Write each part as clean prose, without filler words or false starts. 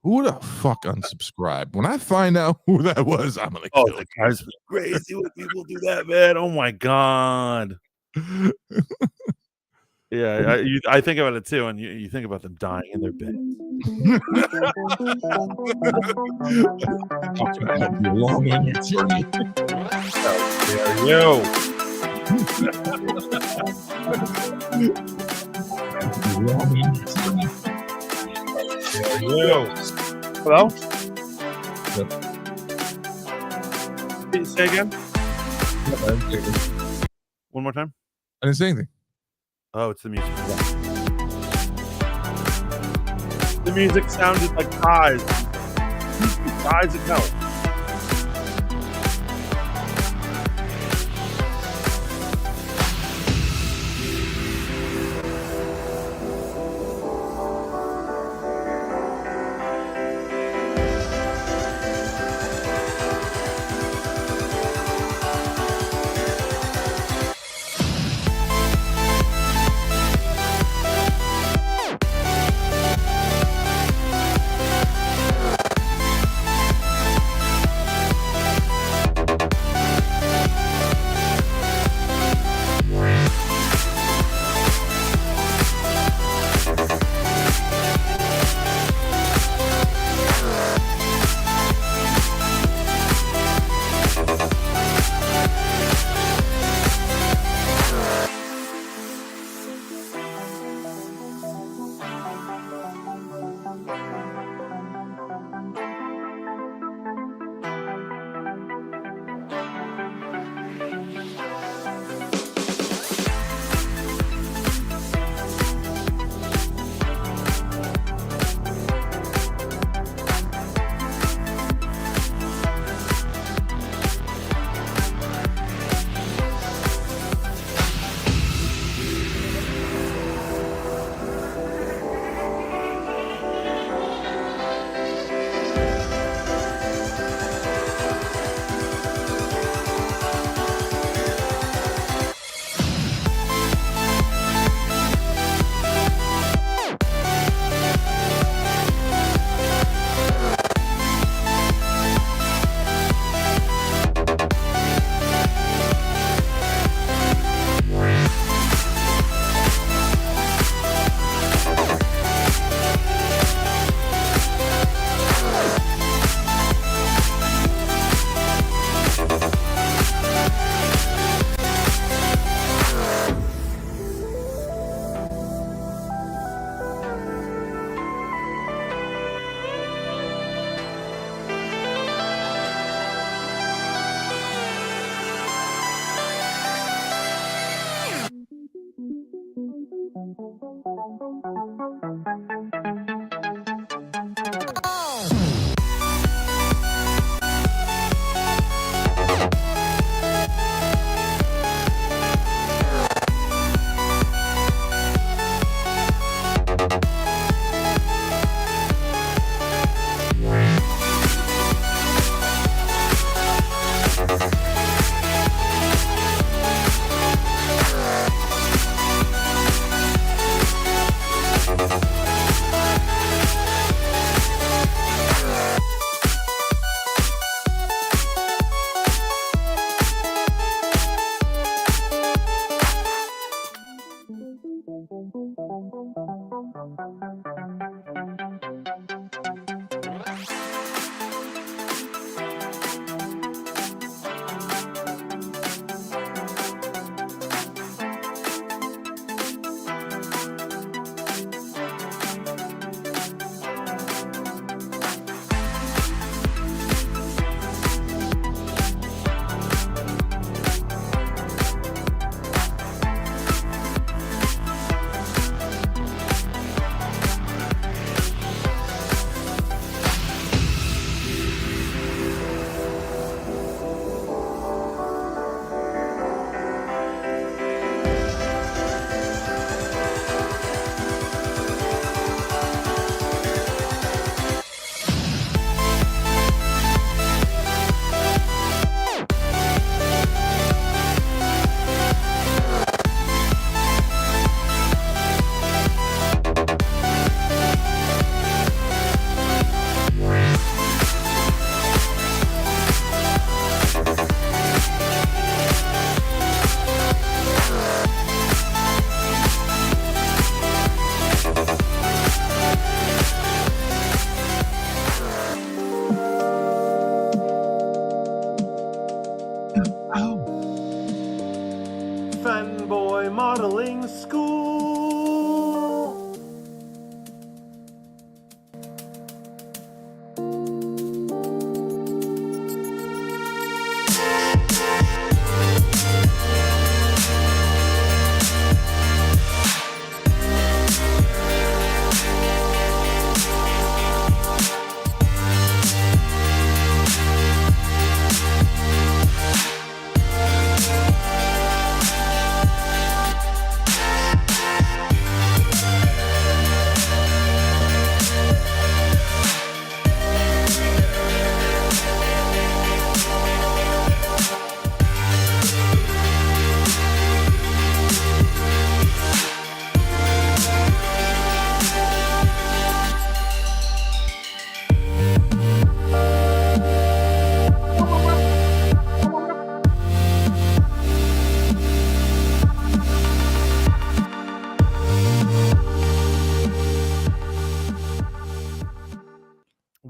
Who the fuck unsubscribed? When I find out who that was, I'm gonna Oh, kill that drives me crazy when people do that, man. Oh my god. you. Yeah, I think about it too, and you think about them dying in their bed. Talking about your long in your journey. How dare you? Your long in your journey. How dare you? Hello? Say again? One more time? I didn't say anything. Oh, it's the music. The music sounded like eyes. Eyes of hell.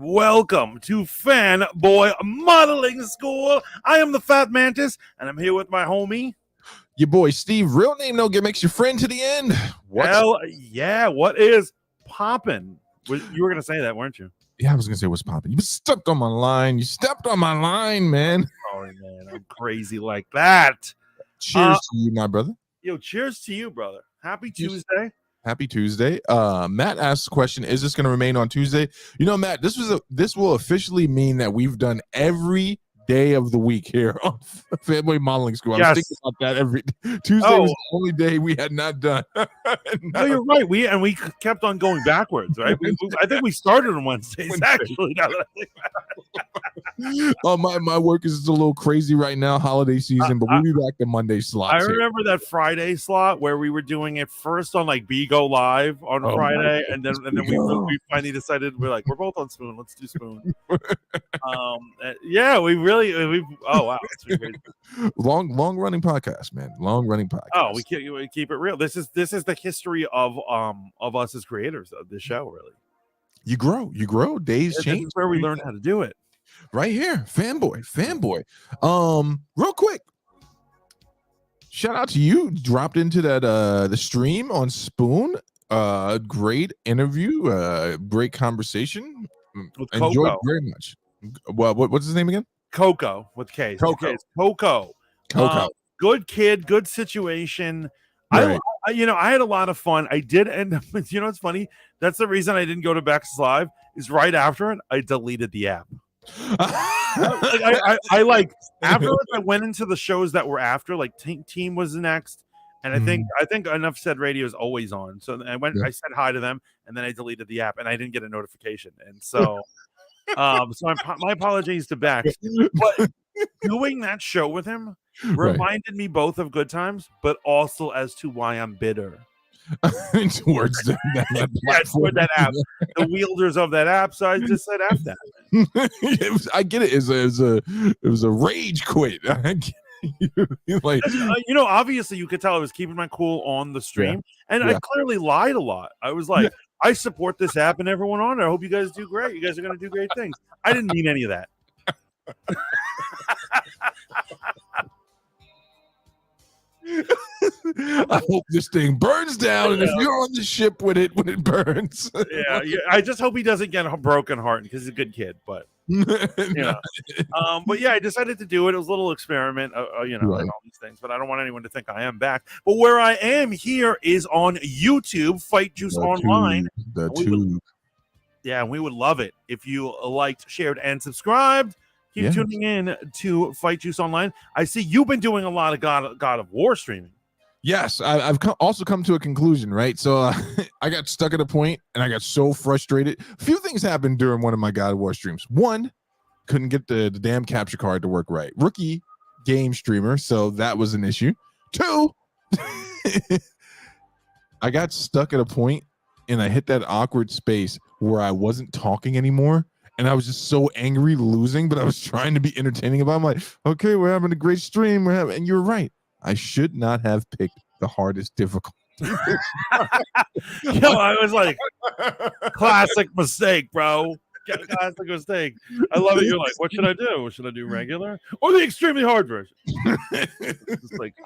Welcome to Fanboy Modeling School. I am the Fat Mantis, and I'm here with my homie. Your boy Steve. Real name no get makes you friend to the end. Hell yeah, what is poppin'? You were going to say that, weren't you? Yeah, I was going to say what's popping. You stepped on my line. You stepped on my line, man. Sorry, man. I'm crazy like that. Cheers to you, my brother. Yo, cheers to you, brother. Happy Tuesday. Happy Tuesday. Matt asks the question, is this going to remain on Tuesday? You know, Matt, this will officially mean that we've done every day of the week here on Family Modeling School. I was thinking about that every Tuesday was the only day we had not done. No, you're right. We kept on going backwards, right? I think we started on Wednesdays, actually. Now that I think my work is just a little crazy right now, holiday season, but we'll be back to Monday slots. I remember that Friday slot where we were doing it first on like Bigo Live on Friday, and then we finally decided we're both on Spoon. Let's do Spoon. Yeah, we oh wow, long running podcast, man. Long running podcast. Oh, we keep it real. This is the history of us as creators of this show. Really, you grow. Days change. This is where we learn how to do it. Right here, fanboy. Real quick, shout out to you. Dropped into that the stream on Spoon. Great interview. Great conversation. With enjoyed very much. Well, what's his name again? Coco with K. Coco. Good kid, good situation. Right. I had a lot of fun. I did end up with, it's funny. That's the reason I didn't go to Bex Live is right after it, I deleted the app. I afterwards I went into the shows that were after, like Team was the next. And I think Enough Said Radio is always on. So I I said hi to them, and then I deleted the app and I didn't get a notification. And so my apologies to Bex, but doing that show with him reminded me both of good times, but also as to why I'm bitter towards that app, the wielders of that app. So I just said F that. I get it. It was a rage quit. Obviously you could tell I was keeping my cool on the stream, and I clearly lied a lot. I was like, I support this app and everyone on it. I hope you guys do great. You guys are going to do great things. I didn't mean any of that. I hope this thing burns down, and if you're on the ship with it when it burns. Yeah. I just hope he doesn't get a broken heart because he's a good kid. But but yeah, I decided to do it. It was a little experiment, and all these things. But I don't want anyone to think I am back. But where I am here is on YouTube, Fight Juice Online. We would love it if you liked, shared, and subscribed. Keep tuning in to Fight Juice Online. I see you've been doing a lot of God of War streaming. Yes, I've also come to a conclusion, right? So I got stuck at a point, and I got so frustrated. A few things happened during one of my God of War streams. One, couldn't get the damn capture card to work right. Rookie game streamer, so that was an issue. Two, I got stuck at a point, and I hit that awkward space where I wasn't talking anymore. And I was just so angry losing, but I was trying to be entertaining about it. I'm like, okay, we're having a great stream. And you're right. I should not have picked the hardest difficulty. I was like, classic mistake, bro. Classic mistake. I love it. You're like, what should I do? Should I do regular or the extremely hard version? It's like,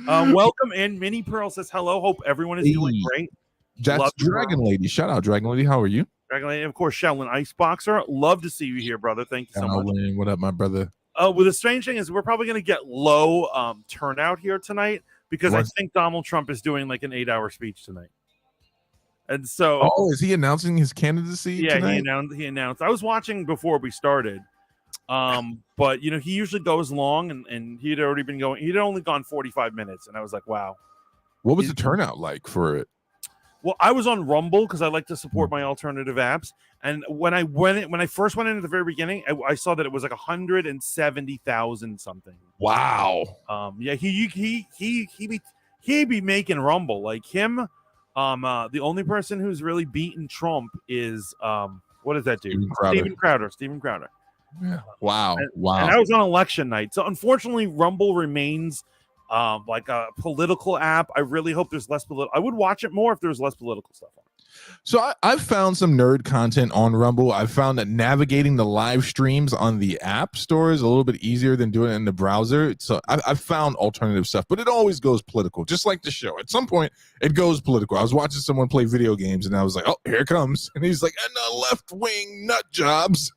welcome in. Minnie Pearl says hello. Hope everyone is doing great. That's Dragon Lady. Shout out, Dragon Lady. How are you? Dragon Lady, of course, Sheldon Iceboxer. Love to see you here, brother. Thank you so much. What up, my brother? Well, the strange thing is we're probably going to get low turnout here tonight because I think Donald Trump is doing like an 8-hour speech tonight. And so, is he announcing his candidacy? Yeah, tonight? He announced. I was watching before we started, but he usually goes long, and he'd already been going. He'd only gone 45 minutes, and I was like, wow. What was the turnout like for it? Well, I was on Rumble because I like to support my alternative apps. And when I first went in at the very beginning, I saw that it was like 170,000 something. Wow. He'd be making Rumble like him. The only person who's really beaten Trump is what does that do? Steven Crowder. Yeah. Wow. And I was on election night, so unfortunately, Rumble remains like a political app. I really hope there's less political. I would watch it more if there was less political stuff on it. So I've found some nerd content on Rumble. I've found that navigating the live streams on the app store is a little bit easier than doing it in the browser. So I've found alternative stuff, but it always goes political, just like the show. At some point, it goes political. I was watching someone play video games, and I was like, oh, here it comes. And he's like, and the left-wing nut jobs.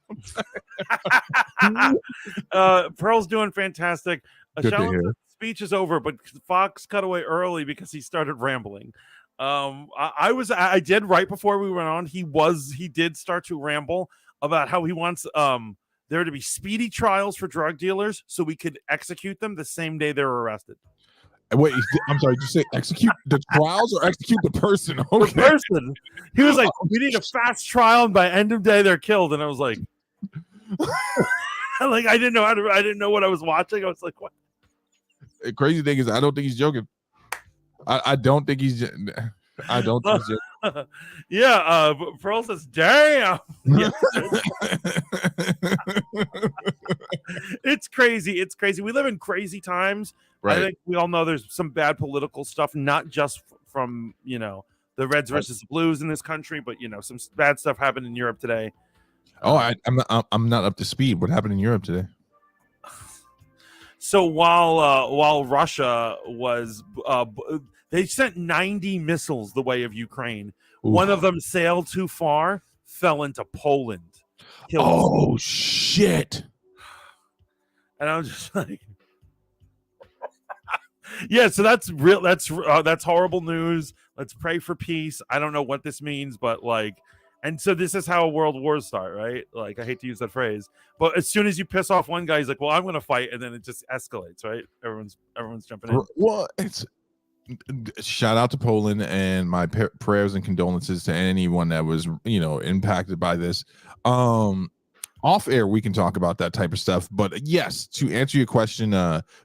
Pearl's doing fantastic. Good to hear. Speech is over, but Fox cut away early because he started rambling. I did right before we went on. He did start to ramble about how he wants there to be speedy trials for drug dealers so we could execute them the same day they're arrested. Wait, I'm sorry, did you say execute the trials or execute the person? Okay. The person. He was like, we need a fast trial, and by end of day they're killed. And I was like, like I didn't know what I was watching. I was like, what? The crazy thing is, I don't think he's joking. I don't think he's. I don't think he's joking. Yeah, Pearl says, "Damn." It's crazy. It's crazy. We live in crazy times. Right. I think we all know there's some bad political stuff, not just from the Reds versus the Blues in this country, but some bad stuff happened in Europe today. Oh, I'm not up to speed. What happened in Europe today? So while Russia was, they sent 90 missiles the way of Ukraine. Ooh. One of them sailed too far, fell into Poland. Oh shit! And I was just like, yeah. So that's real. That's horrible news. Let's pray for peace. I don't know what this means, but like. And so this is how world wars start, right? Like, I hate to use that phrase, but as soon as you piss off one guy, he's like, well, I'm going to fight. And then it just escalates, right? Everyone's jumping in. Well, it's shout out to Poland, and my prayers and condolences to anyone that was, impacted by this. Off air, we can talk about that type of stuff. But yes, to answer your question,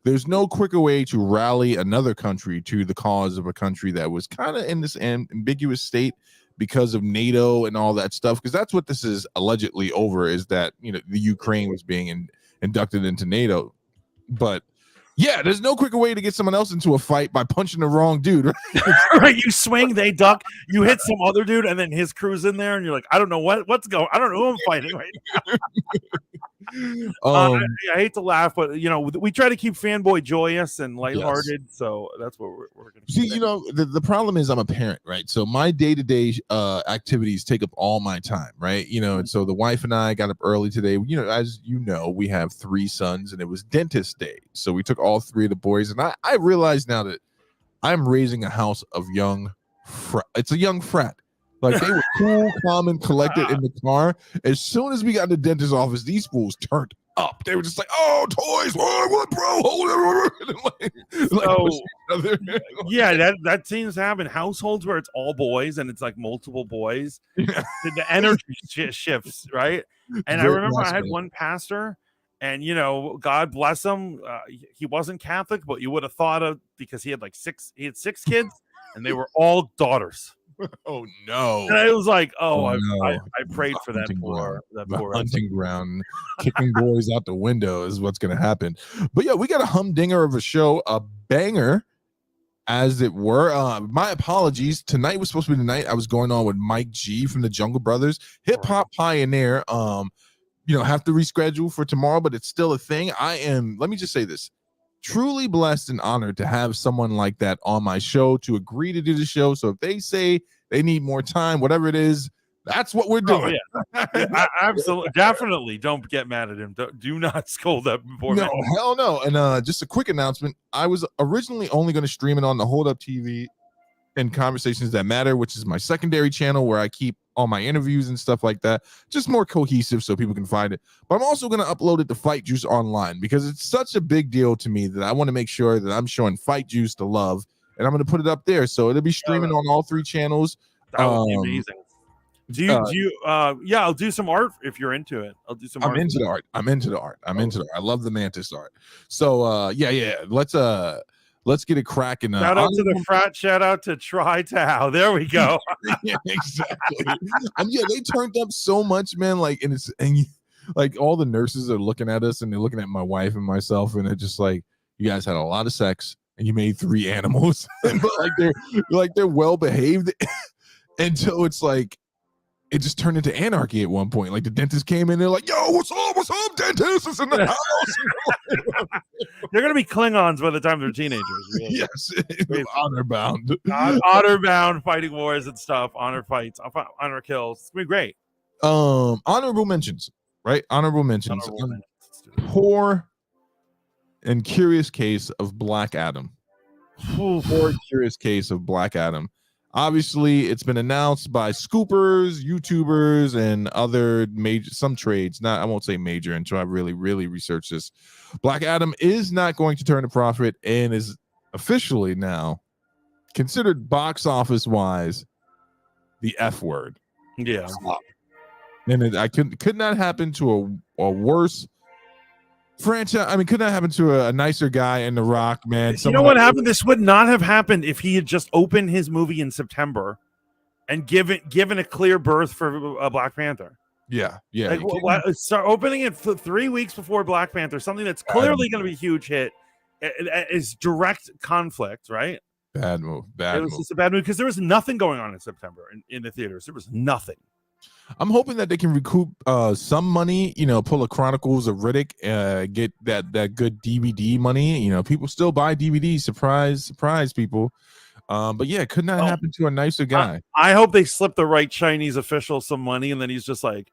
there's no quicker way to rally another country to the cause of a country that was kind of in this ambiguous state because of NATO and all that stuff, because that's what this is allegedly over, is that the Ukraine was being inducted into NATO. But yeah, there's no quicker way to get someone else into a fight by punching the wrong dude. Right? You swing, they duck, you hit some other dude, and then his crew's in there, and you're like, I don't know what's going. I don't know who I'm fighting right now. I hate to laugh, but we try to keep fanboy joyous and lighthearted, yes. So that's what we're going to see. The problem is I'm a parent, right? So my day-to-day activities take up all my time, right? And so the wife and I got up early today. As we have 3 sons, and it was dentist day, so we took all 3 of the boys, and I realize now that I'm raising a house of young it's a young frat. Like, they were cool, calm, and collected in the car. As soon as we got in the dentist's office, these fools turned up. They were just like, "Oh, toys, what, bro? Hold it." Yeah, that seems to happen. Households where it's all boys and it's like multiple boys. Yeah. The energy shifts, right? And I remember I had one pastor, and God bless him, he wasn't Catholic, but you would have thought of, because he had 6 kids, and they were all daughters. Oh no! And I was like, no. I prayed for that poor hunting ground, kicking boys out the window is what's going to happen. But yeah, we got a humdinger of a show, a banger, as it were. My apologies. Tonight was supposed to be the night I was going on with Mike G from the Jungle Brothers, hip hop pioneer. Have to reschedule for tomorrow, but it's still a thing. Let me just say this. Truly blessed and honored to have someone like that on my show, to agree to do the show. So if they say they need more time, whatever it is, that's what we're doing. Oh, yeah. Absolutely. Definitely don't get mad at him. Do not scold that poor man. No, hell no. And just a quick announcement. I was originally only going to stream it on the Hold Up TV and Conversations That Matter, which is my secondary channel where I keep all my interviews and stuff like that, just more cohesive so people can find it. But I'm also going to upload it to Fight Juice Online, because it's such a big deal to me that I want to make sure that I'm showing Fight Juice the love, and I'm going to put it up there. So it'll be streaming on all 3 channels. That would be amazing. I'll do some art if you're into it. I'll do some art. I'm into the art. I love the Mantis art. So let's get it cracking. Shout out to the frat. Shout out to Tri-Tao. There we go. Yeah, exactly. They turned up so much, man. Like all the nurses are looking at us, and they're looking at my wife and myself, and they're just like, "You guys had a lot of sex, and you made 3 animals." But they're well behaved. until it's like it just turned into anarchy at one point. Like the dentist came in, they're like, "Yo, what's up, dentist is in the house." They're gonna be Klingons by the time they're teenagers. Really. Yes, honor bound, honor bound, fighting wars and stuff. Honor fights, honor kills. It's gonna be great. Honorable mentions, right? Honorable mentions. Poor and curious case of Black Adam. Poor curious case of Black Adam. Obviously, it's been announced by scoopers, YouTubers, and other some trades. I won't say major until I really research this. Black Adam is not going to turn a profit and is officially now considered box office wise the F word. Yeah. And I could not happen to a worse franchise. I mean, could not happen to a nicer guy in The Rock, man. You know what happened? This would not have happened if he had just opened his movie in September and given a clear berth for a Black Panther. Yeah. Start opening it 3 weeks before Black Panther, something that's clearly going to be a huge hit. Is direct conflict, right? Bad move. It was just a bad move because there was nothing going on in September in the theaters. There was nothing. I'm hoping that they can recoup some money, pull a Chronicles of Riddick, get that good DVD money. People still buy DVDs. Surprise people. But yeah, it could not happen to a nicer guy. I hope they slip the right Chinese official some money, and then he's just like,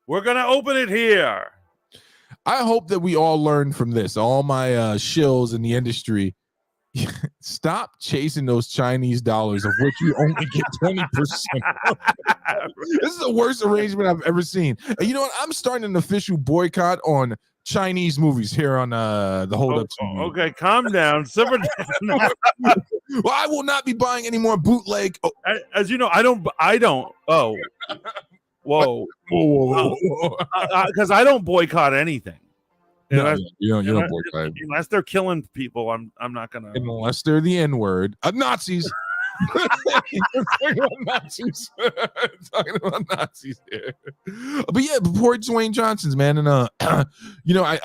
"We're gonna open it here." I hope that we all learn from this. All my shills in the industry. Stop chasing those Chinese dollars, of which you only get 20%. This is the worst arrangement I've ever seen. And you know what? I'm starting an official boycott on Chinese movies here on the Hold Up TV. Okay, calm down. Simmer down. Well, I will not be buying any more bootleg. As you know, I don't. Oh, whoa. Because I don't boycott anything. No, you don't boycott unless they're killing people. I'm not gonna. Unless they're the N-word, Nazis. Talking about Nazis here. But yeah, before Dwayne Johnson's, man, and I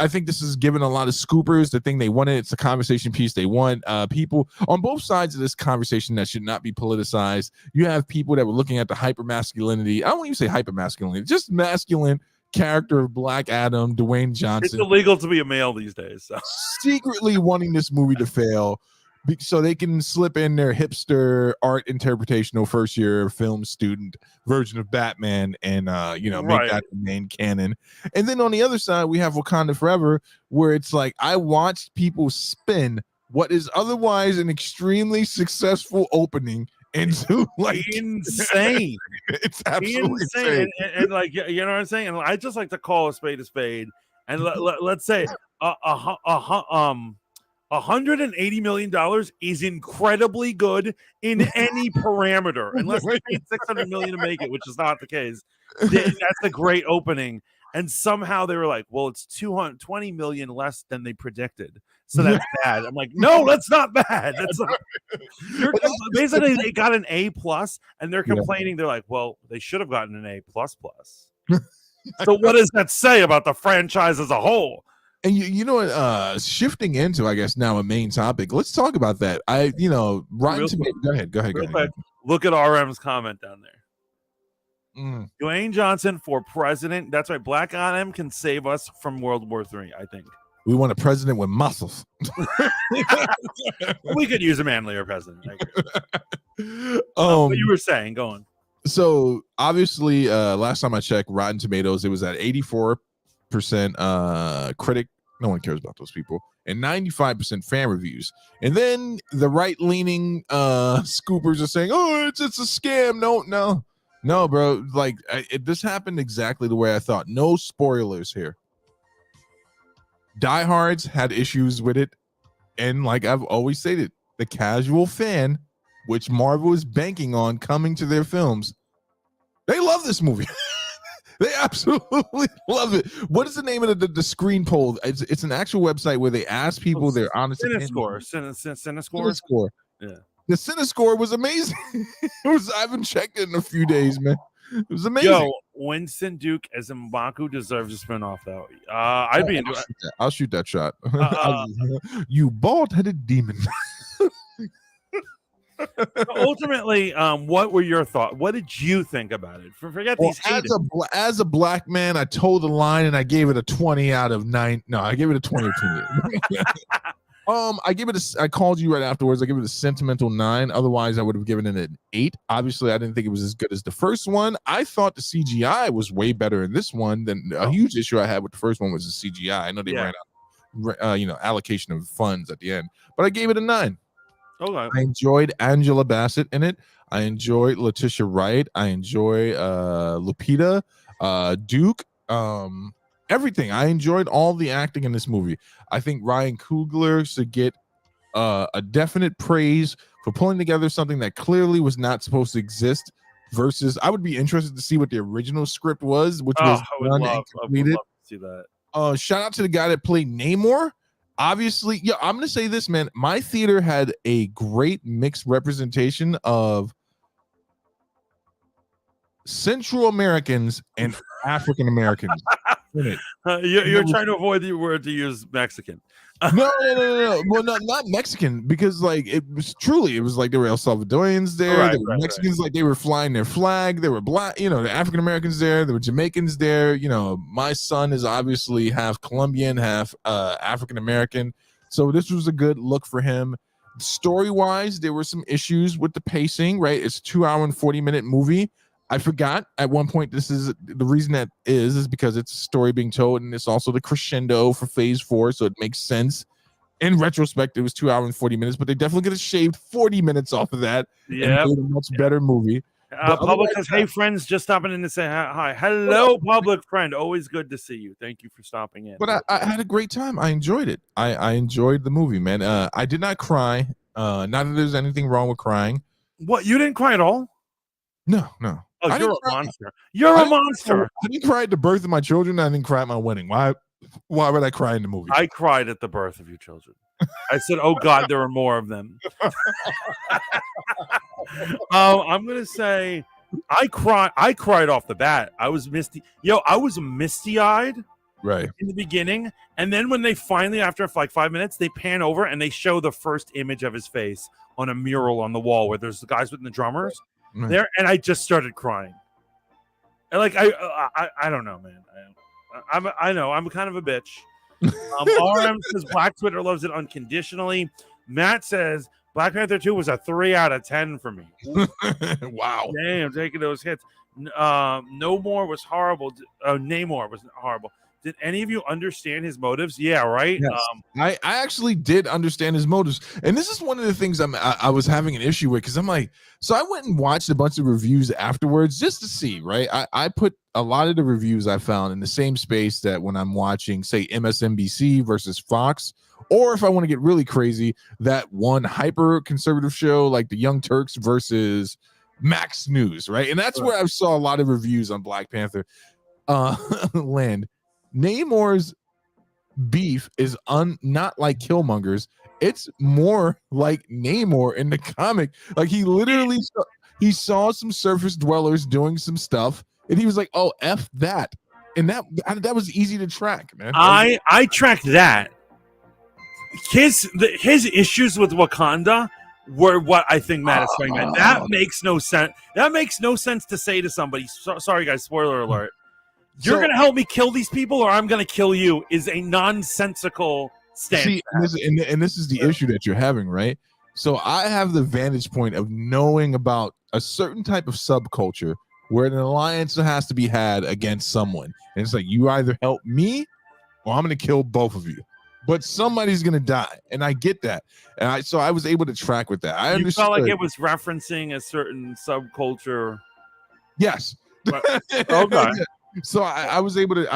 think this is giving a lot of scoopers the thing they wanted. It's a conversation piece they want. People on both sides of this conversation that should not be politicized. You have people that were looking at the hypermasculinity. I don't even say hypermasculinity, just masculine character of Black Adam, Dwayne Johnson. It's illegal to be a male these days. So. Secretly wanting this movie to fail so they can slip in their hipster art interpretational first year film student version of Batman and make that the main canon. And then on the other side, we have Wakanda Forever, where it's like I watched people spin what is otherwise an extremely successful opening into like insane. It's absolutely insane. And like, you know what I'm saying? And I just like to call a spade, and let's say $180 million is incredibly good in any parameter, unless they paid $600 million to make it, which is not the case. That's a great opening. And somehow they were like, well, it's $220 million less than they predicted. So that's bad. I'm like, no, that's not bad. That's not. Basically, they got an A+, and they're complaining. They're like, well, they should have gotten an A++. So what does that say about the franchise as a whole? And you know what? Shifting into, I guess, now a main topic. Let's talk about that. Rotten Tomatoes. Go ahead. Look at RM's comment down there. Dwayne Johnson for president. That's right. Black Adam can save us from World War III, I think. We want a president with muscles. We could use a manlier president. What you were saying, go on. So obviously, last time I checked Rotten Tomatoes, it was at 84% critic. No one cares about those people. And 95% fan reviews. And then the right-leaning scoopers are saying, oh, it's a scam. No, bro. Like, this happened exactly the way I thought. No spoilers here. Diehards had issues with it. And like I've always stated, the casual fan, which Marvel is banking on coming to their films, they love this movie. They absolutely love it. What is the name of the screen poll? It's an actual website where they ask people their honest opinion. Cinescore. Yeah. The Cinescore was amazing. I haven't checked it in a few days, man. It was amazing. Yo, Winston Duke as M'Baku deserves a spinoff, though. I'll shoot that shot. You bald-headed demon. Ultimately, what were your thoughts? What did you think about it? Forget Well, these haters. as a black man, I told the line and I gave it a 20 out of 9. No, I gave it a 20 or 28. I give it I called you right afterwards. I give it a sentimental 9. Otherwise, I would have given it an 8. Obviously, I didn't think it was as good as the first one. I thought the CGI was way better in this one than a huge issue I had with the first one was the CGI. I know they ran out, allocation of funds at the end, but I gave it a 9. Okay. I enjoyed Angela Bassett in it. I enjoyed Letitia Wright. I enjoy Lupita, Duke, everything. I enjoyed all the acting in this movie. I think Ryan Coogler should get a definite praise for pulling together something that clearly was not supposed to exist. Versus, I would be interested to see what the original script was, which was I would love to see that. Shout out to the guy that played Namor. Obviously, yeah, I'm gonna say this, man. My theater had a great mixed representation of Central Americans and African Americans in it. You're trying to avoid the word to use Mexican. No. Well, not Mexican, because like it was like there were El Salvadorians there, there were Mexicans, like they were flying their flag, there were black, the African Americans there were Jamaicans there. My son is obviously half Colombian, half African American, so this was a good look for him. Story wise, there were some issues with the pacing, right? It's a 2-hour and 40-minute movie. I forgot at one point this is the reason that is because it's a story being told, and it's also the crescendo for phase 4, so it makes sense. In retrospect, it was 2 hours and 40 minutes, but they definitely could have shaved 40 minutes off of that and made a much better movie. Public says, "Hey friends, just stopping in to say hi." Hello, public friend. Always good to see you. Thank you for stopping in. But I had a great time. I enjoyed it. I enjoyed the movie, man. I did not cry. Not that there's anything wrong with crying. What, you didn't cry at all? No. Oh, you're a monster. You're a monster. I didn't cry at the birth of my children. I didn't cry at my wedding. Why would I cry in the movie? I cried at the birth of your children. I said, "Oh God, there are more of them." I'm gonna say, I cried off the bat. I was misty. I was misty-eyed right in the beginning, and then when they finally, after like 5 minutes, they pan over and they show the first image of his face on a mural on the wall where there's the guys with the drummers. There, and I just started crying. And like I don't know, man. I know I'm kind of a bitch. RM says Black Twitter loves it unconditionally. Matt says Black Panther 2 was a 3 out of 10 for me. Wow. Damn, taking those hits. No More was horrible. Namor was horrible. Did any of you understand his motives? Yeah, right. Yes. I actually did understand his motives, and this is one of the things I was having an issue with, because I'm like, so I went and watched a bunch of reviews afterwards just to see, right? I put a lot of the reviews I found in the same space that when I'm watching, say, MSNBC versus Fox, or if I want to get really crazy, that one hyper conservative show like the Young Turks versus Max News, right? And that's where I saw a lot of reviews on Black Panther land. Namor's beef is not like Killmonger's. It's more like Namor in the comic. Like he literally saw some surface dwellers doing some stuff, and he was like, "Oh, F that," and that was easy to track, man. I tracked that. His issues with Wakanda were what I think Matt is saying. That makes no sense. That makes no sense to say to somebody. Sorry, guys. Spoiler alert. You're going to help me kill these people, or I'm going to kill you, is a nonsensical stance. See, and this is the issue that you're having, right? So I have the vantage point of knowing about a certain type of subculture where an alliance has to be had against someone. And it's like, you either help me or I'm going to kill both of you. But somebody's going to die. And I get that. And so I was able to track with that. I understood. Felt like it was referencing a certain subculture. Yes. Okay. So I was able to.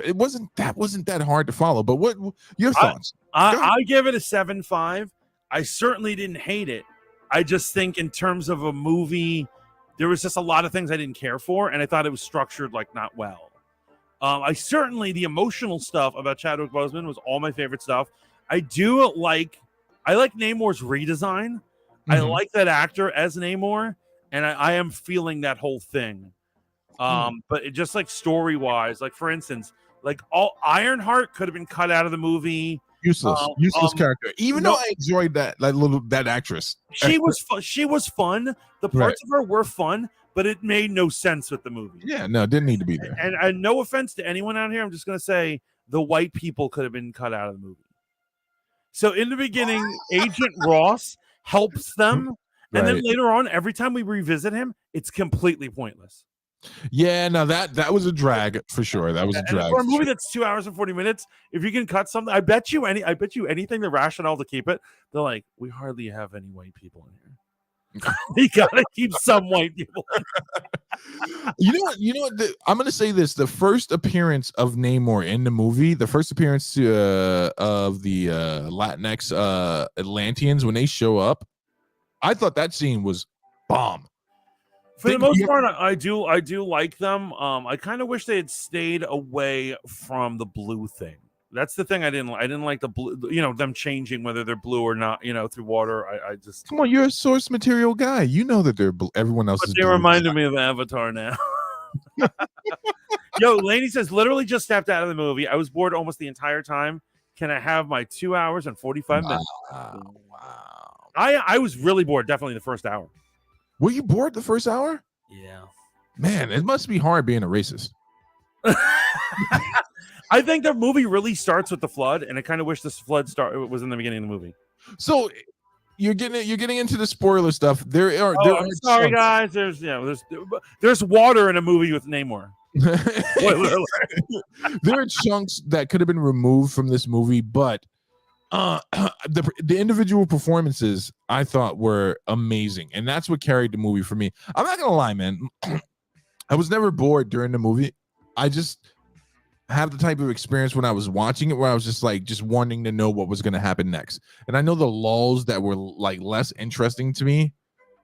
It wasn't that hard to follow. But what your thoughts? I give it a 7.5. I certainly didn't hate it. I just think in terms of a movie, there was just a lot of things I didn't care for, and I thought it was structured like not well. The emotional stuff about Chadwick Boseman was all my favorite stuff. I like Namor's redesign. Mm-hmm. I like that actor as Namor, and I am feeling that whole thing. But it just like story wise, like for instance, like all Ironheart could have been cut out of the movie. useless character. Even though I enjoyed that actress, she was fun. The parts of her were fun, but it made no sense with the movie. Yeah, no, it didn't need to be there. And no offense to anyone out here, I'm just gonna say the white people could have been cut out of the movie. So in the beginning, Agent Ross helps them, and then later on, every time we revisit him, it's completely pointless. Yeah, no, that was a drag for sure. That was a drag. For a movie that's 2 hours and 40 minutes, if you can cut something, I bet you anything, the rationale to keep it, they're like, we hardly have any white people in here. We gotta keep some white people. You know what? I'm gonna say this: the first appearance of Namor in the movie, the first appearance of the Latinx Atlanteans when they show up, I thought that scene was bomb. For the most part, I do like them. I kind of wish they had stayed away from the blue thing. That's the thing I didn't like the blue. Them changing whether they're blue or not. Through water. I just come on. You're a source material guy. You know that they're blue. Everyone else. But they reminded me of Avatar now. Yo, Lainey says literally just stepped out of the movie. I was bored almost the entire time. Can I have my 2 hours and 45 minutes? Wow. I was really bored. Definitely the first hour. Were you bored the first hour? Yeah. Man, it must be hard being a racist. I think the movie really starts with the flood, and I kind of wish this flood was in the beginning of the movie. So you're getting into the spoiler stuff. I'm sorry, guys. There's water in a movie with Namor. There are chunks that could have been removed from this movie, but the individual performances I thought were amazing, and that's what carried the movie for me. I'm not gonna lie, man. I was never bored during the movie. I just have the type of experience when I was watching it where I was just wanting to know what was going to happen next. And I know the lulls that were like less interesting to me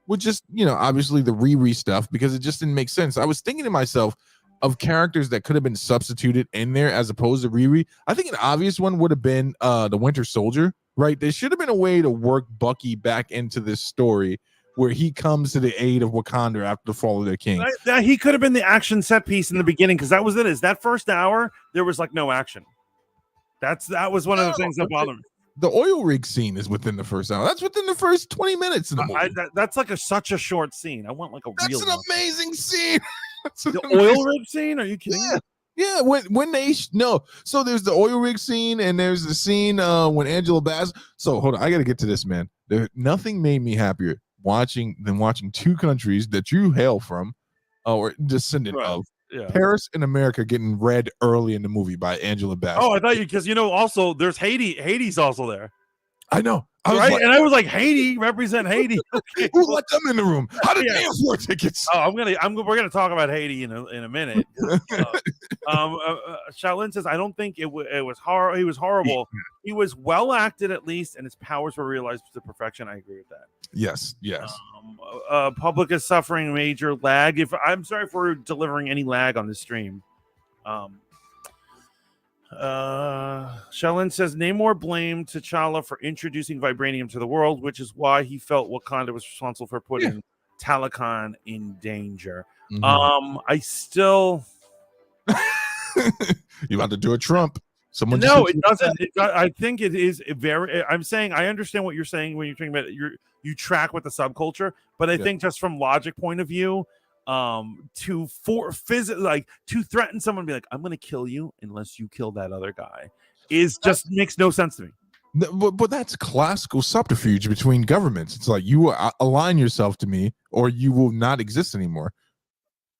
were just, obviously the Riri stuff, because it just didn't make sense. I was thinking to myself of characters that could have been substituted in there as opposed to Riri. I think an obvious one would have been the Winter Soldier, right? There should have been a way to work Bucky back into this story where he comes to the aid of Wakanda after the fall of their king. He could have been the action set piece in the beginning, because that was it. Is that first hour there was like no action. That was one of the things that bothered me. The oil rig scene is within the first hour. That's within the first 20 minutes of the movie. That's like such a short scene. I want like a real. That's an amazing scene. The oil rig scene? Are you kidding me? Yeah, when they so there's the oil rig scene, and there's the scene when Angela Bassett. So hold on, I got to get to this, man. Nothing made me happier watching two countries that you hail from, or descendant of, Paris and America, getting read early in the movie by Angela Bassett. Oh, I thought because also there's Haiti. Haiti's also there. I know. And I was like, Haiti, represent Haiti. Okay. Who let them in the room? How did they afford tickets? Oh, we're gonna talk about Haiti in a minute. Shaolin says, I don't think it was horrible. He was horrible. He was well acted at least, and his powers were realized to perfection. I agree with that. Yes. Public is suffering major lag. I'm sorry if we're delivering any lag on the stream. Shaolin says Namor blamed T'Challa for introducing vibranium to the world, which is why he felt Wakanda was responsible for putting Talokan in danger. Mm-hmm. I still you about to do a Trump? Someone no, it doesn't. I think it is very. I'm saying I understand what you're saying when you're talking about you track with the subculture, but I think just from logic point of view, to threaten someone and be like, I'm gonna kill you unless you kill that other guy makes no sense to me. But that's classical subterfuge between governments. It's like you align yourself to me or you will not exist anymore.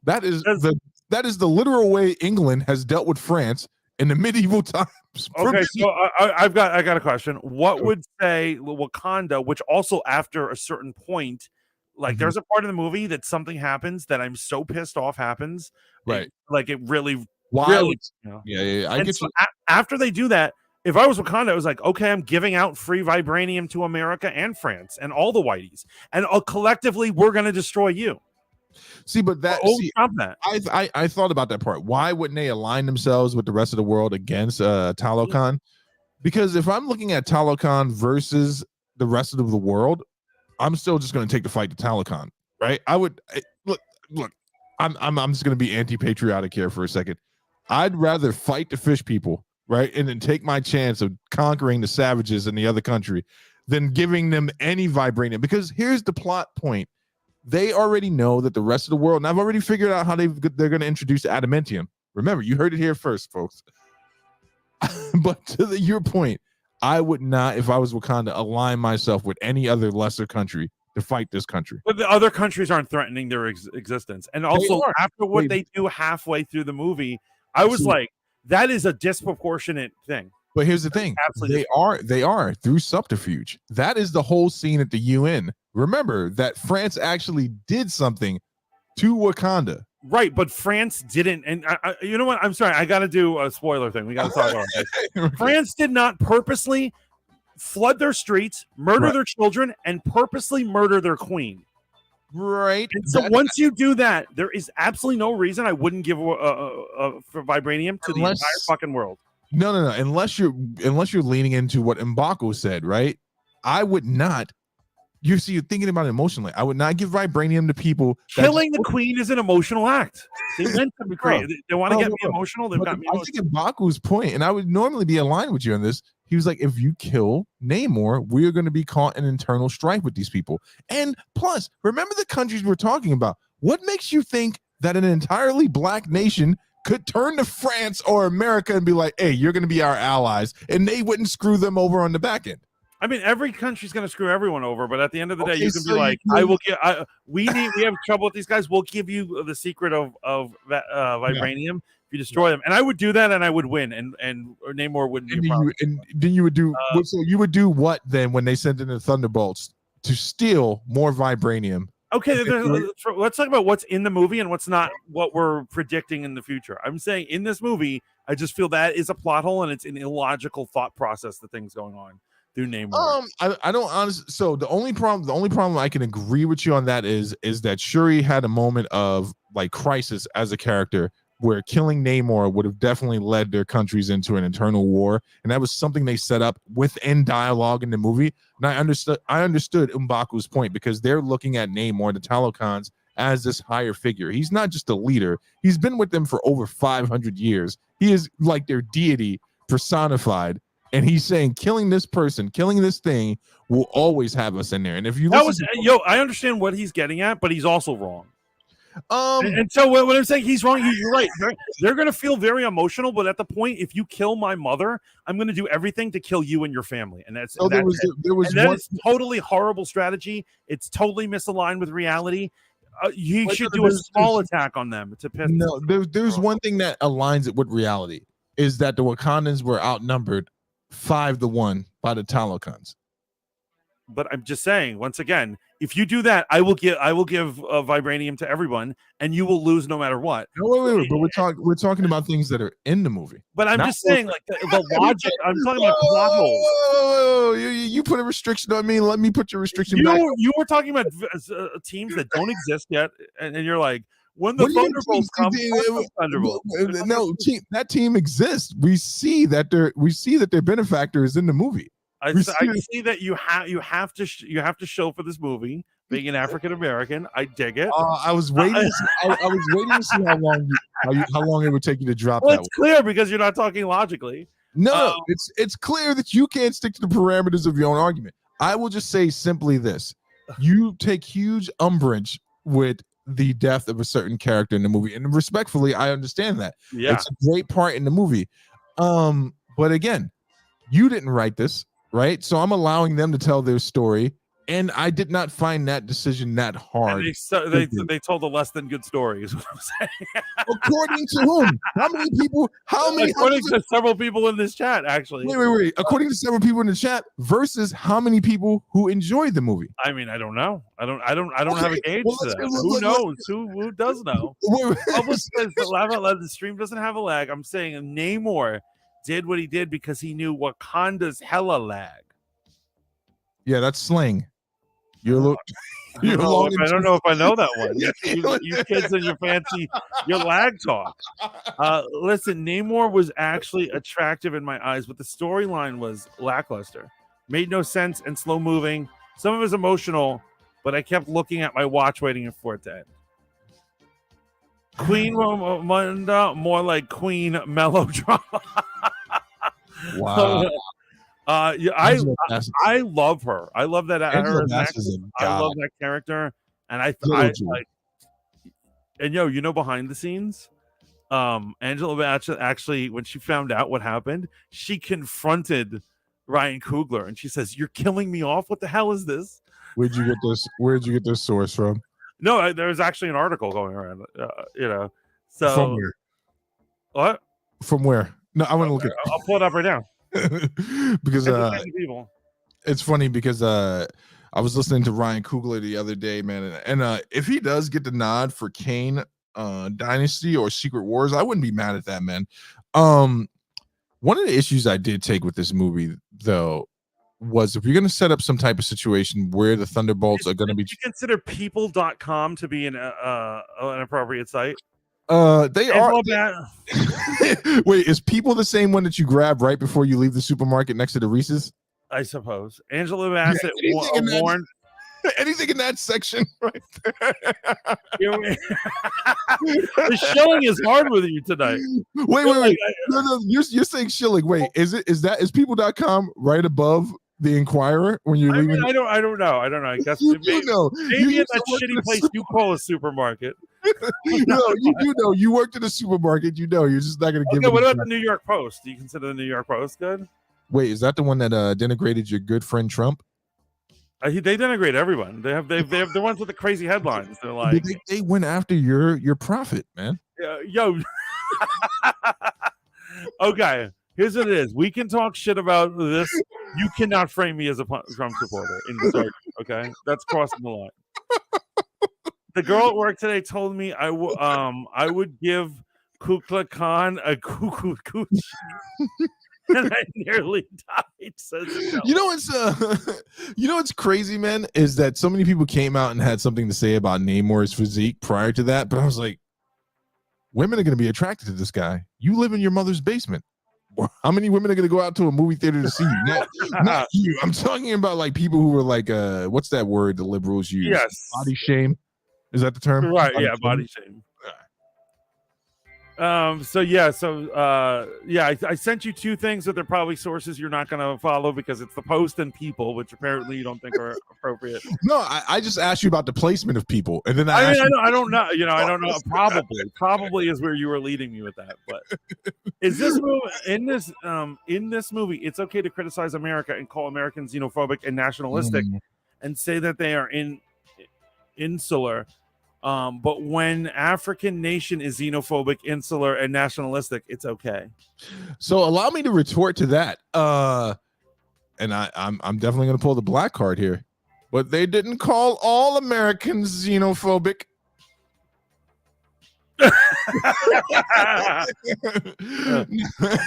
That is the literal way England has dealt with France in the medieval times. Okay, so I got a question. What would say Wakanda, which also after a certain point, like there's a part of the movie that something happens that I'm so pissed off happens, right? It really, yeah. I get so you. After they do that, if I was Wakanda, I was like, okay, I'm giving out free vibranium to America and France and all the whiteys, and collectively we're going to destroy you. See, but I thought about that part. Why wouldn't they align themselves with the rest of the world against Talokan? Because if I'm looking at Talokan versus the rest of the world, I'm still just going to take the fight to Talokan, right? I would look. I'm just going to be anti-patriotic here for a second. I'd rather fight the fish people right, and then take my chance of conquering the savages in the other country than giving them any vibranium. Because here's the plot point. They already know that the rest of the world, and I've already figured out how they're going to introduce adamantium. Remember, you heard it here first, folks. But to your point, I would not, if I was Wakanda, align myself with any other lesser country to fight this country. But the other countries aren't threatening their existence. And also, after what they do halfway through the movie, I was like, that is a disproportionate thing. But here's the thing. They are through subterfuge. That is the whole scene at the UN. Remember that France actually did something to Wakanda. Right, but France didn't. And you know what? I'm sorry. I got to do a spoiler thing. We got to talk about this. France did not purposely flood their streets, murder their children, and purposely murder their queen. Right. And so once you do that, there is absolutely no reason I wouldn't give for vibranium to the entire fucking world. No. Unless you're leaning into what M'Baku said, right? I would not. You're thinking about it emotionally. I would not give vibranium to people. Killing the queen is an emotional act. They meant to be creative. They want to get me emotional. They've got me emotional. I think M'Baku's point, and I would normally be aligned with you on this. He was like, if you kill Namor, we are going to be caught in internal strife with these people. And plus, remember the countries we're talking about. What makes you think that an entirely black nation could turn to France or America and be like, hey, you're going to be our allies, and they wouldn't screw them over on the back end? I mean, every country's going to screw everyone over, but at the end of the day, you can be like, "I will get. We have trouble with these guys. We'll give you the secret of vibranium if you destroy them." And I would do that, and I would win, and Namor wouldn't be a problem. And then you would do. So you would do what then when they sent in the Thunderbolts to steal more vibranium? Okay, let's talk about what's in the movie and what's not. What we're predicting in the future. I'm saying in this movie, I just feel that is a plot hole, and it's an illogical thought process. The things going on. Through Namor. I don't honestly. So the only problem I can agree with you on that is that Shuri had a moment of like crisis as a character where killing Namor would have definitely led their countries into an internal war, and that was something they set up within dialogue in the movie. And I understood M'Baku's point because they're looking at Namor, the Talokans, as this higher figure. He's not just a leader. He's been with them for over 500 years. He is like their deity personified. And he's saying killing this person, killing this thing will always have us in there. And if you I understand what he's getting at, but he's also wrong. And so when I'm saying he's wrong, you're right. They're going to feel very emotional, but at the point, if you kill my mother, I'm going to do everything to kill you and your family, and that's it's totally horrible strategy. It's totally misaligned with reality. You should do a small attack on them to piss. No, there's one thing that aligns it with reality is that the Wakandans were outnumbered 5-1 by the Talokans. But I'm just saying, once again, if you do that, I will give vibranium to everyone, and you will lose no matter what. No, wait. But we're talking about things that are in the movie. But I'm just saying, like the logic. I'm talking about plot holes. You put a restriction on me. Let me put your restriction. You were talking about teams that don't exist yet, and you're like, when the Thunderbolts come, that team exists. We see that their benefactor is in the movie. I see that you have to show for this movie being an African American. I dig it. I was waiting. I was waiting to see how long it would take you to drop that. It's clear because you're not talking logically. No, it's clear that you can't stick to the parameters of your own argument. I will just say simply this: you take huge umbrage with the death of a certain character in the movie, and respectfully, I understand that. Yeah, it's a great part in the movie. But again, you didn't write this. Right, so I'm allowing them to tell their story, and I did not find that decision that hard. And they told a less than good story, is what I'm saying. According to whom? How many people? According to several people in this chat, actually. Wait. According to several people in the chat, versus how many people who enjoyed the movie? I mean, I don't know. I don't have a gauge to that. Who knows? Who does know? The stream doesn't have a lag. I'm saying Namor did what he did because he knew Wakanda's hella lag. Yeah, that's slang. I don't know if I know that one. You kids and your lag talk. Listen, Namor was actually attractive in my eyes, but the storyline was lackluster. Made no sense and slow moving. Some of it was emotional, but I kept looking at my watch waiting for it to end. Queen Ramonda, more like Queen melodrama. Wow. Yeah, Angela Bassett. I love her. I love that Angela her as an Bassett is actress. a I love god. that character, and Little Jew. like, and behind the scenes, Angela Bassett actually, when she found out what happened, she confronted Ryan Coogler, and she says, "You're killing me off. What the hell is this?" Where'd you get this source from? No, there was actually an article going around. So From where? what? From where? No, I want to look at I'll pull it up right now. because People. it's funny because I was listening to Ryan Coogler the other day, man, and if he does get the nod for Kane Dynasty or Secret Wars, I wouldn't be mad at that, man. One of the issues I did take with this movie, though, was if you're going to set up some type of situation where the Thunderbolts are going to be, you consider people.com to be an appropriate site? They are. Wait, is People the same one that you grab right before you leave the supermarket next to the Reese's? I suppose Angela Bassett warned. Anything in that section, right there. The shilling is hard with you tonight. Wait. No, you're saying shilling. Wait, is people.com right above the Inquirer when you're leaving? I don't know. I guess you know. Maybe in that shitty place you call a supermarket. No, you do know. You worked in a supermarket. You know. You're just not going to give. Okay, what about the New York Post? Do you consider the New York Post good? Wait, is that the one that denigrated your good friend Trump? They denigrate everyone. They have the ones with the crazy headlines. They're like they went after your profit, man. Yo. Okay, here's what it is. We can talk shit about this. You cannot frame me as a Trump supporter in the circuit. Okay, that's crossing the line. The girl at work today told me I would give Kuklai Khan a cuckoo coochie. And I nearly died. You know what's crazy, man, is that so many people came out and had something to say about Namor's physique prior to that, but I was like, women are going to be attracted to this guy. You live in your mother's basement. How many women are going to go out to a movie theater to see you? Not you. I'm talking about like people who were like, what's that word the liberals use? Yes, body shame. Is that the term? Right? Body shame. I sent you two things that they're probably sources you're not going to follow because it's the Post and People, which apparently you don't think are appropriate. No, I just asked you about the placement of People, and then I don't know. I don't know. Probably is where you were leading me with that. But is this movie in this movie? It's okay to criticize America and call Americans xenophobic and nationalistic, and say that they are insular. But when African nation is xenophobic, insular, and nationalistic, it's okay. So allow me to retort to that. And I'm definitely going to pull the black card here, but they didn't call all Americans xenophobic.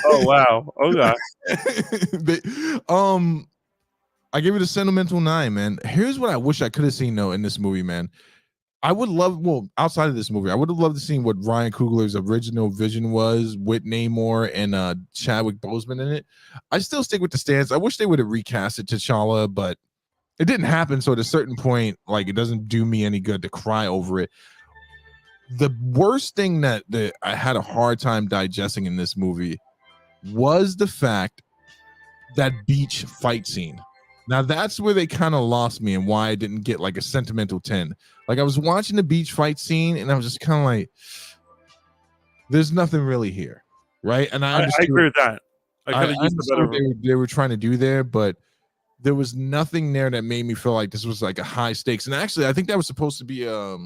Oh wow! Okay. I give it a sentimental 9, man. Here's what I wish I could have seen though in this movie, man. I would love, outside of this movie, I would have loved to see what Ryan Coogler's original vision was with Namor and Chadwick Boseman in it. I still stick with the stance. I wish they would have recasted T'Challa, but it didn't happen. So at a certain point, like, it doesn't do me any good to cry over it. The worst thing that I had a hard time digesting in this movie was the fact that beach fight scene. Now that's where they kind of lost me and why I didn't get like a sentimental 10. Like I was watching the beach fight scene and I was just kind of like, there's nothing really here, right? And I agree with that. I understood what they were trying to do there, but there was nothing there that made me feel like this was like a high stakes. And actually, I think that was supposed to be a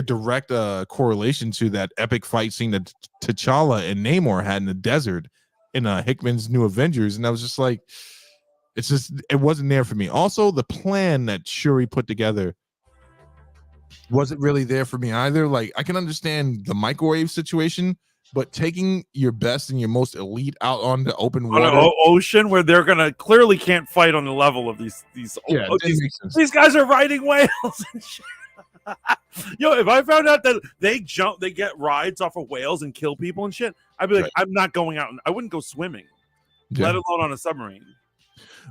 direct correlation to that epic fight scene that T'Challa and Namor had in the desert in Hickman's New Avengers, and I was just like, it wasn't there for me. Also, the plan that Shuri put together wasn't really there for me either. Like, I can understand the microwave situation, but taking your best and your most elite out on the open water, on an ocean where they're gonna clearly can't fight on the level of these these guys are riding whales and shit. Yo, if I found out that they get rides off of whales and kill people and shit, I'd be like, right. I'm not going out. I wouldn't go swimming, let alone on a submarine.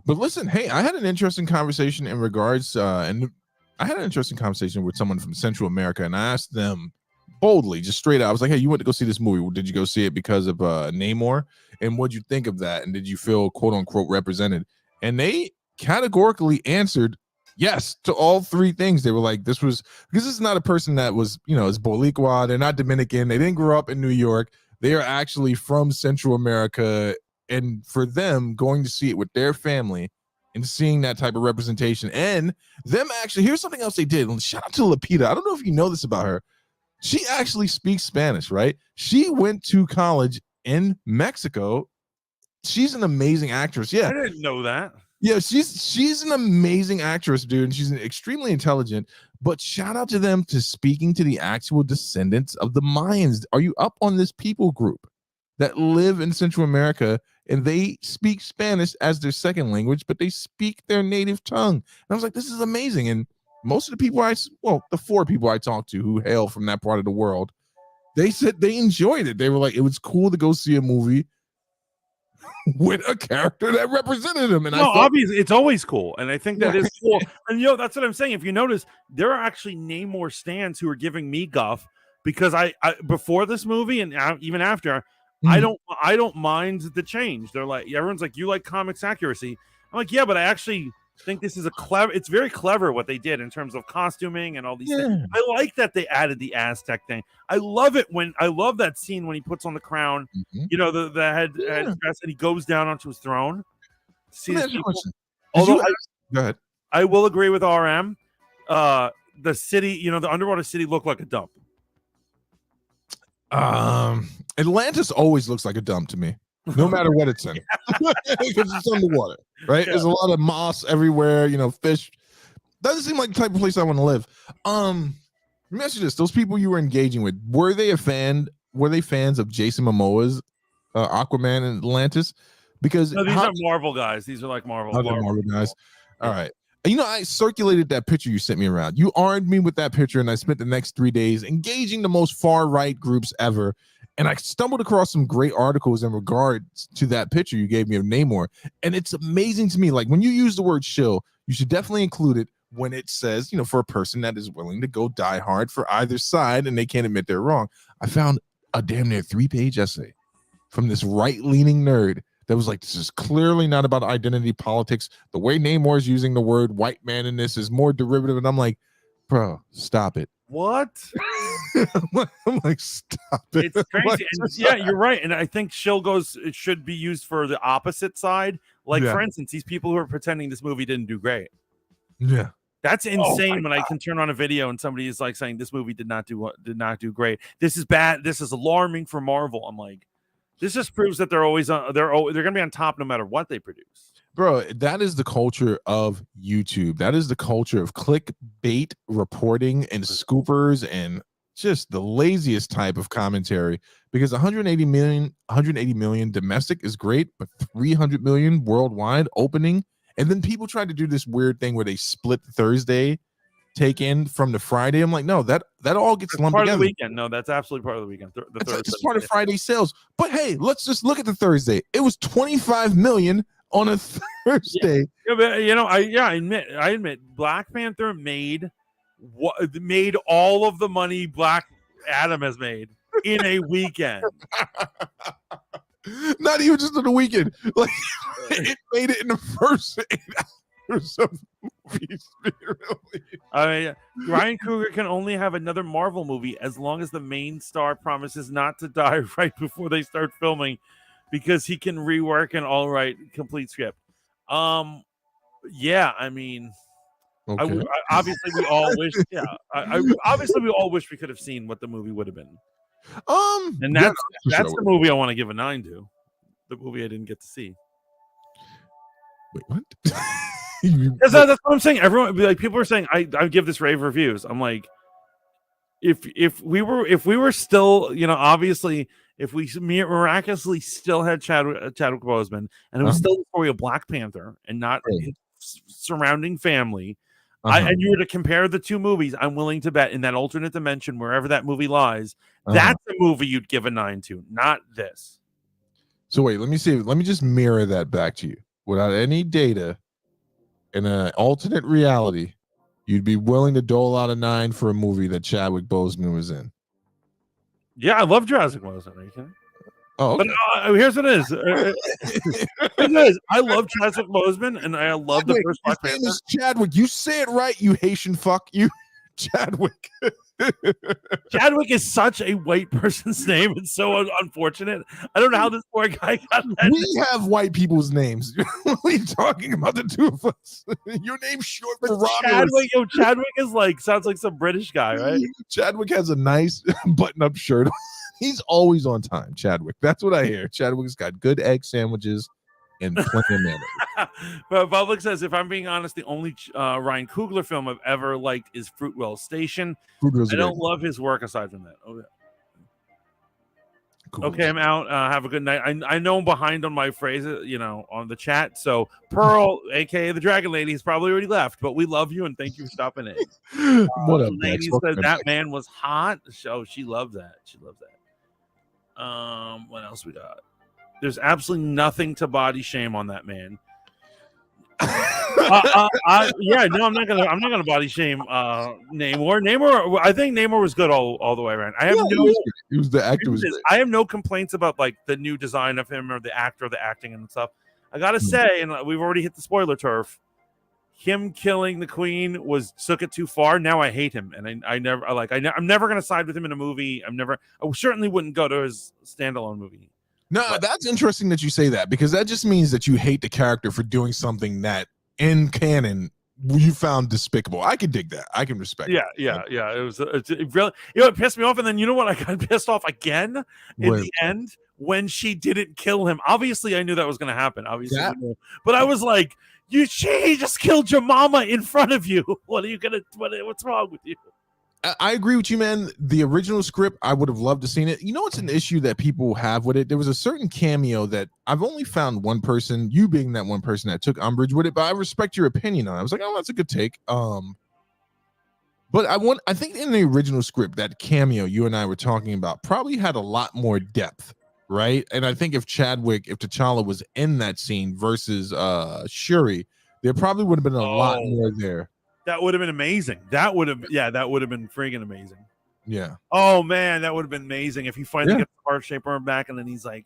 But listen, hey, I had an interesting conversation in regards, and I had an interesting conversation with someone from Central America, and I asked them, boldly, just straight out. I was like, hey, you went to go see this movie. Did you go see it because of Namor? And what'd you think of that? And did you feel quote unquote represented? And they categorically answered yes to all three things. They were like, this was because this is not a person that was, is Boricua. They're not Dominican. They didn't grow up in New York. They are actually from Central America. And for them, going to see it with their family and seeing that type of representation, and them actually, here's something else they did. Shout out to Lupita. I don't know if you know this about her. She actually speaks Spanish, right? She went to college in Mexico. She's an amazing actress. Yeah. I didn't know that. Yeah, she's an amazing actress, dude, and she's extremely intelligent. But shout out to them to speaking to the actual descendants of the Mayans. Are you up on this people group that live in Central America and they speak Spanish as their second language, but they speak their native tongue? And I was like, this is amazing. And most of the people the 4 people I talked to who hail from that part of the world, they said they enjoyed it. They were like, it was cool to go see a movie with a character that represented him. And obviously it's always cool, and I think that is cool. And that's what I'm saying. If you notice, there are actually Namor stands who are giving me guff because I before this movie and even after, I don't mind the change. They're like, everyone's like, you like comics accuracy. I'm like, yeah, but I actually think this is it's very clever what they did in terms of costuming and all these things. I like that they added the Aztec thing. I love that scene when he puts on the crown, the head dress, and he goes down onto his throne. See these people. Although go ahead. I will agree with RM. The city, the underwater city looked like a dump. Atlantis always looks like a dump to me, no matter what it's in, because it's underwater, right? There's a lot of moss everywhere, fish. Doesn't seem like the type of place I want to live. Let me ask you this: those people you were engaging with, were they fans of Jason Momoa's Aquaman and Atlantis? Because no, these are Marvel guys. These are like Marvel guys. All right. I circulated that picture you sent me around. You armed me with that picture, and I spent the next 3 days engaging the most far-right groups ever. And I stumbled across some great articles in regards to that picture you gave me of Namor. And it's amazing to me. Like, when you use the word shill, you should definitely include it when it says, for a person that is willing to go die hard for either side and they can't admit they're wrong. I found a damn near 3-page essay from this right-leaning nerd that was like, this is clearly not about identity politics. The way Namor is using the word white man in this is more derivative. And I'm like, bro, stop it. What? I'm like, stop it. It's crazy. And you're right. And I think it should be used for the opposite side. Like, for instance, these people who are pretending this movie didn't do great. Yeah. That's insane when I can turn on a video and somebody is like saying this movie did not do great. This is bad. This is alarming for Marvel. I'm like, this just proves that they're always they're going to be on top no matter what they produce. Bro, that is the culture of YouTube. That is the culture of clickbait reporting and scoopers and just the laziest type of commentary, because 180 million domestic is great, but 300 million worldwide opening. And then people try to do this weird thing where they split Thursday take in from the Friday. I'm like, no, that all gets lumped part together. Of the weekend. No, that's absolutely part of the weekend. It's part of Friday sales. But hey, let's just look at the Thursday. It was 25 million on a Thursday. Yeah, but, I admit Black Panther made all of the money Black Adam has made in a weekend. Not even just in the weekend. Like, it made it in the first 8 hours of movies. Really. I mean, Ryan Coogler can only have another Marvel movie as long as the main star promises not to die right before they start filming, because he can rework an complete script. Yeah, I mean, okay. Obviously we all wish. Yeah, obviously we all wish we could have seen what the movie would have been. And that's the movie I want to give a 9 to. The movie I didn't get to see. Wait, what? That's what I'm saying. Everyone, like, people are saying I give this rave reviews. I'm like, if we were still, obviously, if we miraculously still had Chadwick Boseman, and it was still the story of Black Panther and not surrounding family, and you were to compare the two movies, I'm willing to bet in that alternate dimension, wherever that movie lies, that's a movie you'd give a 9 to, not this. So wait, let me see. Let me just mirror that back to you. Without any data, in an alternate reality, you'd be willing to dole out a 9 for a movie that Chadwick Boseman was in. Yeah, I love Jurassic Wilson. Are you kidding? Oh, okay. But here's what it is. It is. I love Chadwick Boseman, and I love the first Black His name Panther. is Chadwick. You say it right, you Haitian fuck. You Chadwick. Chadwick is such a white person's name. It's so unfortunate. I don't know how this poor guy got that. We have white people's names. What are you talking about, the two of us? Your name's short for Romulus. Chadwick is sounds like some British guy, right? Chadwick has a nice button-up shirt. He's always on time, Chadwick. That's what I hear. Chadwick's got good egg sandwiches and plenty of mayonnaise. But Public says, if I'm being honest, the only Ryan Coogler film I've ever liked is Fruitvale Station. I don't love his work aside from that. Oh, yeah. Cool. Okay, I'm out. Have a good night. I know I'm behind on my phrases, on the chat. So Pearl, aka the Dragon Lady, has probably already left, but we love you and thank you for stopping in. What up, lady said that man was hot. So she loved that. She loved that. What else we got? There's absolutely nothing to body shame on that man. I'm not gonna body shame Namor. Namor, I think Namor was good all the way around. He was the actor. I have no complaints about the new design of him or the actor, the acting and stuff. I gotta say, and we've already hit the spoiler turf. Him killing the queen took it too far. Now I hate him, and I'm never gonna side with him in a movie. I certainly wouldn't go to his standalone movie. No, that's interesting that you say that, because that just means that you hate the character for doing something that in canon you found despicable. I can dig that. I can respect it. Yeah. It really, it pissed me off. And then you know what? I got pissed off again in the end when she didn't kill him. Obviously, I knew that was going to happen. Obviously, but I was like, she just killed your mama in front of you. What are you gonna? What's wrong with you? I agree with you, man. The original script, I would have loved to seen it. You know, it's an issue that people have with it. There was a certain cameo that I've only found one person, you being that one person, that took umbrage with it, but I respect your opinion on it. I was like, oh, that's a good take. But I think in the original script, that cameo you and I were talking about probably had a lot more depth, right? And I think if T'Challa was in that scene versus Shuri, there probably would have been a lot more there. That would have been amazing. That would have been friggin' amazing. Yeah. Oh man, that would have been amazing if he finally gets the heart shape arm back, and then he's like,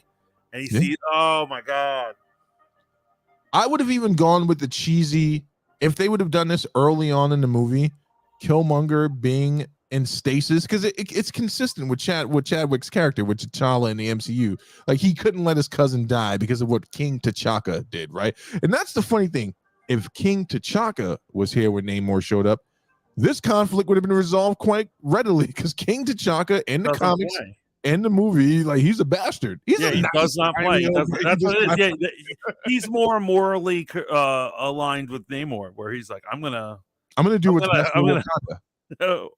and he sees. Oh my god. I would have even gone with the cheesy, if they would have done this early on in the movie, Killmonger being in stasis, because it's consistent with Chadwick's character, with T'Challa in the MCU. Like, he couldn't let his cousin die because of what King T'Chaka did, right? And that's the funny thing. If King T'Chaka was here when Namor showed up, this conflict would have been resolved quite readily, because King T'Chaka in the comics and the movie, he's a bastard. He does not play. That's what it is. Yeah, he's more morally aligned with Namor, where he's like, I'm gonna do what's best for Wakanda.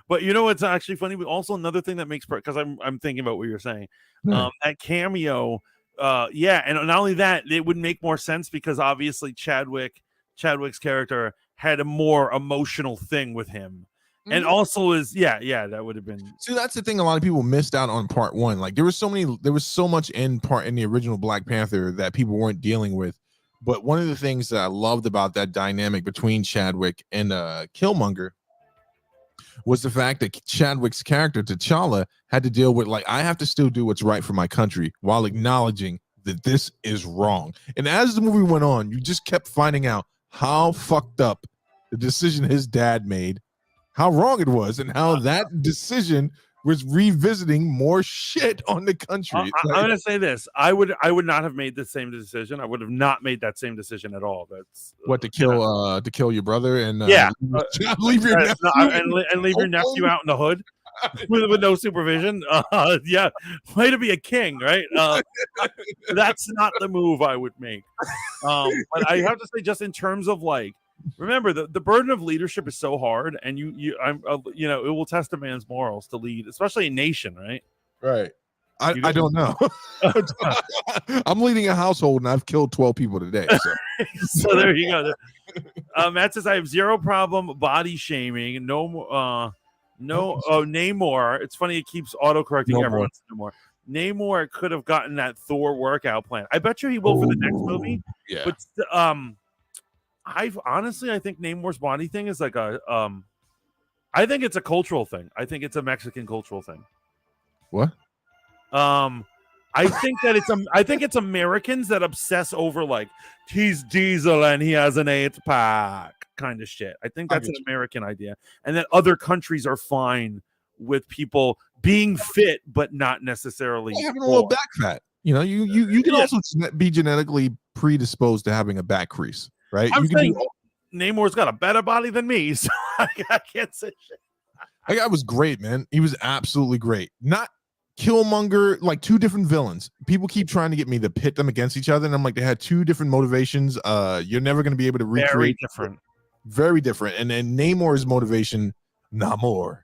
But you know what's actually funny? But also another thing that makes, because I'm thinking about what you're saying, that cameo. And not only that, it would make more sense because obviously Chadwick's character had a more emotional thing with him, and also that would have been. See, that's the thing. A lot of people missed out on part one. Like, there was so much in the original Black Panther that people weren't dealing with. But one of the things that I loved about that dynamic between Chadwick and Killmonger was the fact that Chadwick's character, T'Challa, had to deal with, I have to still do what's right for my country while acknowledging that this is wrong. And as the movie went on, you just kept finding out how fucked up the decision his dad made, how wrong it was, and how that decision was revisiting more shit on the country. I'm going to say this. I would not have made the same decision. I would have not made that same decision at all. That's to kill your brother and leave your nephew and leave your nephew out in the hood with no supervision. Way to be a king, right? That's not the move I would make. But I have to say, just in terms of remember, the burden of leadership is so hard, and it will test a man's morals to lead, especially a nation, right? Right. I don't know. I'm leading a household, and I've killed 12 people today. So, so there you go. Matt says, I have zero problem body shaming. Namor. It's funny, it keeps auto-correcting everyone. Namor could have gotten that Thor workout plan. I bet you he will for the next movie. Yeah. But I think Namor's body thing is I think it's a cultural thing. I think it's a Mexican cultural thing. What? I think it's Americans that obsess over like he's Diesel and he has an 8-pack kind of shit. I think that's an American idea, and that other countries are fine with people being fit but not necessarily having a little back fat. You know, you can also be genetically predisposed to having a back crease, right? I'm saying Namor's got a better body than me, so I can't say shit. That guy was great, man. He was absolutely great. Not Killmonger, like two different villains. People keep trying to get me to pit them against each other, and I'm like, they had two different motivations. You're never going to be able to recreate. Very different. And then Namor's motivation, Namor.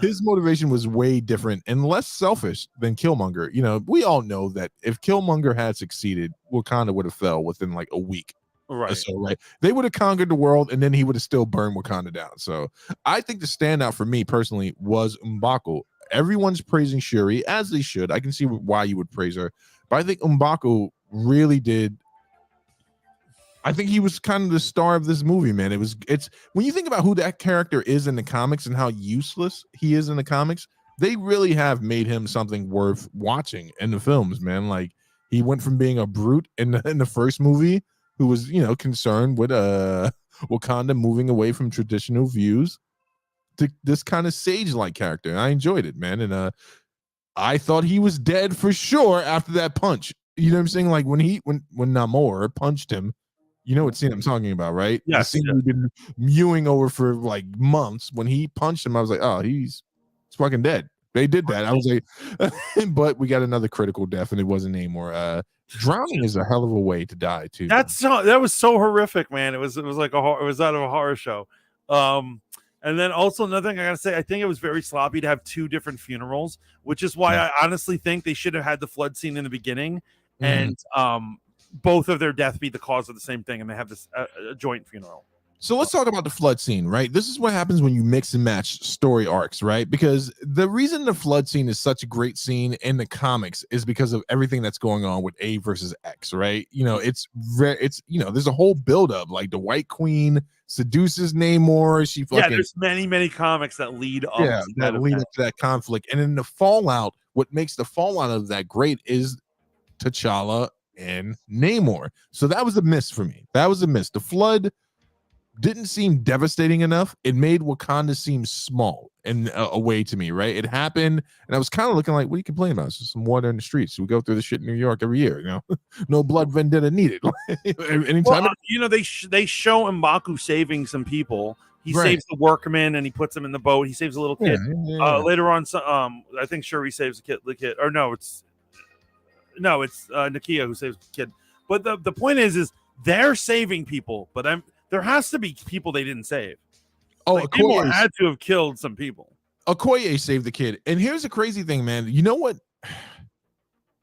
His motivation was way different and less selfish than Killmonger. You know, we all know that if Killmonger had succeeded, Wakanda would have fell within like a week. Right. So, right. They would have conquered the world and then he would have still burned Wakanda down. So I think the standout for me personally was M'Baku. Everyone's praising Shuri, as they should. I can see why you would praise her. But I think M'Baku really did. I think he was kind of the star of this movie, man. It's when you think about who that character is in the comics and how useless he is in the comics, they really have made him something worth watching in the films, man. Like he went from being a brute in the first movie who was, you know, concerned with Wakanda moving away from traditional views to this kind of sage-like character. And I enjoyed it, man. And I thought he was dead for sure after that punch. You know what I'm saying? Like when Namor punched him, you know what scene I'm talking about, right? Yes, the scene we've been mewing over for like months. When he punched him, I was like, oh, he's fucking dead. They did that. I was like, but we got another critical death, and it wasn't Namor. Drowning is a hell of a way to die, too. That was so horrific, man. It was like it was out of a horror show. And then also another thing I gotta say, I think it was very sloppy to have two different funerals, which is why I honestly think they should have had the flood scene in the beginning, and both of their death be the cause of the same thing, and they have this a joint funeral. So let's talk about the flood scene, right? This is what happens when you mix and match story arcs, right? Because the reason the flood scene is such a great scene in the comics is because of everything that's going on with A versus X, right? You know, it's you know, there's a whole buildup. Like the White Queen seduces Namor. She fucking, there's many comics that lead up that lead up to that conflict. And in the fallout, what makes the fallout of that great is T'Challa and Namor. So that was a miss for me. That was a miss. The flood didn't seem devastating enough. It made Wakanda seem small in a way to me, right? It happened, and I was kind of looking like, what are you complaining about? It's just some water in the streets. We go through the shit in New York every year, you know? No blood vendetta needed. Anytime you know, they show M'Baku saving some people. He saves the workman and he puts him in the boat. He saves a little kid. Later on, I think Shuri saves the kid. Or no, it's Nakia who saves the kid. But the point is they're saving people, but there has to be people they didn't save. Oh, like, Namor had to have killed some people. Okoye saved the kid. And here's the crazy thing, man. You know what?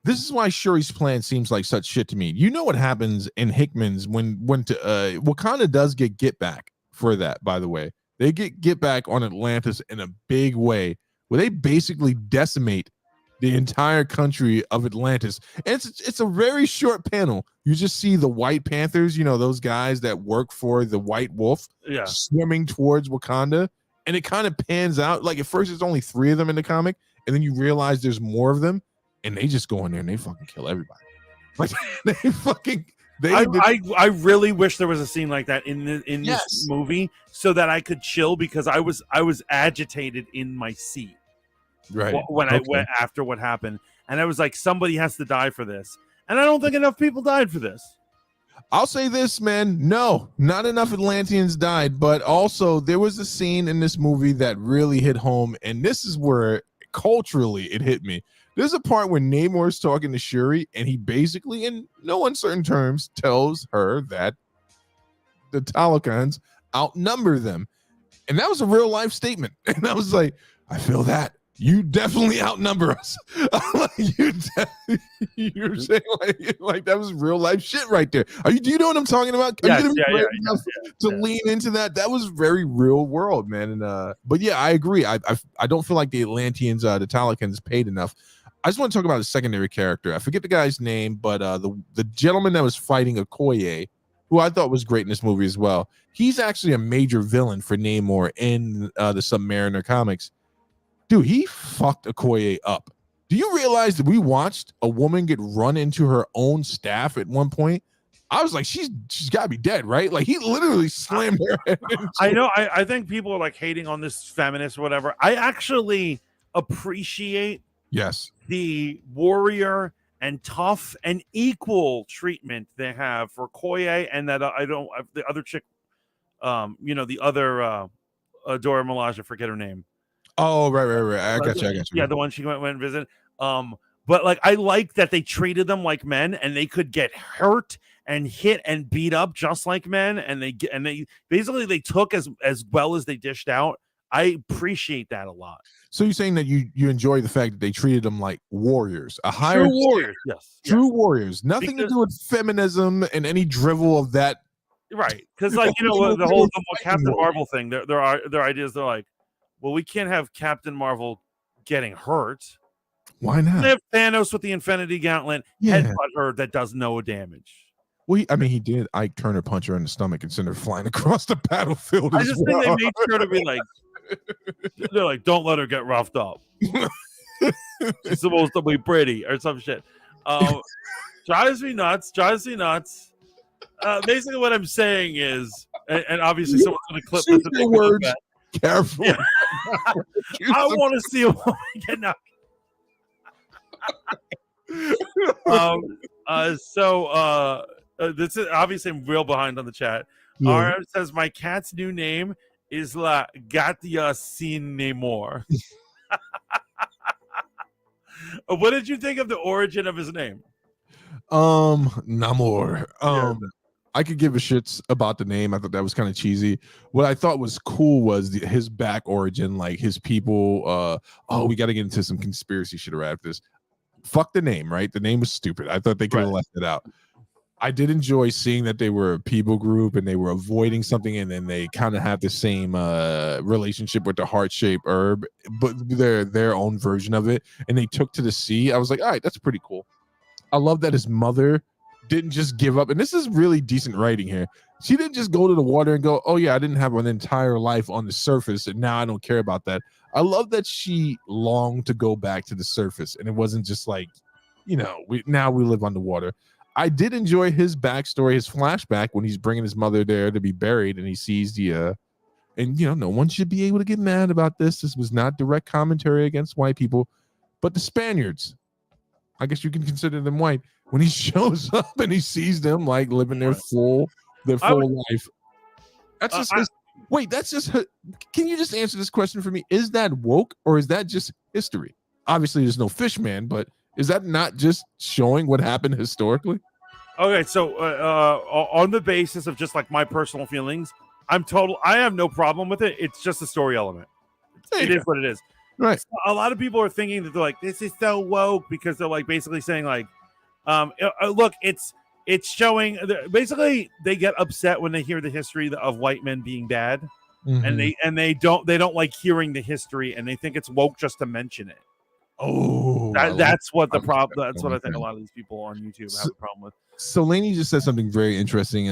This is why Shuri's plan seems like such shit to me. You know what happens in Hickman's when Wakanda does get back for that, by the way. They get back on Atlantis in a big way where they basically decimate the entire country of Atlantis. And it's a very short panel. You just see the White Panthers, you know, those guys that work for the White Wolf, swimming towards Wakanda. And it kind of pans out. Like at first it's only 3 of them in the comic, and then you realize there's more of them, and they just go in there and they fucking kill everybody. Like I really wish there was a scene like that in this movie so that I could chill, because I was agitated in my seat. Right. When I went after what happened, and I was like, somebody has to die for this, and I don't think enough people died for this. I'll say this, man. No, not enough Atlanteans died, but also there was a scene in this movie that really hit home, and this is where culturally it hit me. There's a part where Namor's talking to Shuri, and he basically, in no uncertain terms, tells her that the Talokans outnumber them, and that was a real life statement. And I was like, I feel that. You definitely outnumber us. You're saying like that was real life shit right there. Do you know what I'm talking about? Are you to lean into that? That was very real world, man. And but yeah, I agree. I don't feel like the Atlanteans, the Talokans, paid enough. I just want to talk about a secondary character. I forget the guy's name, but the gentleman that was fighting Okoye, who I thought was great in this movie as well. He's actually a major villain for Namor in the Submariner comics. Dude, he fucked Okoye up. Do you realize that we watched a woman get run into her own staff at one point? I was like, she's got to be dead, right? Like, he literally slammed her head into I know. I think people are like hating on this feminist or whatever. I actually appreciate Yes. the warrior and tough and equal treatment they have for Koye and that the other chick, the other Dora Milaje, forget her name. Oh, right. I got you. Yeah, the one she went and visit. But like I like that they treated them like men and they could get hurt and hit and beat up just like men, and they basically they took as well as they dished out. I appreciate that a lot. So you're saying that you enjoy the fact that they treated them like warriors, a higher true warriors, yes, true warriors, nothing to Because- do with feminism and any drivel of that. right? Because like the whole Captain Marvel thing, their ideas. They're like, well, we can't have Captain Marvel getting hurt. Why not? They have Thanos with the Infinity Gauntlet, headbutt her that does no damage. Well, he did Ike Turner punch her in the stomach and send her flying across the battlefield. I just think they made sure to be like, they're like, don't let her get roughed up. She's supposed to be pretty or some shit. Drives me nuts. Basically, what I'm saying is, and obviously, someone's going to clip this. Your words careful. Yeah. I want to see a woman get knocked. This is obviously I'm real behind on the chat. Yeah. RM says my cat's new name is La Gatia Sin Namor. What did you think of the origin of his name? Namor. I could give a shits about the name. I thought that was kind of cheesy. What I thought was cool was his back origin, like his people. We got to get into some conspiracy shit right after this. Fuck the name, right? The name was stupid. I thought they could have left it out. I did enjoy seeing that they were a people group and they were avoiding something, and then they kind of have the same relationship with the heart-shaped herb, but their own version of it, and they took to the sea. I was like, all right, that's pretty cool. I love that his mother didn't just give up, and this is really decent writing here. She didn't just go to the water and go, oh yeah, I didn't have an entire life on the surface, and now I don't care about that. I love that she longed to go back to the surface, and it wasn't just like, we live underwater. I did enjoy his backstory, his flashback when he's bringing his mother there to be buried, and he sees no one should be able to get mad about this. This was not direct commentary against white people, but the Spaniards, I guess you can consider them white. When he shows up and he sees them like living their full life, that's just that's just. Can you just answer this question for me? Is that woke or is that just history? Obviously, there's no fish man, but is that not just showing what happened historically? Okay, so on the basis of just like my personal feelings, I have no problem with it. It's just a story element. It is what it is. Right. So a lot of people are thinking that they're like, this is so woke because they're like basically saying like, look, it's showing. Basically, they get upset when they hear the history of white men being bad, and they don't like hearing the history, and they think it's woke just to mention it. Oh, that's what the problem. That's what I think a lot of these people on YouTube have a problem with. So Lainey just said something very interesting.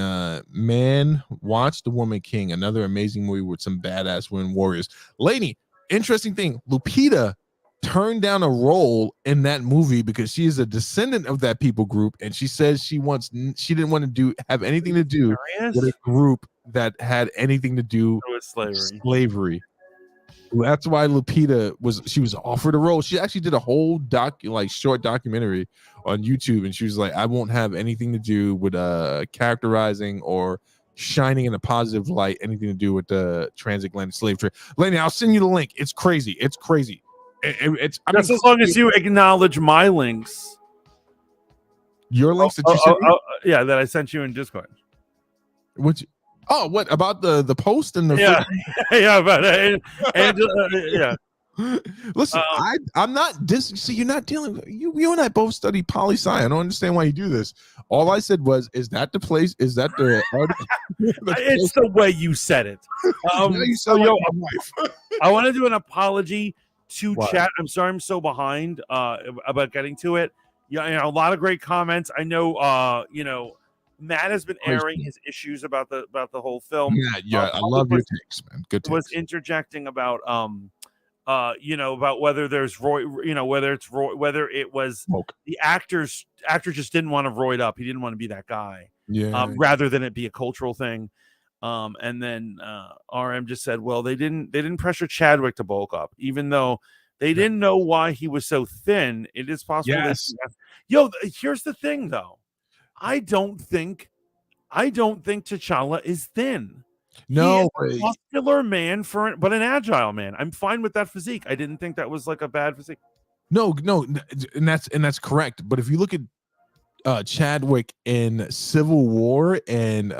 Man, watch The Woman King, another amazing movie with some badass women warriors. Lainey, interesting thing. Lupita turned down a role in that movie because she is a descendant of that people group, and she says she didn't want to have anything to do with a group that had anything to do with slavery. That's why Lupita was offered a role. She actually did a whole short documentary on YouTube, and she was like, I won't have anything to do with characterizing or shining in a positive light, anything to do with the transatlantic slave trade. Lenny, I'll send you the link. It's crazy. It's crazy. It's as long as you acknowledge my links. Your links that you sent me? Yeah, that I sent you in Discord. What about the post and the yeah, but yeah. Listen, I'm not see, you're not dealing. You and I both study poli sci. I don't understand why you do this. All I said was, is that the place? Is that the? It's the way you said it. I want to do an apology to chat. I'm sorry, I'm so behind about getting to it. Yeah, a lot of great comments. I know, Matt has been airing his issues about the whole film. Yeah, I love your takes, man. Good takes. Was interjecting about about whether there's Roy, whether it's Roy, whether it was the actor just didn't want to roid up. He didn't want to be that guy. Rather than it be a cultural thing. And then RM just said, well, they didn't pressure Chadwick to bulk up, even though they didn't know why he was so thin. It is possible. Yes. Here's the thing, though. I don't think T'Challa is thin. No, he is a muscular man but an agile man. I'm fine with that physique. I didn't think that was like a bad physique. No, and that's correct. But if you look at Chadwick in Civil War and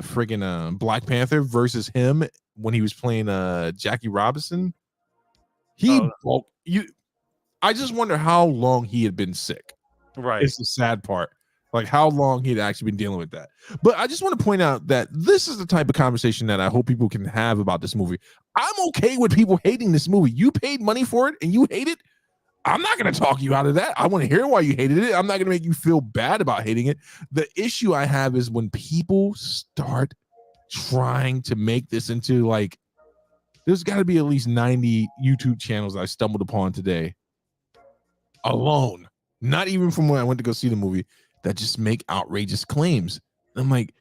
friggin' Black Panther versus him when he was playing Jackie Robinson, I just wonder how long he had been sick. Right. It's the sad part. Like how long he'd actually been dealing with that. But I just want to point out that this is the type of conversation that I hope people can have about this movie. I'm okay with people hating this movie. You paid money for it and you hate it. I'm not going to talk you out of that. I want to hear why you hated it. I'm not going to make you feel bad about hating it. The issue I have is when people start trying to make this into like, there's got to be at least 90 YouTube channels I stumbled upon today alone, not even from when I went to go see the movie, that just make outrageous claims. I'm like,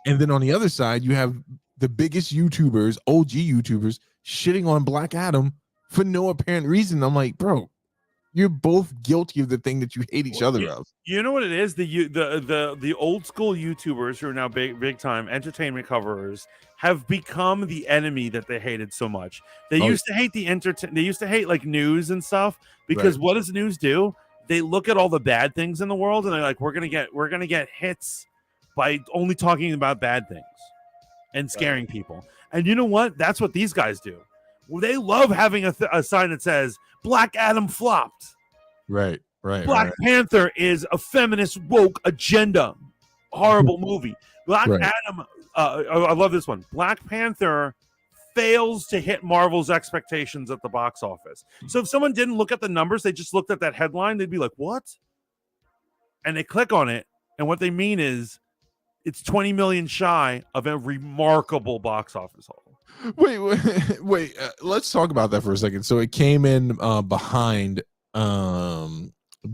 and then on the other side, you have the biggest YouTubers, OG YouTubers, shitting on Black Adam for no apparent reason. I'm like, bro, you're both guilty of the thing that you hate each other of. You know what it is? The old school YouTubers who are now big time entertainment coverers have become the enemy that they hated so much. They used to hate they used to hate like news and stuff because what does news do? They look at all the bad things in the world and they're like, we're gonna get hits by only talking about bad things and scaring people. And you know what? That's what these guys do. Well, they love having a sign that says Black Adam flopped. Right. Black Panther is a feminist woke agenda. Horrible movie. Black Adam. I love this one. Black Panther fails to hit Marvel's expectations at the box office. So if someone didn't look at the numbers, they just looked at that headline, they'd be like, what? And they click on it. And what they mean is it's 20 million shy of a remarkable box office haul. Wait. Let's talk about that for a second. So it came in behind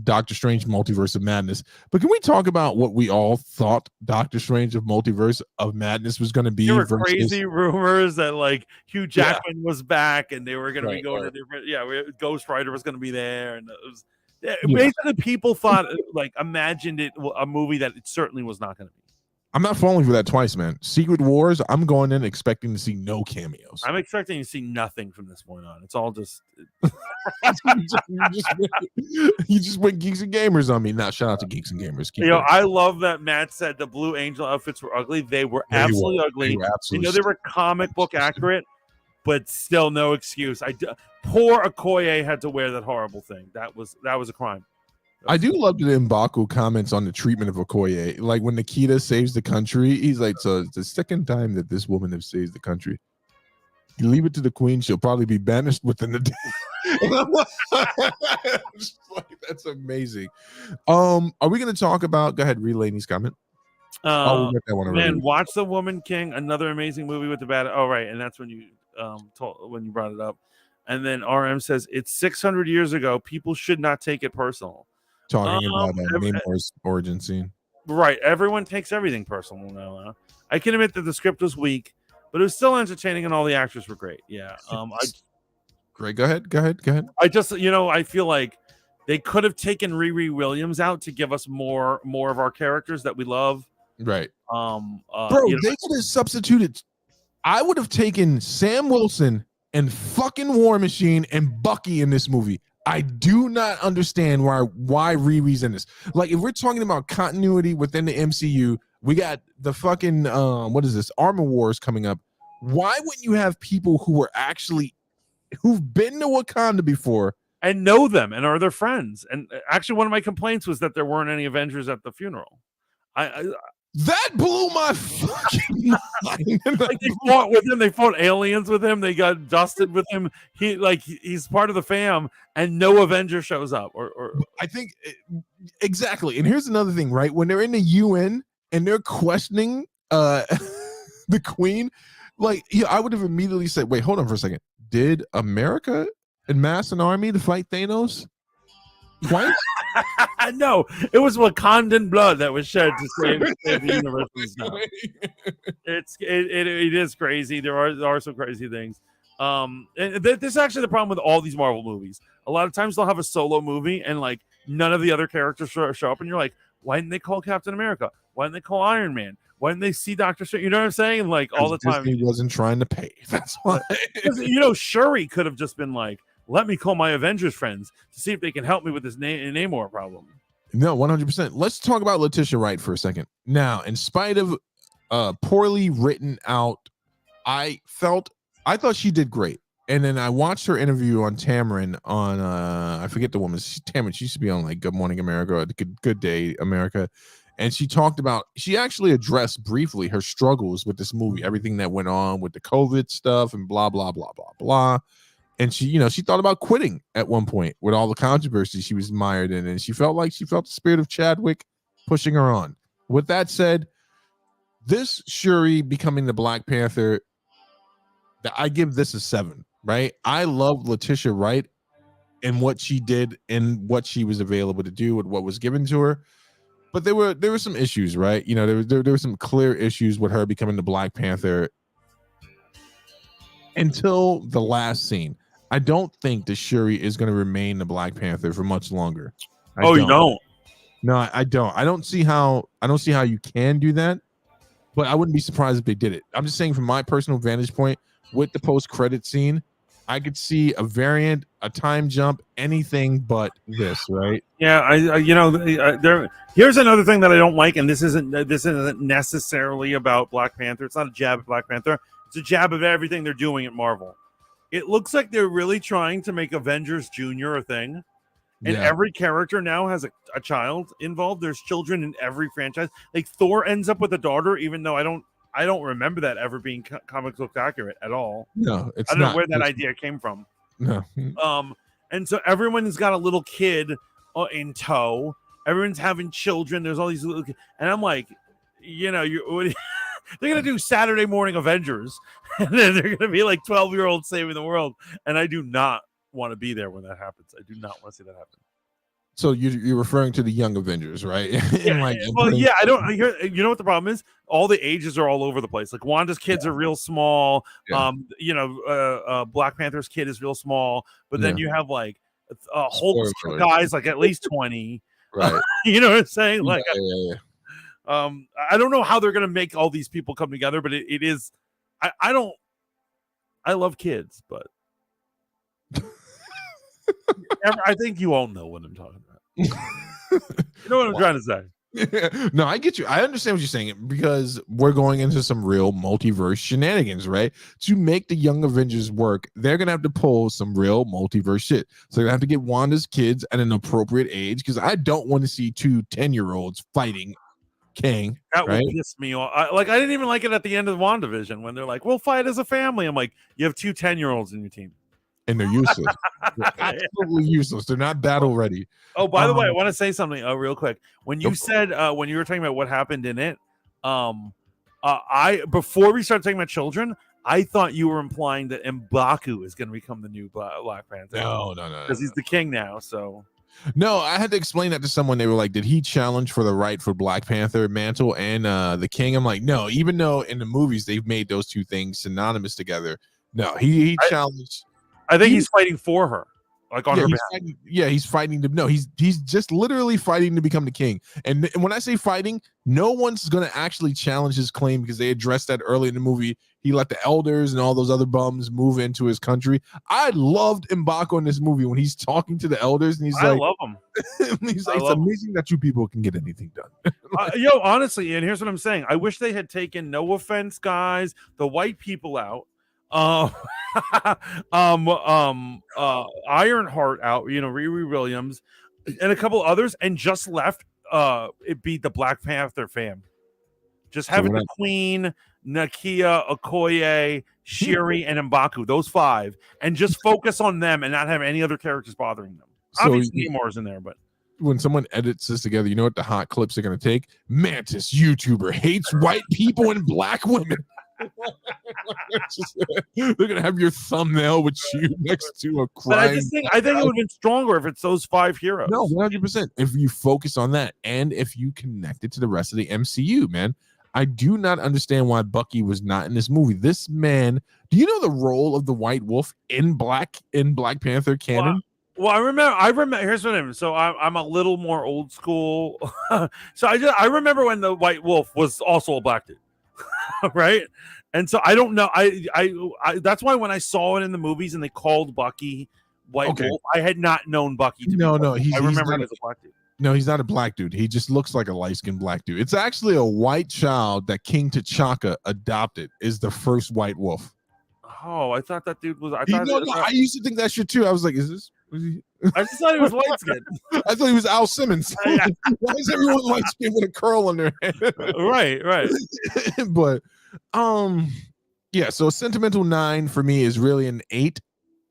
Doctor Strange Multiverse of Madness. But can we talk about what we all thought Doctor Strange of Multiverse of Madness was going to be? There were crazy rumors that like Hugh Jackman was back and they were going to be going to different. Ghost Rider was going to be there, and it was basically people thought imagined it a movie that it certainly was not going to be. I'm not falling for that twice, man. Secret Wars, I'm going in expecting to see no cameos. I'm expecting to see nothing from this point on. It's all just you just went Geeks and Gamers on me. Now, shout out to Geeks and Gamers. I love that Matt said the Blue Angel outfits were ugly. They were absolutely ugly. They were comic book accurate, but still no excuse. Poor Okoye had to wear that horrible thing. That was a crime. I do love that M'Baku comments on the treatment of Okoye. Like when Nikita saves the country, he's like, so it's the second time that this woman has saved the country. You leave it to the queen, she'll probably be banished within the day. That's amazing. Are we going to talk about, go ahead, relay Lainey's comment. We got that one already. Man, watch The Woman King, another amazing movie with the bad. Oh, right. And that's when you when you brought it up. And then RM says, it's 600 years ago. People should not take it personal. Talking about Namor's origin scene. Right. Everyone takes everything personal now. I can admit that the script was weak, but it was still entertaining and all the actors were great. Yeah. Great. Go ahead. I just, I feel like they could have taken Riri Williams out to give us more of our characters that we love. Right. Bro, they could have substituted. I would have taken Sam Wilson and fucking War Machine and Bucky in this movie. I do not understand why Riri's in this. Like, if we're talking about continuity within the MCU, we got the fucking what is this? Armor Wars coming up. Why wouldn't you have people who've been to Wakanda before and know them and are their friends? And actually, one of my complaints was that there weren't any Avengers at the funeral. That blew my fucking mind. Like they fought with him. They fought aliens with him. They got dusted with him. He's part of the fam, and no Avenger shows up. Or I think exactly. And here's another thing, right? When they're in the UN and they're questioning the Queen, I would have immediately said, "Wait, hold on for a second. did America amass an army to fight Thanos? Twice? No, it was Wakandan blood that was shed to save the universe and stuff. It is crazy. There are some crazy things. And this is actually the problem with all these Marvel movies. A lot of times they'll have a solo movie and like none of the other characters show up, and you're like, why didn't they call Captain America? Why didn't they call Iron Man? Why didn't they see Doctor Strange? You know what I'm saying? Like all the time. Disney wasn't trying to pay. That's why. Shuri could have just been like, let me call my Avengers friends to see if they can help me with this Namor problem. No, 100%. Let's talk about Letitia Wright for a second. Now, in spite of poorly written out, I thought she did great. And then I watched her interview on Tamron on I forget the woman. Tamron. She used to be on like Good Morning America or Good Day America. And she actually addressed briefly her struggles with this movie, everything that went on with the COVID stuff and blah, blah, blah, blah, blah. And she thought about quitting at one point with all the controversy she was mired in. And she felt the spirit of Chadwick pushing her on. With that said, this Shuri becoming the Black Panther, I give this a 7, right? I love Letitia Wright and what she did and what she was available to do with what was given to her. But there were some issues, right? There were some clear issues with her becoming the Black Panther until the last scene. I don't think that Shuri is going to remain the Black Panther for much longer. You don't? No, I don't. I don't see how you can do that, but I wouldn't be surprised if they did it. I'm just saying from my personal vantage point, with the post-credit scene, I could see a variant, a time jump, anything but this, right? Yeah, here's another thing that I don't like, and this isn't necessarily about Black Panther. It's not a jab at Black Panther. It's a jab of everything they're doing at Marvel. It looks like they're really trying to make Avengers Junior a thing. And every character now has a child involved. There's children in every franchise. Like Thor ends up with a daughter, even though I don't remember that ever being comic book accurate at all. No, I don't know where that idea came from. No. And so everyone's got a little kid in tow. Everyone's having children. There's all these little kids. And I'm like, they're going to do Saturday Morning Avengers. And then they're going to be like 12-year-olds saving the world. And I do not want to be there when that happens. I do not want to see that happen. So you're referring to the Young Avengers, right? I don't hear. You know what the problem is? All the ages are all over the place. Like Wanda's kids are real small. Yeah. Black Panther's kid is real small. But then you have like a whole guys like at least 20. Right. You know what I'm saying? Like, yeah. I don't know how they're gonna make all these people come together, but it is. I love kids, but I think you all know what I'm talking about. You know what I'm trying to say? No, I get you. I understand what you're saying because we're going into some real multiverse shenanigans, right? To make the Young Avengers work, they're gonna have to pull some real multiverse shit. So they're gonna have to get Wanda's kids at an appropriate age because I don't want to see 2 10-year-olds fighting Kang. That right? would piss me off. I didn't even like it at the end of WandaVision when they're like, "We'll fight as a family." I'm like, "You have 2 10-year-olds in your team." And they're useless. They're absolutely useless. They're not battle ready. Oh, by the way, I want to say something real quick. When you said when you were talking about what happened in it, before we started talking about children, I thought you were implying that M'Baku is going to become the new Black Panther. No, because he's the king now. So no, I had to explain that to someone. They were like, "Did he challenge for the right for Black Panther mantle and the king?" I'm like, "No." Even though in the movies they've made those two things synonymous together. No, he challenged. I think he's fighting for her, like on her behalf. He's fighting to. No, he's just literally fighting to become the king. And when I say fighting, no one's going to actually challenge his claim because they addressed that early in the movie. He let the elders and all those other bums move into his country. I loved M'Baku in this movie when he's talking to the elders and I love him. He's like, "It's amazing that you people can get anything done." Honestly, and here's what I'm saying. I wish they had taken, no offense, guys, the white people out. Ironheart out, Riri Williams and a couple others, and just left it be the Black Panther fam. Just having the Queen, Nakia, Okoye, Shuri, and M'Baku, those 5, and just focus on them and not have any other characters bothering them. Obviously, Namor's in there, but when someone edits this together, you know what the hot clips are going to take? Mantis YouTuber hates white people and black women. They're gonna have your thumbnail with you next to a crime. But I think it would have been stronger if it's those 5 heroes. No, 100%. If you focus on that, and if you connect it to the rest of the MCU, man. I do not understand why Bucky was not in this movie. This man, do you know the role of the White Wolf in Black Panther canon? Well, I remember. Here's what I mean. So I'm a little more old school. So I remember when the White Wolf was also a black dude, right? And so I don't know. I that's why when I saw it in the movies and they called Bucky White Wolf, I had not known Bucky. No, I remember him as a black dude. No, he's not a black dude. He just looks like a light-skinned black dude. It's actually a white child that King T'Chaka adopted. Is the first White Wolf. Oh, I thought that dude was. I used to think that shit too. I was like, is this? I just thought he was light skinned. I thought he was Al Simmons. Why is everyone light skinned with a curl on their head? Right. But yeah, so Sentimental 9 for me is really an 8.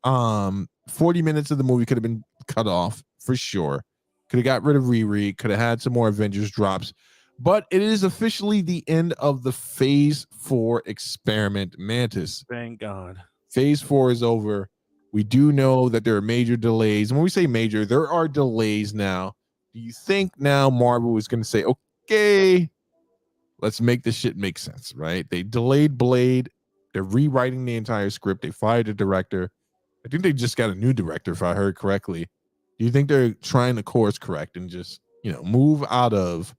40 minutes of the movie could have been cut off for sure. Could have got rid of Riri, could have had some more Avengers drops, but it is officially the end of the Phase 4 experiment, Mantis. Thank God. Phase 4 is over. We do know that there are major delays. And when we say major, there are delays now. Do you think now Marvel is going to say, okay, let's make this shit make sense, right? They delayed Blade. They're rewriting the entire script. They fired a director. I think they just got a new director, if I heard correctly. Do you think they're trying to course correct and just, move out of?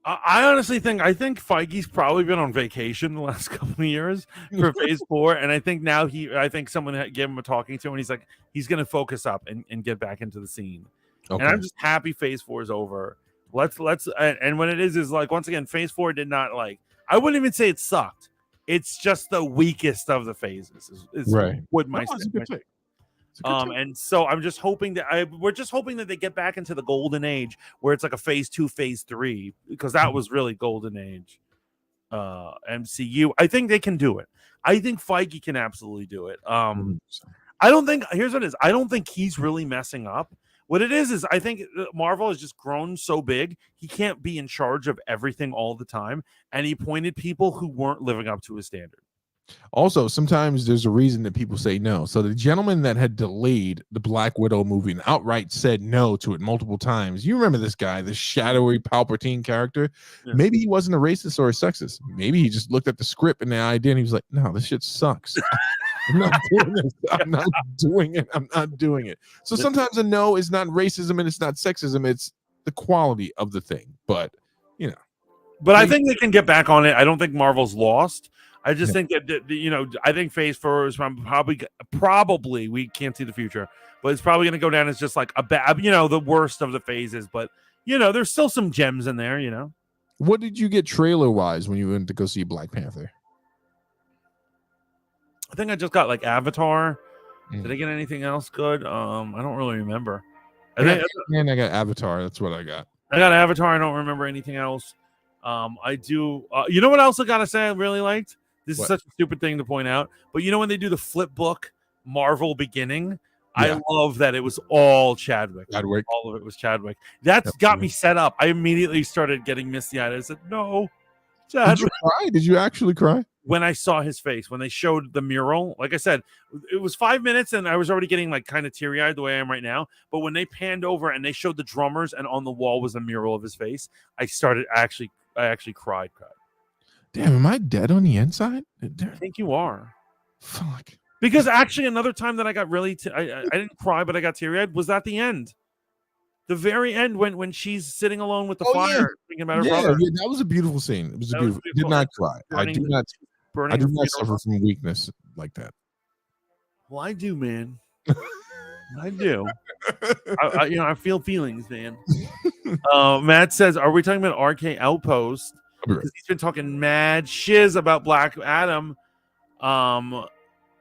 I honestly think Feige's probably been on vacation the last couple of years for Phase 4, and I think now someone gave him a talking to, and he's like he's going to focus up and get back into the scene. Okay. And I'm just happy Phase 4 is over. Let's and when it is like once again, Phase 4 did not I wouldn't even say it sucked. It's just the weakest of the phases. Is right. What my statement. And so I'm just hoping that we're just hoping that they get back into the golden age where it's like a Phase 2, Phase 3, because that was really golden age MCU. I think they can do it. I think Feige can absolutely do it. I don't think here's what it is. I don't think he's really messing up. What it is I think Marvel has just grown so big, he can't be in charge of everything all the time, and he appointed people who weren't living up to his standard. Also, sometimes there's a reason that people say no. So the gentleman that had delayed the Black Widow movie and outright said no to it multiple times. You remember this guy, this shadowy Palpatine character? Yeah. Maybe he wasn't a racist or a sexist. Maybe he just looked at the script and the idea and he was like, no, this shit sucks. I'm not doing this. I'm not doing it. I'm not doing it. So sometimes a no is not racism and it's not sexism. It's the quality of the thing. But, But I think they can get back on it. I don't think Marvel's lost. I just think that I think Phase 4 is probably we can't see the future, but it's probably going to go down as just like a bad, the worst of the phases. But there's still some gems in there. What did you get trailer wise when you went to go see Black Panther? I think I just got like Avatar. Did I get anything else good? I don't really remember. I got Avatar. That's what I got. I got Avatar. I don't remember anything else. I do. You know what else I gotta say I really liked? This is such a stupid thing to point out, but when they do the flip book Marvel beginning, I love that it was all Chadwick. All of it was Chadwick. That's got me set up. I immediately started getting misty-eyed. I said, no, Chadwick. Did you cry? Did you actually cry? When I saw his face, when they showed the mural, like I said, it was 5 minutes and I was already getting like kind of teary-eyed the way I am right now. But when they panned over and they showed the drummers and on the wall was a mural of his face, I actually cried. Damn, am I dead on the inside? I think you are. Fuck. Because actually another time that I got really, I didn't cry, but I got teary-eyed was at the end. The very end when she's sitting alone with the fire, thinking about her brother. Yeah, that was a beautiful scene. It was beautiful. I did not cry. I do not suffer from weakness like that. Well, I do, man. I do. I feel feelings, man. Matt says, are we talking about RK Outpost? Because he's been talking mad shiz about Black Adam from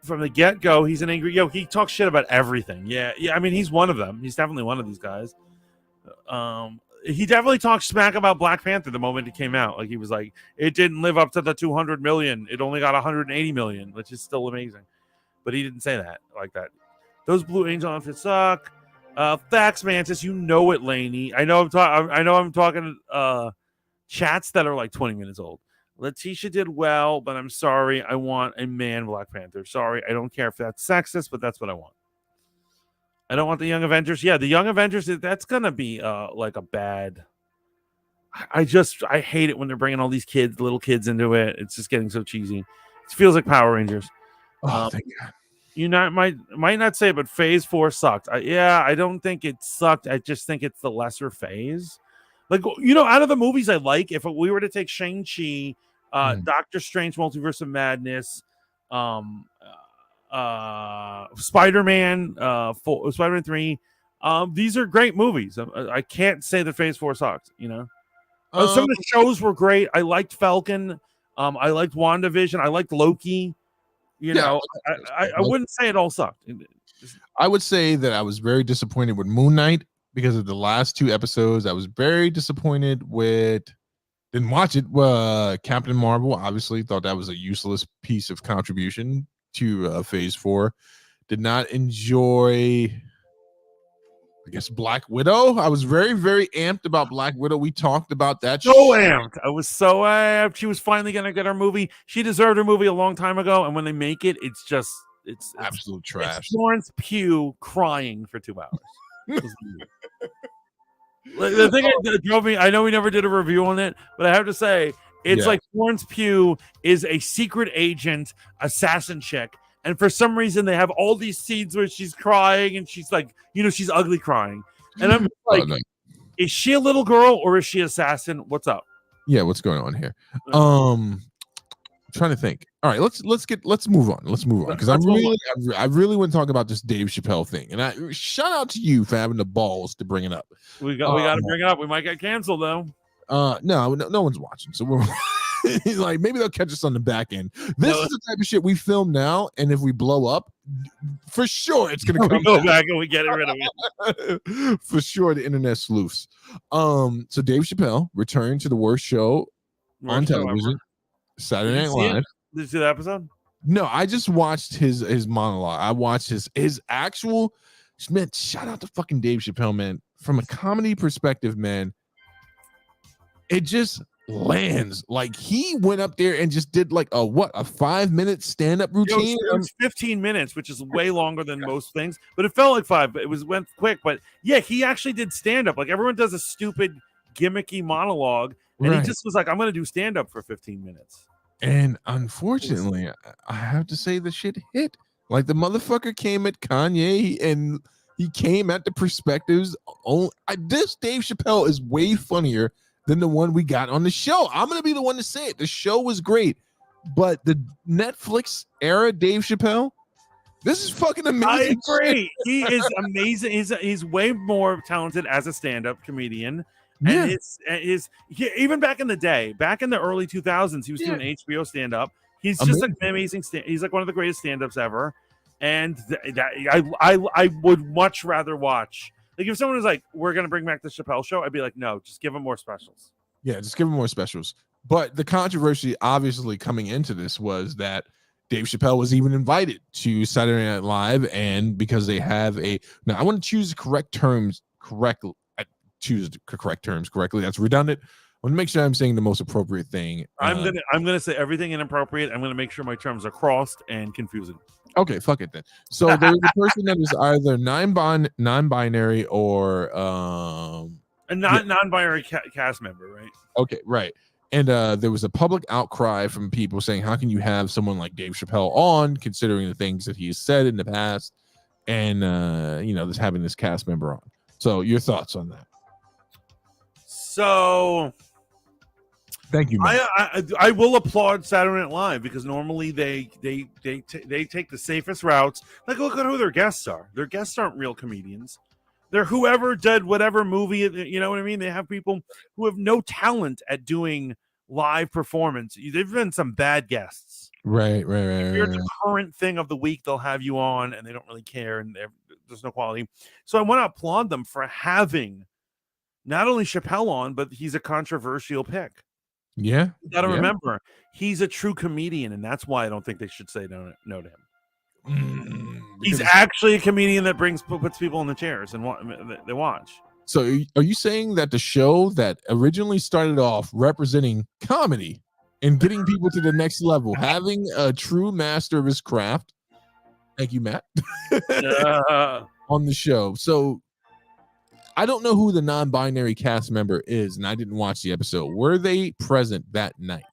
the get-go. He's an angry he talks shit about everything. Yeah, I mean, he's one of them. He's definitely one of these guys. He definitely talked smack about Black Panther the moment it came out. Like he was like, it didn't live up to the 200 million. It only got 180 million, which is still amazing. But he didn't say that like that. Those Blue Angel outfits suck. Facts, Mantis, you know it, Laney. I know I'm talking chats that are like 20 minutes old. Letitia did well, but I'm sorry. I want a man Black Panther. Sorry, I don't care if that's sexist, but that's what I want. I don't want the Young Avengers. Yeah, the Young Avengers. That's gonna be like a bad. I hate it when they're bringing all these little kids into it. It's just getting so cheesy. It feels like Power Rangers. Thank God. You might not say it, but Phase 4 sucked. I don't think it sucked. I just think it's the lesser phase. Like, out of the movies I like, if we were to take Shang-Chi, Doctor Strange, Multiverse of Madness, Spider-Man, Spider-Man 3, these are great movies. I can't say that Phase 4 sucked. Some of the shows were great. I liked Falcon. I liked WandaVision. I liked Loki. I wouldn't say it all sucked. I would say that I was very disappointed with Moon Knight because of the last 2 episodes. I was very disappointed with. Didn't watch it. Captain Marvel, obviously, thought that was a useless piece of contribution to Phase 4. Did not enjoy, I guess, Black Widow. I was very, very amped about Black Widow. We talked about that. So amped. I was so amped. She was finally going to get her movie. She deserved her movie a long time ago. And when they make it, it's absolute trash. It's Florence Pugh crying for 2 hours. The thing that drove me, I know we never did a review on it, but I have to say, it's like Florence Pugh is a secret agent assassin chick. And for some reason, they have all these scenes where she's crying and she's like, she's ugly crying. And I'm like, is she a little girl or is she assassin? What's up? Yeah, what's going on here? Trying to think. All right, let's move on. Let's move on because I really want to talk about this Dave Chappelle thing. And I shout out to you for having the balls to bring it up. We got to bring it up. We might get canceled though. No one's watching, so we're like maybe they'll catch us on the back end. This is the type of shit we film now, and if we blow up, for sure it's gonna go back and we get rid of it. For sure, the internet's loose. So Dave Chappelle returned to the worst show on television, Saturday Night Live. Did you see the episode? No, I just watched his monologue. I watched his actual. Man, shout out to fucking Dave Chappelle, man. From a comedy perspective, man, it just lands. Like he went up there and just did like a 5-minute stand-up routine. It was 15 minutes, which is way longer than most things, but it felt like 5. But went quick. But yeah, he actually did stand-up. Like everyone does a stupid gimmicky monologue, and he just was like, "I'm going to do stand-up for 15 minutes." And unfortunately, I have to say the shit hit. Like the motherfucker came at Kanye and he came at the perspectives. This Dave Chappelle is way funnier than the one we got on the show. I'm going to be the one to say it. The show was great, but the Netflix era Dave Chappelle, this is fucking amazing. I agree. He is amazing. He's way more talented as a stand-up comedian. And even back in the day, back in the early 2000s, he was doing HBO stand-up. He's just an amazing he's like one of the greatest stand-ups ever. And I would much rather watch. Like if someone was like, "We're gonna bring back the Chappelle show," I'd be like, "No, just give him more specials." Yeah, just give him more specials. But the controversy, obviously, coming into this was that Dave Chappelle was even invited to Saturday Night Live, and because they have I want to choose the correct terms correctly. Choose the correct terms correctly. That's redundant. I want to make sure I'm saying the most appropriate thing. I'm gonna say everything inappropriate. I'm gonna make sure my terms are crossed and confusing. Okay, fuck it then. So there's a person that is either non-binary or a non-binary cast member, right? Okay, right. And there was a public outcry from people saying, "How can you have someone like Dave Chappelle on, considering the things that he has said in the past, and just having this cast member on?" So your thoughts on that? So, thank you, man. I will applaud Saturday Night Live because normally they take the safest routes. Like look at who their guests are. Their guests aren't real comedians. They're whoever did whatever movie. You know what I mean? They have people who have no talent at doing live performance. They've been some bad guests. Right. If you're the current thing of the week, they'll have you on, and they don't really care, and there's no quality. So I want to applaud them for having not only Chappelle on, but he's a controversial pick. Yeah. You got to remember, he's a true comedian, and that's why I don't think they should say no to him. He's actually a comedian that puts people in the chairs and they watch. So are you saying that the show that originally started off representing comedy and getting people to the next level, having a true master of his craft. Thank you, Matt. On the show. So I don't know who the non-binary cast member is, and I didn't watch the episode. Were they present that night?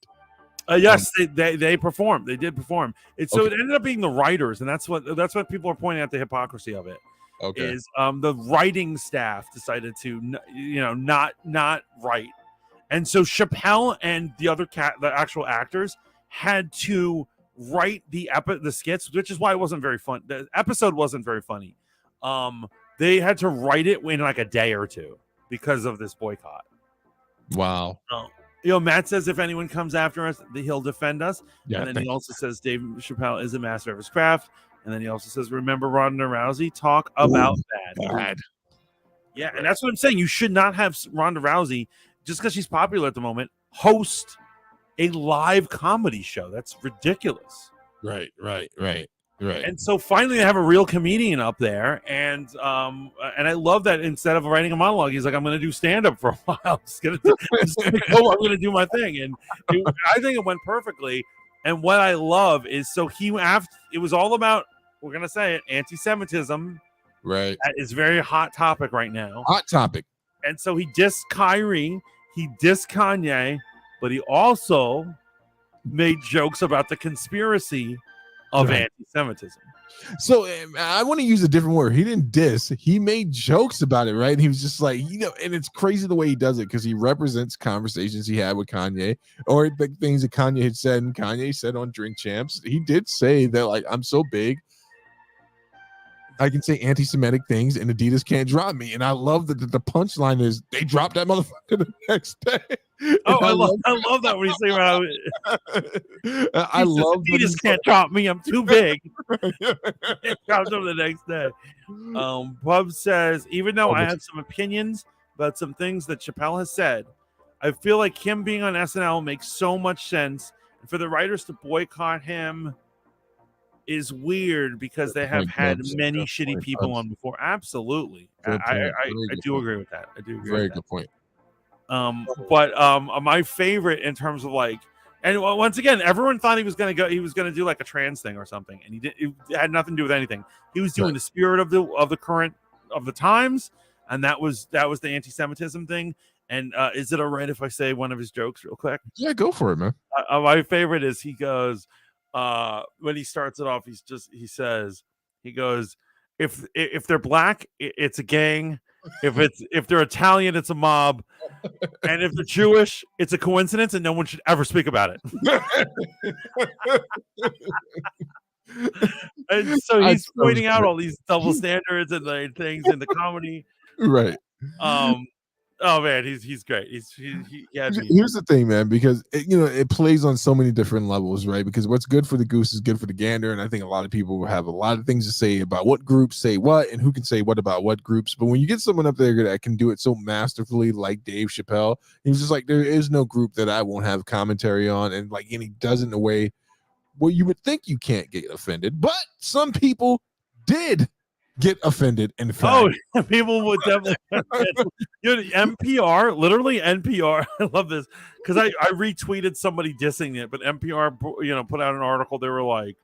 Yes, they performed. They did perform. So it ended up being the writers, and that's what people are pointing out the hypocrisy of it. Okay. Is the writing staff decided to not write, and so Chappelle and the actual actors had to write the skits, which is why it wasn't very fun. The episode wasn't very funny. They had to write it in like a day or two because of this boycott. Wow. Matt says if anyone comes after us, he'll defend us. Yeah, and then he also says Dave Chappelle is a master of his craft. And then he also says, remember Ronda Rousey? Talk about that. Yeah, and that's what I'm saying. You should not have Ronda Rousey, just because she's popular at the moment, host a live comedy show. That's ridiculous. Right. And so finally, they have a real comedian up there, and I love that instead of writing a monologue, he's like, "I'm going to do stand up for a while. I'm going to do my thing," and I think it went perfectly. And what I love is, it was all about, we're going to say it, anti-Semitism. Right. That is a very hot topic right now. Hot topic. And so he dissed Kyrie, he dissed Kanye, but he also made jokes about the conspiracy of anti-Semitism. So I want to use a different word. He didn't diss. He made jokes about it, right? And he was just like, and it's crazy the way he does it because he represents conversations he had with Kanye or the things that Kanye had said. And Kanye said on Drink Champs, he did say that, like, I'm so big, I can say anti-Semitic things and Adidas can't drop me. And I love that the punchline is they dropped that motherfucker the next day. I love that when you say about I love Adidas can't drop me. I'm too big. It drops him the next day. Pub says, even though I have some opinions about some things that Chappelle has said, I feel like him being on SNL makes so much sense. And for the writers to boycott him is weird because they have had many shitty people on before. Absolutely. I do agree with that. I do agree. Very good point. But my favorite in terms of like, and once again, everyone thought he was gonna do like a trans thing or something, and it had nothing to do with anything. He was doing the spirit of the current of the times, and that was the anti-Semitism thing. And is it all right if I say one of his jokes real quick? Yeah, go for it, man. My favorite is he goes, when he starts it off, he goes, if they're black, it's a gang. If they're Italian, it's a mob, and if they're Jewish, it's a coincidence, and no one should ever speak about it. And so he's pointing out all these double standards and the things in the comedy, right? Oh man, he's great. Here's the thing, man, because it plays on so many different levels, right? Because what's good for the goose is good for the gander, and I think a lot of people will have a lot of things to say about what groups say what and who can say what about what groups. But when you get someone up there that can do it so masterfully, like Dave Chappelle, he's just like, there is no group that I won't have commentary on, and he does it in a way where you would think you can't get offended, but some people did get offended. In fact, people would definitely. NPR, literally NPR. I love this because I retweeted somebody dissing it, but NPR, put out an article. They were like,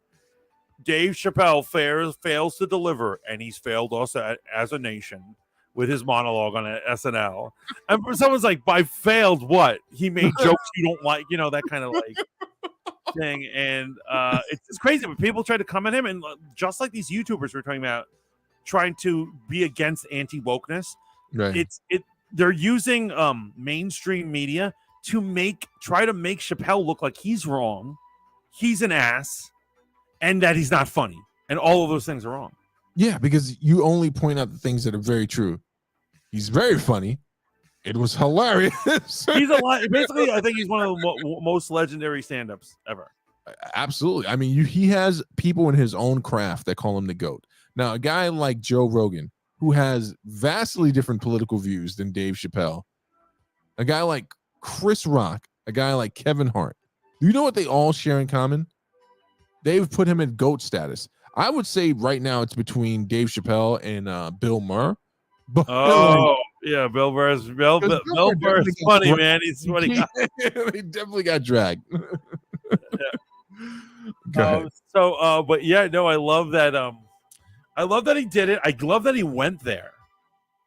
Dave Chappelle fails to deliver, and he's failed us as a nation with his monologue on SNL. And someone's like, by failed what? He made jokes you don't like, that kind of like thing. And it's crazy, but people try to come at him, and just like these YouTubers we're talking about, trying to be against anti-wokeness. Right. They're using mainstream media to try to make Chappelle look like he's wrong, he's an ass, and that he's not funny. And all of those things are wrong. Yeah, because you only point out the things that are very true. He's very funny. It was hilarious. Basically, I think he's one of the most legendary stand-ups ever. Absolutely. I mean, he has people in his own craft that call him the GOAT. Now, a guy like Joe Rogan, who has vastly different political views than Dave Chappelle, a guy like Chris Rock, a guy like Kevin Hart, do you know what they all share in common? They've put him in GOAT status. I would say right now it's between Dave Chappelle and Bill Maher. But Yeah, Bill Burr's Bill Burr's funny, man. He's funny. He definitely got dragged. Go ahead. But yeah, no, I love that. I love that he did it. I love that he went there.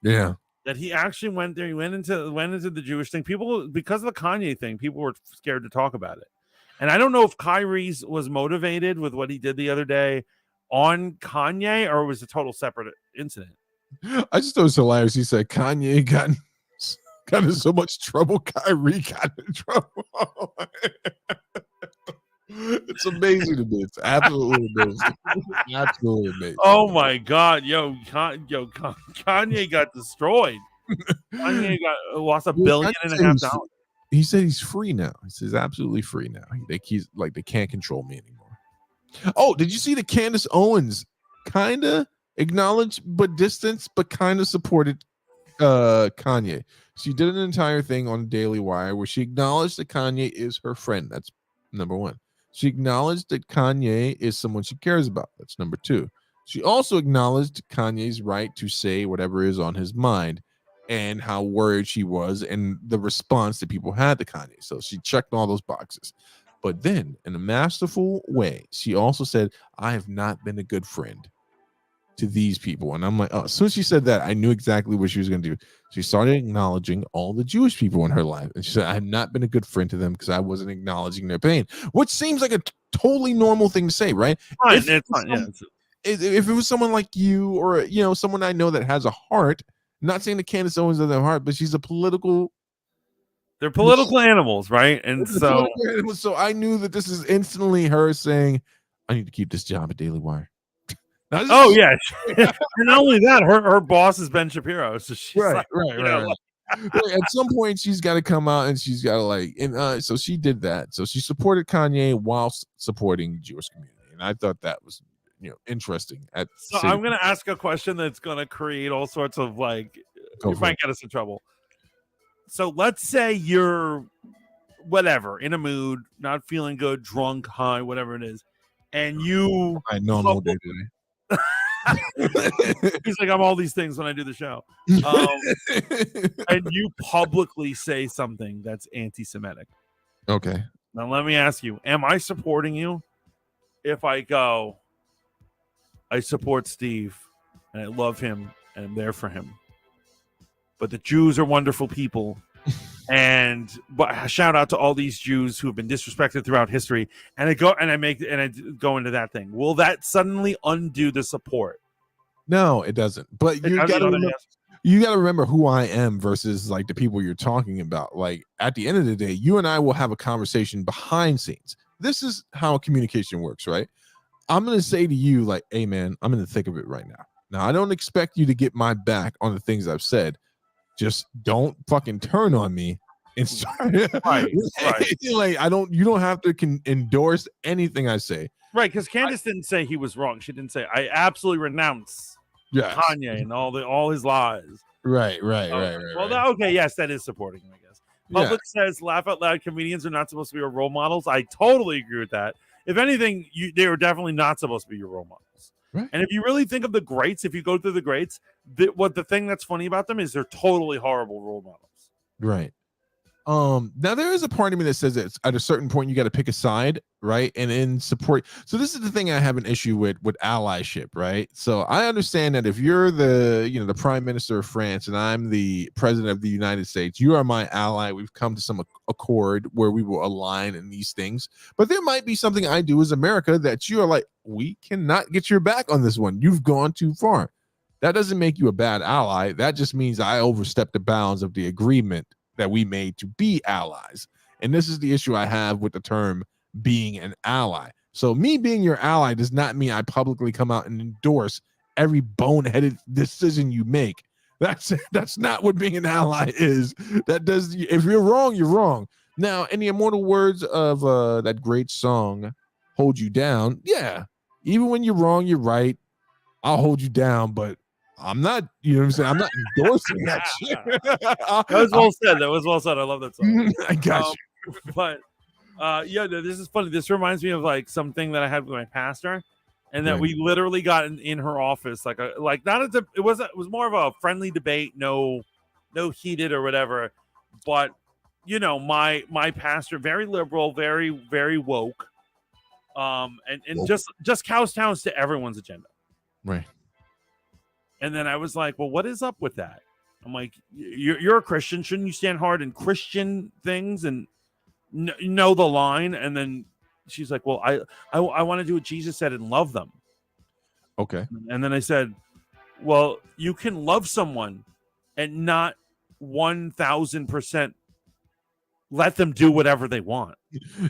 Yeah. That he actually went there. He went into the Jewish thing. People, because of the Kanye thing, people were scared to talk about it. And I don't know if Kyrie's was motivated with what he did the other day on Kanye, or it was a total separate incident. I just thought it was hilarious. He said Kanye got in so much trouble. Kyrie got in trouble. It's amazing to me. It's absolutely amazing. Absolutely amazing. Oh my God, Kanye got destroyed. Kanye lost $1.5 billion. He said he's free now. He says absolutely free now. They can't control me anymore. Oh, did you see that Candace Owens kind of acknowledged but distanced but kind of supported Kanye? She did an entire thing on Daily Wire where she acknowledged that Kanye is her friend. That's number one. She acknowledged that Kanye is someone she cares about. That's number two. She also acknowledged Kanye's right to say whatever is on his mind and how worried she was and the response that people had to Kanye. So she checked all those boxes. But then, in a masterful way, she also said, I have not been a good friend to these people. And I'm like, oh, as soon as she said that, I knew exactly what she was going to do. She started acknowledging all the Jewish people in her life. And she said, I have not been a good friend to them because I wasn't acknowledging their pain, which seems like a totally normal thing to say, right? If it was someone like you or, someone I know that has a heart, not saying that Candace Owens doesn't have a heart, but she's a political. They're political animals, right? And so I knew that this is instantly her saying, I need to keep this job at Daily Wire. Oh yeah, and not only that, her boss is Ben Shapiro, so she's right. At some point, she's got to come out and she's got to so she did that. So she supported Kanye whilst supporting the Jewish community, and I thought that was interesting. So I'm going to ask a question that's going to create all sorts of you might get us in trouble. So let's say you're whatever in a mood, not feeling good, drunk, high, whatever it is, and you. I know I'm all day today. He's like, I'm all these things when I do the show. And you publicly say something that's anti-Semitic. Okay. Now let me ask you, am I supporting you if I go, I support Steve and I love him and I'm there for him, but the Jews are wonderful people, but shout out to all these Jews who have been disrespected throughout history, and I go into that thing. Will that suddenly undo the support? No, it doesn't. But you got to remember who I am versus the people you're talking about. At the end of the day, you and I will have a conversation behind scenes. This is how communication works, right? I'm going to say to you, hey man, I'm in the thick of it right now. Now, I don't expect you to get my back on the things I've said. Just don't fucking turn on me and start. Right. You don't have to endorse anything I say. Right, because Candace didn't say he was wrong. She didn't say I absolutely renounce Kanye and all his lies. Right. Well, okay, yes, that is supporting him, I guess. Public says laugh out loud comedians are not supposed to be your role models. I totally agree with that. If anything, they are definitely not supposed to be your role models. Right. And if you really think of the greats, if you go through the greats, the thing that's funny about them is they're totally horrible role models. Right. Now there is a part of me that says that at a certain point you got to pick a side, right? And in support. So this is the thing I have an issue with allyship, right? So I understand that if you're the prime minister of France and I'm the president of the United States, you are my ally. We've come to some accord where we will align in these things. But there might be something I do as America that you are like, we cannot get your back on this one. You've gone too far. That doesn't make you a bad ally. That just means I overstepped the bounds of the agreement that we made to be allies. And this is the issue I have with the term being an ally. So me being your ally does not mean I publicly come out and endorse every boneheaded decision you make. That's not what being an ally is. If you're wrong, you're wrong. Now, in the immortal words of that great song, Hold You Down, yeah, even when you're wrong, you're right. I'll hold you down, but I'm not, you know what I'm saying? I'm not endorsing that shit. That was well said. That was well said. I love that song. I got you. But this is funny. This reminds me of something that I had with my pastor, and that we literally got in her office, it was more of a friendly debate, no no heated or whatever. But you know, my pastor, very liberal, very very woke, and just kowtows to everyone's agenda. Right. And then I was like, well, what is up with that? I'm like, you're a Christian. Shouldn't you stand hard in Christian things and know the line? And then she's like, well, I want to do what Jesus said and love them. Okay. And then I said, well, you can love someone and not 1,000% let them do whatever they want.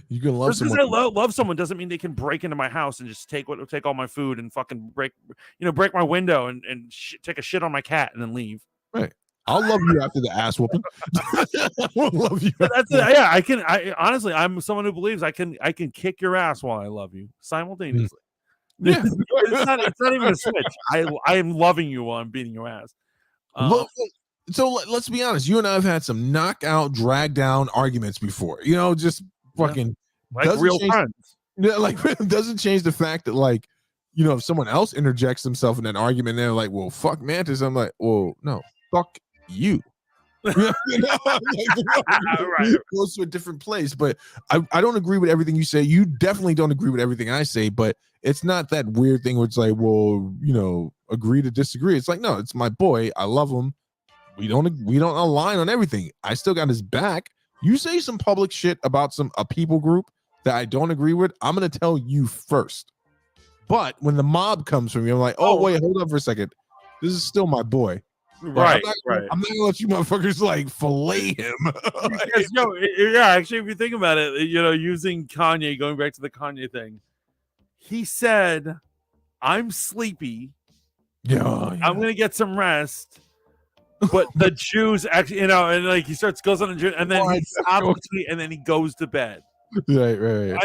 You can love someone. someone. I love someone doesn't mean they can break into my house and just take all my food and fucking break my window and take a shit on my cat and then leave. Right. I'll love you after the ass whooping. I won't love you. That's it. Yeah, I can. Honestly, I'm someone who believes I can kick your ass while I love you simultaneously. Yeah. It's not even a switch. I am loving you while I'm beating your ass. So let's be honest. You and I have had some knockout, drag down arguments before. You know, just fucking like real friends. Yeah, like doesn't change the fact that, like, you know, if someone else interjects themselves in that argument, they're like, "Well, fuck Mantis." I'm like, "Well, no, fuck you." Right. Goes to a different place. But I don't agree with everything you say. You definitely don't agree with everything I say. But it's not that weird thing where it's like, well, you know, agree to disagree. It's like, no, it's my boy. I love him. We don't align on everything. I still got his back. You say some public shit about a people group that I don't agree with, I'm gonna tell you first. But when the mob comes from you, I'm like, oh wait, hold on for a second. This is still my boy. Right. I'm not gonna let you motherfuckers like fillet him. Actually, if you think about it, you know, using Kanye, going back to the Kanye thing, he said, "I'm sleepy. Yeah. I'm gonna get some rest." But the Jews actually, you know, and like he goes on a Jew, and then he stops and then he goes to bed. Right.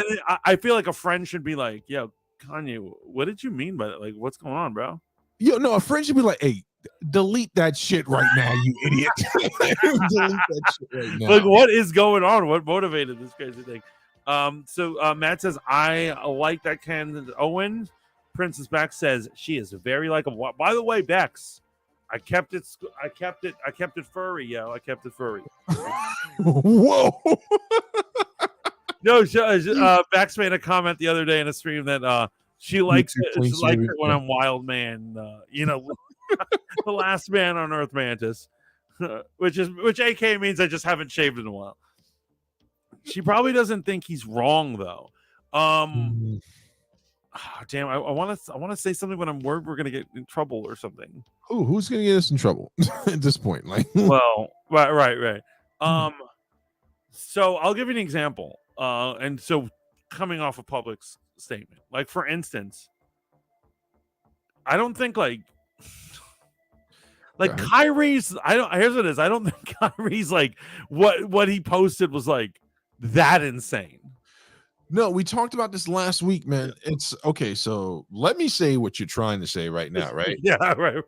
I feel like a friend should be like, "Yo, Kanye, what did you mean by that? Like, what's going on, bro?" Yo, no, a friend should be like, "Hey, delete that shit right now, you idiot." Delete that shit right now. Like, what is going on? What motivated this crazy thing? So Matt says, I like that Candace Owen. Princess Bex says she is very likable. By the way, Bex, I kept it furry, yo. I kept it furry. Whoa. No, Bex made a comment the other day in a stream that she likes it when I'm wild man. You know, the last man on Earth, Mantis, which AK means I just haven't shaved in a while. She probably doesn't think he's wrong though. Damn, I want to say something, but I'm worried we're gonna get in trouble or something. Who's gonna get us in trouble at this point? Like, well, right. So I'll give you an example. And so coming off a public statement, like for instance, I don't think like Kyrie's. Here's what it is. I don't think Kyrie's like what he posted was like that insane. No, we talked about this last week, man. It's okay. So let me say what you're trying to say right now, right? Yeah, right.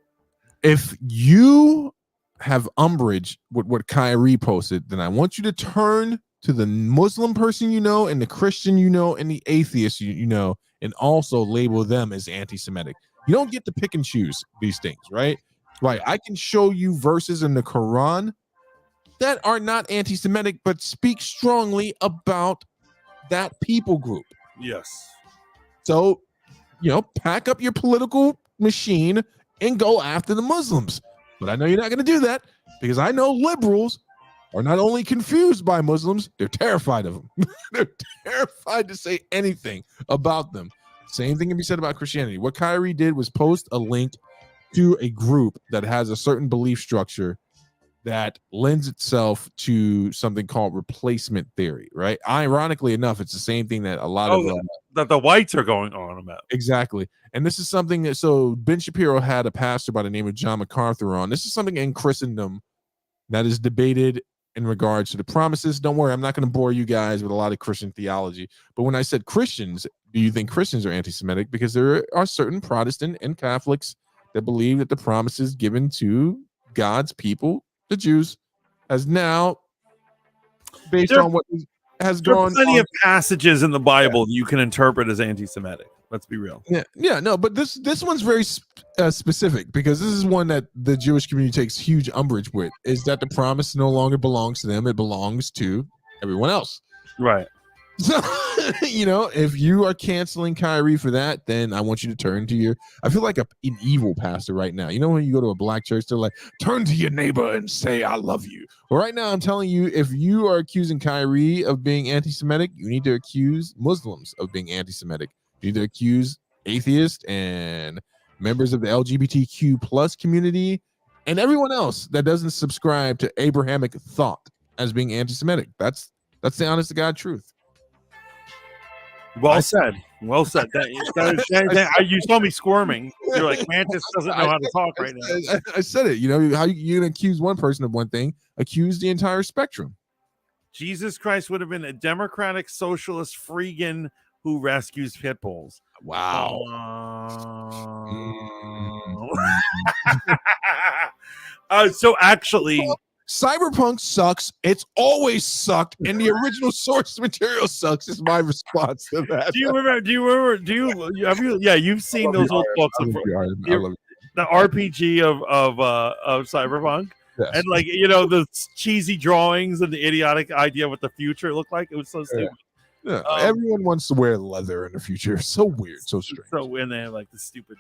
If you have umbrage with what Kyrie posted, then I want you to turn to the Muslim person you know, and the Christian you know, and the atheist you know, and also label them as anti-Semitic. You don't get to pick and choose these things, right? Right. I can show you verses in the Quran that are not anti-Semitic, but speak strongly about that people group. Yes. So, you know, pack up your political machine and go after the Muslims. But I know you're not going to do that because I know liberals are not only confused by Muslims, they're terrified of them. They're terrified to say anything about them. Same thing can be said about Christianity. What Kyrie did was post a link to a group that has a certain belief structure that lends itself to something called replacement theory, right? Ironically enough, it's the same thing that a lot of that the whites are going on about. Exactly. And this is something that, so Ben Shapiro had a pastor by the name of John MacArthur on. This is something in Christendom that is debated in regards to the promises. Don't worry, I'm not going to bore you guys with a lot of Christian theology. But when I said Christians, do you think Christians are anti-Semitic? Because there are certain Protestant and Catholics that believe that the promises given to God's people, the Jews, has now, based on what has gone. There are plenty of passages in the Bible that you can interpret as anti-Semitic. Let's be real. Yeah, no, but this one's very specific because this is one that the Jewish community takes huge umbrage with. Is that the promise no longer belongs to them? It belongs to everyone else. Right. So, if you are canceling Kyrie for that, then I want you to turn to I feel like an evil pastor right now. When you go to a black church, they're like, turn to your neighbor and say, I love you. Well, right now, I'm telling you, if you are accusing Kyrie of being anti-Semitic, you need to accuse Muslims of being anti-Semitic. You need to accuse atheists and members of the LGBTQ plus community and everyone else that doesn't subscribe to Abrahamic thought as being anti-Semitic. That's the honest to God truth. Well said. You saw me squirming. You're like, Mantis doesn't know how to talk right now. I said it. How you gonna accuse one person of one thing? Accuse the entire spectrum. Jesus Christ would have been a democratic socialist freegan who rescues pit bulls. Wow. So actually, Cyberpunk sucks. It's always sucked, and the original source material sucks. Is my response to that. You've seen those old books of the RPG of Cyberpunk, yes. And the cheesy drawings and the idiotic idea of what the future looked like. It was so stupid. Yeah, everyone wants to wear leather in the future. So weird, so strange. So when they have the stupid,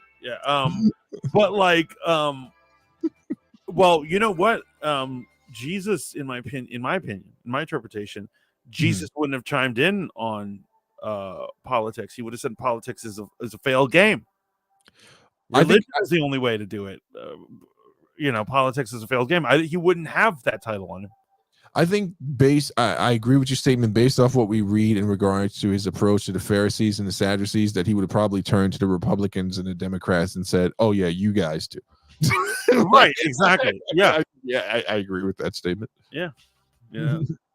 but well, you know what? Jesus, in my interpretation, Jesus wouldn't have chimed in on politics. He would have said politics is a failed game. Religion is the only way to do it. Politics is a failed game. He wouldn't have that title on him. I think I agree with your statement based off what we read in regards to his approach to the Pharisees and the Sadducees, that he would have probably turned to the Republicans and the Democrats and said, oh yeah, you guys too. Right, exactly. Yeah. I agree with that statement. Yeah.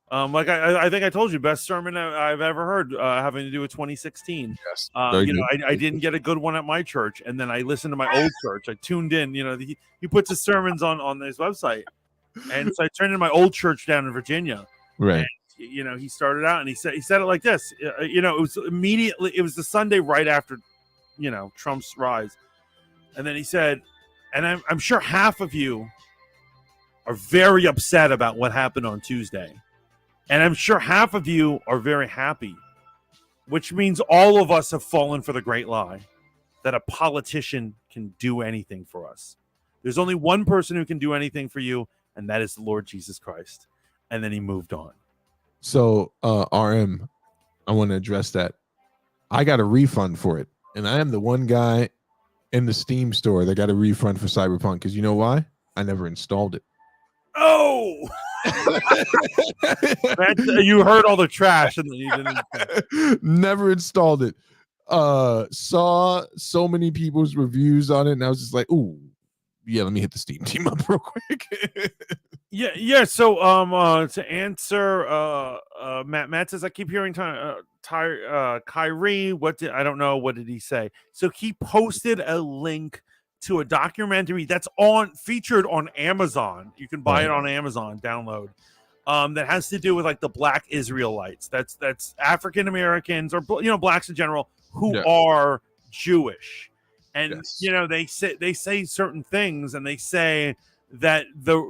I think I told you, best sermon I've ever heard having to do with 2016. Yes. I didn't get a good one at my church, and then I listened to my old church. I tuned in. He puts his sermons on his website. And so I turned into my old church down in Virginia. Right. And, he started out and he said it like this. It was the Sunday right after, Trump's rise. And then he said, and I'm sure half of you are very upset about what happened on Tuesday. And I'm sure half of you are very happy, which means all of us have fallen for the great lie that a politician can do anything for us. There's only one person who can do anything for you, and that is the Lord Jesus Christ. And then he moved on. So, RM, I want to address that. I got a refund for it. And I am the one guy in the Steam store that got a refund for Cyberpunk. Because you know why? I never installed it. Oh! You heard all the trash and then you didn't. Never installed it. Saw so many people's reviews on it, and I was just like, ooh. Yeah, let me hit the Steam team up real quick. Yeah. So, to answer, Matt says I keep hearing Kyrie. I don't know. What did he say? So he posted a link to a documentary that's featured on Amazon. You can buy it on Amazon, download. That has to do with the Black Israelites. That's African Americans or blacks in general who are Jewish. And they say certain things, and they say that the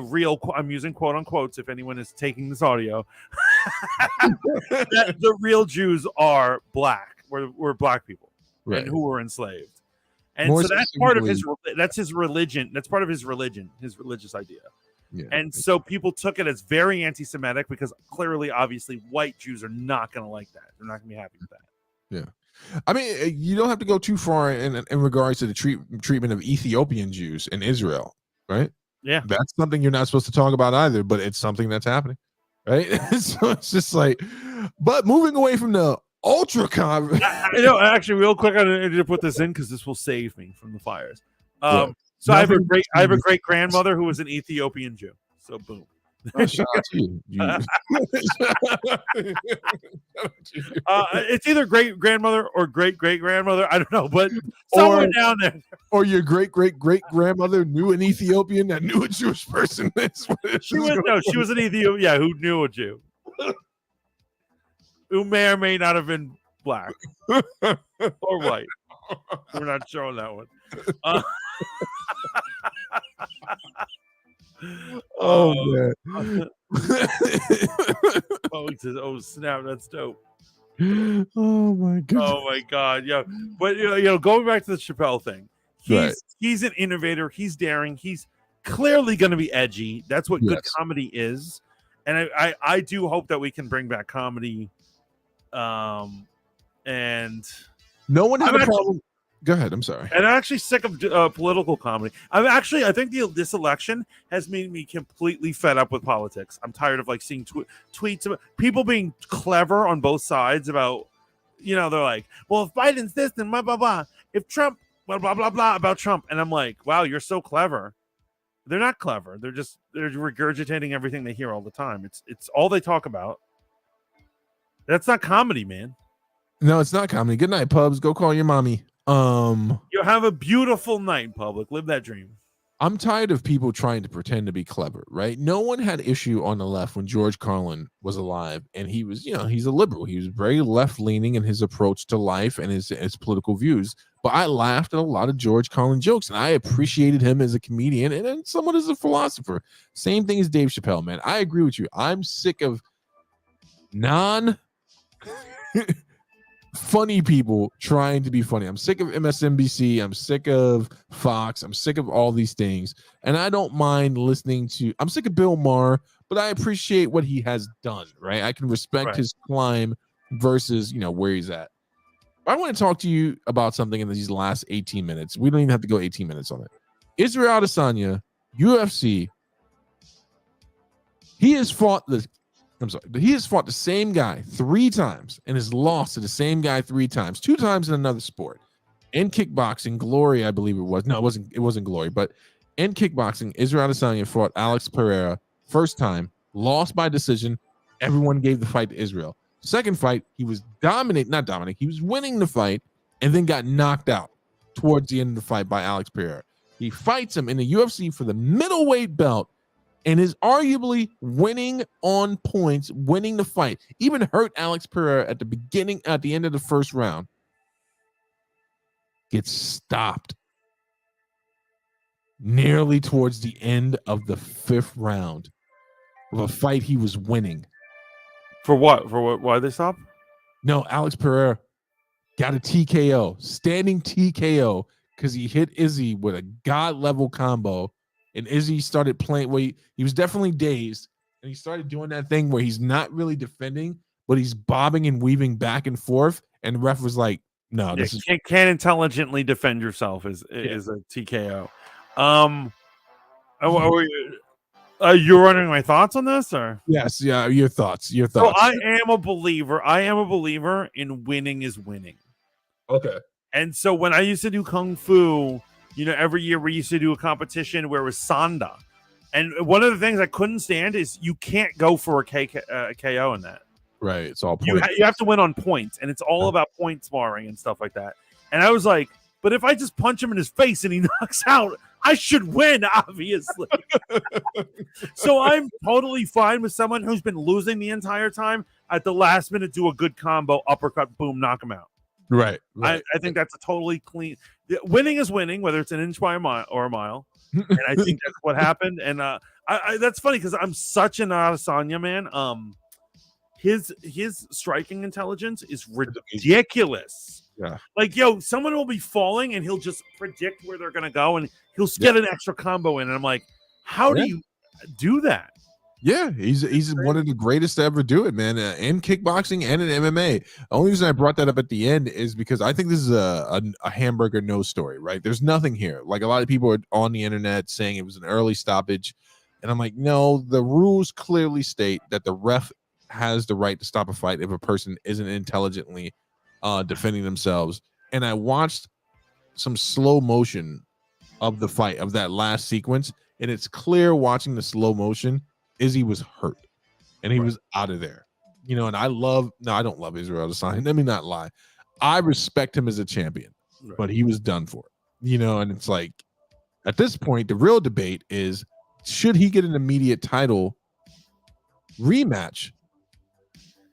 real, I'm using quote unquotes if anyone is taking this audio, that the real Jews are black. We're black people, right, and who were enslaved. And more so that's part of his religion. That's part of his religion, his religious idea. Yeah. And so people took it as very anti-Semitic because clearly, obviously, white Jews are not going to like that. They're not going to be happy with that. Yeah. I mean, you don't have to go too far in regards to the treatment of Ethiopian Jews in Israel, right? Yeah. That's something you're not supposed to talk about either, but it's something that's happening, right? So it's just but moving away from the ultra actually, real quick, I need to put this in because this will save me from the fires. So I have a great grandmother who was an Ethiopian Jew. So boom. Oh, shout out to you. It's either great grandmother or great great grandmother. I don't know, but somewhere down there. Or your great great great grandmother knew an Ethiopian that knew a Jewish person. She was an Ethiopian, who knew a Jew, who may or may not have been black or white. We're not showing that one. Man. He says, "Oh snap, that's dope." Oh my god. Oh my god, yeah. But going back to the Chappelle thing, he's an innovator. He's daring. He's clearly going to be edgy. That's what good comedy is. And I do hope that we can bring back comedy. And no one had a problem. Go ahead. I'm sorry. And I'm actually sick of political comedy. I think this election has made me completely fed up with politics. I'm tired of seeing tweets about people being clever on both sides about, they're like, well, if Biden's this, then blah, blah, blah. If Trump, blah, blah, blah, blah about Trump. And I'm like, wow, you're so clever. They're not clever. They're regurgitating everything they hear all the time. It's all they talk about. That's not comedy, man. No, it's not comedy. Good night, pubs. Go call your mommy. You have a beautiful night, public. Live that dream. I'm tired of people trying to pretend to be clever, right? No one had issue on the left when George Carlin was alive, and he was, he's a liberal. He was very left-leaning in his approach to life and his political views. But I laughed at a lot of George Carlin jokes, and I appreciated him as a comedian and somewhat as a philosopher. Same thing as Dave Chappelle, man. I agree with you. I'm sick of funny people trying to be funny. I'm sick of MSNBC. I'm sick of Fox. I'm sick of all these things. And I don't mind listening to, I'm sick of Bill Maher, but I appreciate what he has done, right? I can respect his climb versus, where he's at. I want to talk to you about something in these last 18 minutes. We don't even have to go 18 minutes on it. Israel Adesanya, UFC. He has fought the same guy 3 times and has lost to the same guy 3 times, 2 times in another sport. In kickboxing, Glory, I believe it was. No, it wasn't Glory, but in kickboxing, Israel Adesanya fought Alex Pereira first time, lost by decision. Everyone gave the fight to Israel. Second fight, he was he was winning the fight and then got knocked out towards the end of the fight by Alex Pereira. He fights him in the UFC for the middleweight belt and is arguably winning on points, winning the fight. Even hurt Alex Pereira at the end of the first round. Gets stopped nearly towards the end of the 5th round of a fight he was winning. For what? Why they stop? No, Alex Pereira got a TKO, standing TKO, because he hit Izzy with a god-level combo. And Izzy started playing. Well, he was definitely dazed, and he started doing that thing where he's not really defending, but he's bobbing and weaving back and forth. And the ref was like, "No, this can't intelligently defend yourself is a TKO." You're running my thoughts on this, or yes, yeah, your thoughts. So I am a believer in winning is winning. Okay. And so when I used to do Kung Fu, every year we used to do a competition where it was Sanda. And one of the things I couldn't stand is you can't go for a KO in that. Right. It's all points. You have to win on points, and it's all about point sparring and stuff like that. And I was like, but if I just punch him in his face and he knocks out, I should win, obviously. So I'm totally fine with someone who's been losing the entire time at the last minute, do a good combo, uppercut, boom, knock him out. Right. I think that's a totally clean. Winning is winning, whether it's an inch by a mile. And I think that's what happened. And that's funny because I'm such an Adesanya man. His striking intelligence is ridiculous. Yeah. Someone will be falling and he'll just predict where they're gonna go and he'll get an extra combo in. And I'm like, how do you do that? Yeah, he's one of the greatest to ever do it, man. In kickboxing and in MMA. The only reason I brought that up at the end is because I think this is a hamburger no story, right? There's nothing here. Like, a lot of people are on the internet saying it was an early stoppage, and I'm like, no, the rules clearly state that the ref has the right to stop a fight if a person isn't intelligently defending themselves. And I watched some slow motion of the fight, of that last sequence, and it's clear watching the slow motion Izzy was hurt and he was out of there, and I don't love Israel Adesanya. Let me not lie. I respect him as a champion, but he was done for, and it's like, at this point, the real debate is, should he get an immediate title rematch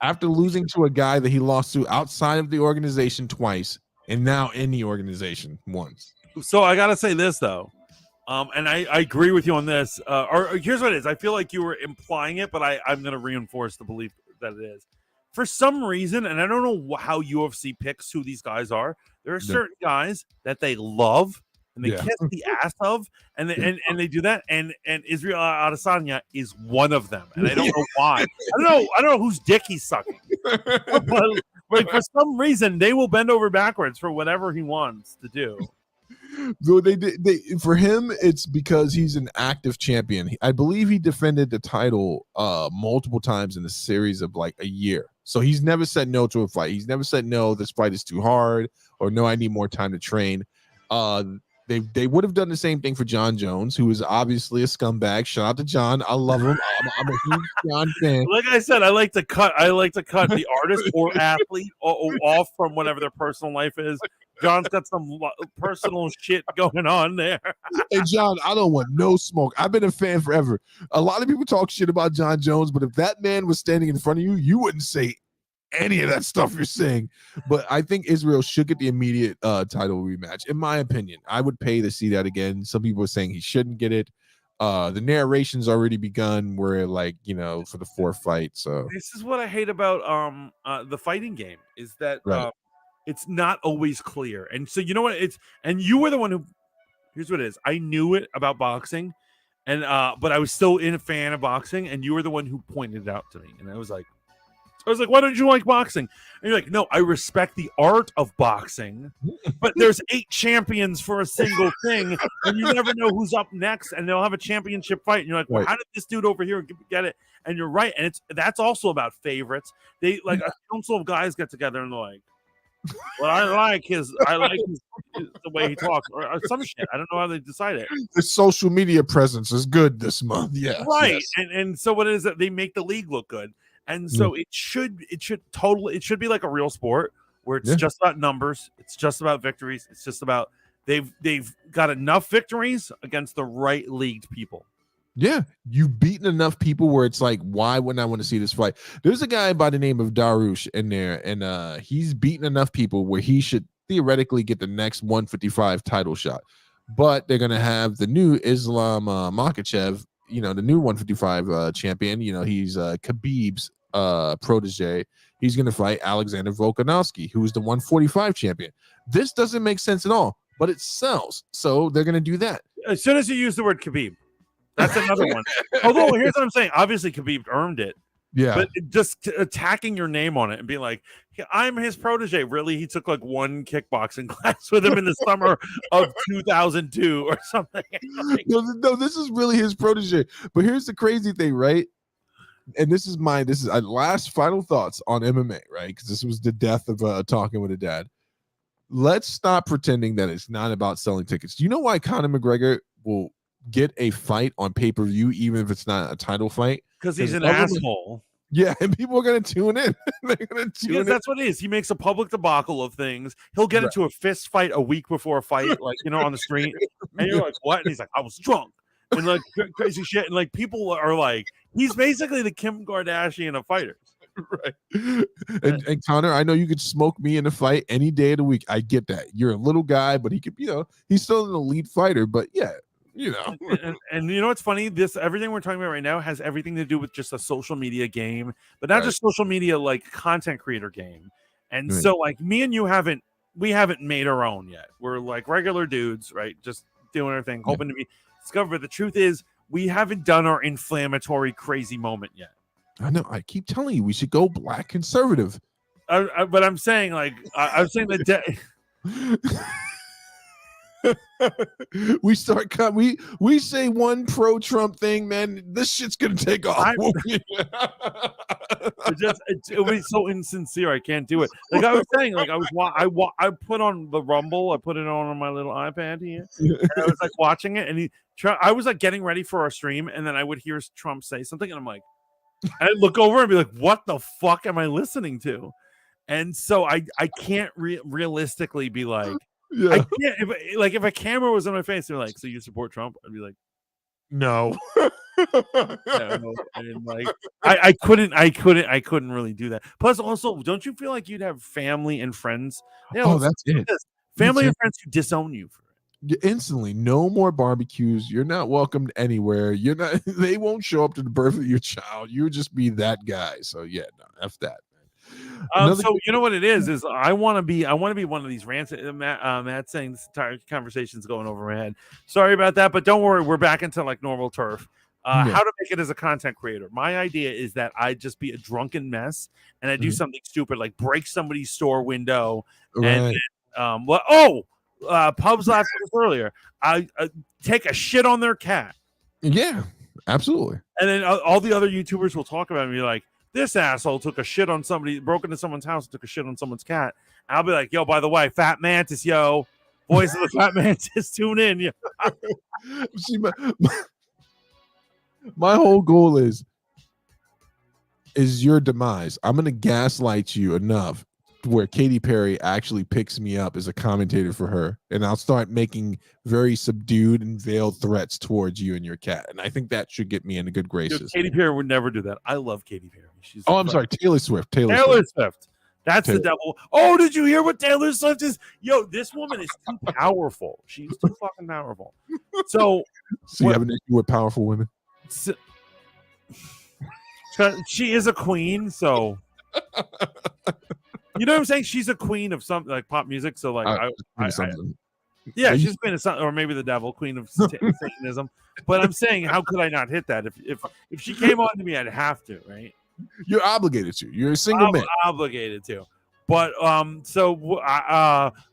After losing to a guy that he lost to outside of the organization twice, and now in the organization once. So I gotta say this though, and I agree with you on this. Or here's what it is: I feel like you were implying it, but I'm gonna reinforce the belief that it is. For some reason, and I don't know how UFC picks who these guys are. There are certain guys that they love and they kiss the ass of, and they do that. And Israel Adesanya is one of them, and I don't know why. I don't know whose dick he's sucking, but like for some reason they will bend over backwards for whatever he wants to do. So they for him, it's because he's an active champion. I believe he defended the title multiple times in a series of like a year. So he's never said no to a fight. He's never said no, this fight is too hard, or no, I need more time to train. They would have done the same thing for John Jones, who is obviously a scumbag. Shout out to John. I love him. I'm a huge John fan. Like I said, I like to cut the artist or athlete off from whatever their personal life is. John's got some personal shit going on there. Hey, John, I don't want no smoke. I've been a fan forever. A lot of people talk shit about John Jones, but if that man was standing in front of you, you wouldn't say any of that stuff you're saying. But I think Israel should get the immediate title rematch. In my opinion, I would pay to see that again. Some people are saying he shouldn't get it. The narration's already begun where, like, you know, for the fourth fight. So this is what I hate about the fighting game is that it's not always clear. And so you know what and you were the one who, here's what it is. I knew it about boxing, and but I was still a fan of boxing, and you were the one who pointed it out to me. And I was like, why don't you like boxing? And you're like, no, I respect the art of boxing, but there's 8 champions for a single thing, and you never know who's up next, and they'll have a championship fight. And you're like, well, how did this dude over here get it? And you're right, and that's also about favorites. They like a council of guys get together and they're like, well, I like his the way he talks, or some shit. I don't know how they decide it. The social media presence is good this month, yeah, right. Yes. And so what it is that they make the league look good, and so it should be like a real sport where it's just about numbers, it's just about victories, it's just about they've got enough victories against the right leagued people. Yeah, you've beaten enough people where it's like, why wouldn't I want to see this fight? There's a guy by the name of Darush in there, and he's beaten enough people where he should theoretically get the next 155 title shot. But they're gonna have the new Islam Makhachev, you know, the new 155 champion. You know, he's Khabib's protege. He's gonna fight Alexander Volkanovski, who is the 145 champion. This doesn't make sense at all, but it sells, so they're gonna do that. As soon as you use the word Khabib. That's another one. Although, here's what I'm saying. Obviously, Khabib earned it. Yeah. But just attacking your name on it and being like, I'm his protege. Really? He took like one kickboxing class with him in the summer of 2002 or something. Like, no, this is really his protege. But here's the crazy thing, right? And this is last final thoughts on MMA, right? Because this was the death of talking with a dad. Let's stop pretending that it's not about selling tickets. Do you know why Conor McGregor will get a fight on pay-per-view even if it's not a title fight? Because he's an asshole. Yeah, and people are going to tune in. They're going to tune in. That's what it is. He makes a public debacle of things. He'll get into a fist fight a week before a fight, like, you know, on the street. And you're like, what? And he's like, I was drunk. And like crazy shit. And like people are like, he's basically the Kim Kardashian of fighters. Right. And Connor, I know you could smoke me in a fight any day of the week. I get that. You're a little guy, but he could, you know, he's still an elite fighter. But yeah, you know, and you know what's funny? Everything we're talking about right now has everything to do with just a social media game, but not just social media, like content creator game. And so, like, me and you haven't made our own yet. We're like regular dudes, right? Just doing our thing, hoping to be discovered. But the truth is, we haven't done our inflammatory, crazy moment yet. I know. I keep telling you, we should go black conservative. But I'm saying, like, I'm saying that. We say one pro-Trump thing, man. This shit's gonna take off. It was so insincere. I can't do it. Like I was saying, like I put on the Rumble. I put it on my little iPad here. And I was like watching it, and I was like getting ready for our stream, and then I would hear Trump say something, and I'm like, I'd look over and be like, what the fuck am I listening to? And so I can't realistically be like. Yeah. I can't if a camera was on my face, they're like, so you support Trump? I'd be like, no. No, and like I couldn't really do that. Plus, also, don't you feel like you'd have family and friends? Oh, that's it. Family and friends who disown you for it. Instantly, no more barbecues. You're not welcomed anywhere. You're not. They won't show up to the birth of your child. You'll just be that guy. So yeah, no, f that. So you know what it is I want to be one of these rants. Matt saying this entire conversation's going over my head. Sorry about that, but don't worry, we're back into like normal turf. How to make it as a content creator. My idea is that I just be a drunken mess and I do something stupid like break somebody's store window and Pubs laughed at this earlier. I take a shit on their cat. Yeah, absolutely. And then all the other YouTubers will talk about it and be like, this asshole took a shit on somebody, broke into someone's house, and took a shit on someone's cat. And I'll be like, yo, by the way, Fat Mantis, yo, voice of the Fat Mantis, tune in. Yo. See, my whole goal is your demise. I'm going to gaslight you enough where Katy Perry actually picks me up as a commentator for her, and I'll start making very subdued and veiled threats towards you and your cat, and I think that should get me into good graces. Katy Perry would never do that. I love Katy Perry. I'm sorry, Taylor Swift. Taylor Swift. That's the devil. Oh, did you hear what Taylor Swift is? Yo, this woman is too powerful. She's too fucking powerful. So you have an issue with powerful women? She is a queen, so you know what I'm saying? She's a queen of something like pop music. So like, she's queen of something, or maybe the devil, queen of Satanism. But I'm saying, how could I not hit that? If she came on to me, I'd have to, right? You're obligated to. You're a single man. Obligated to. But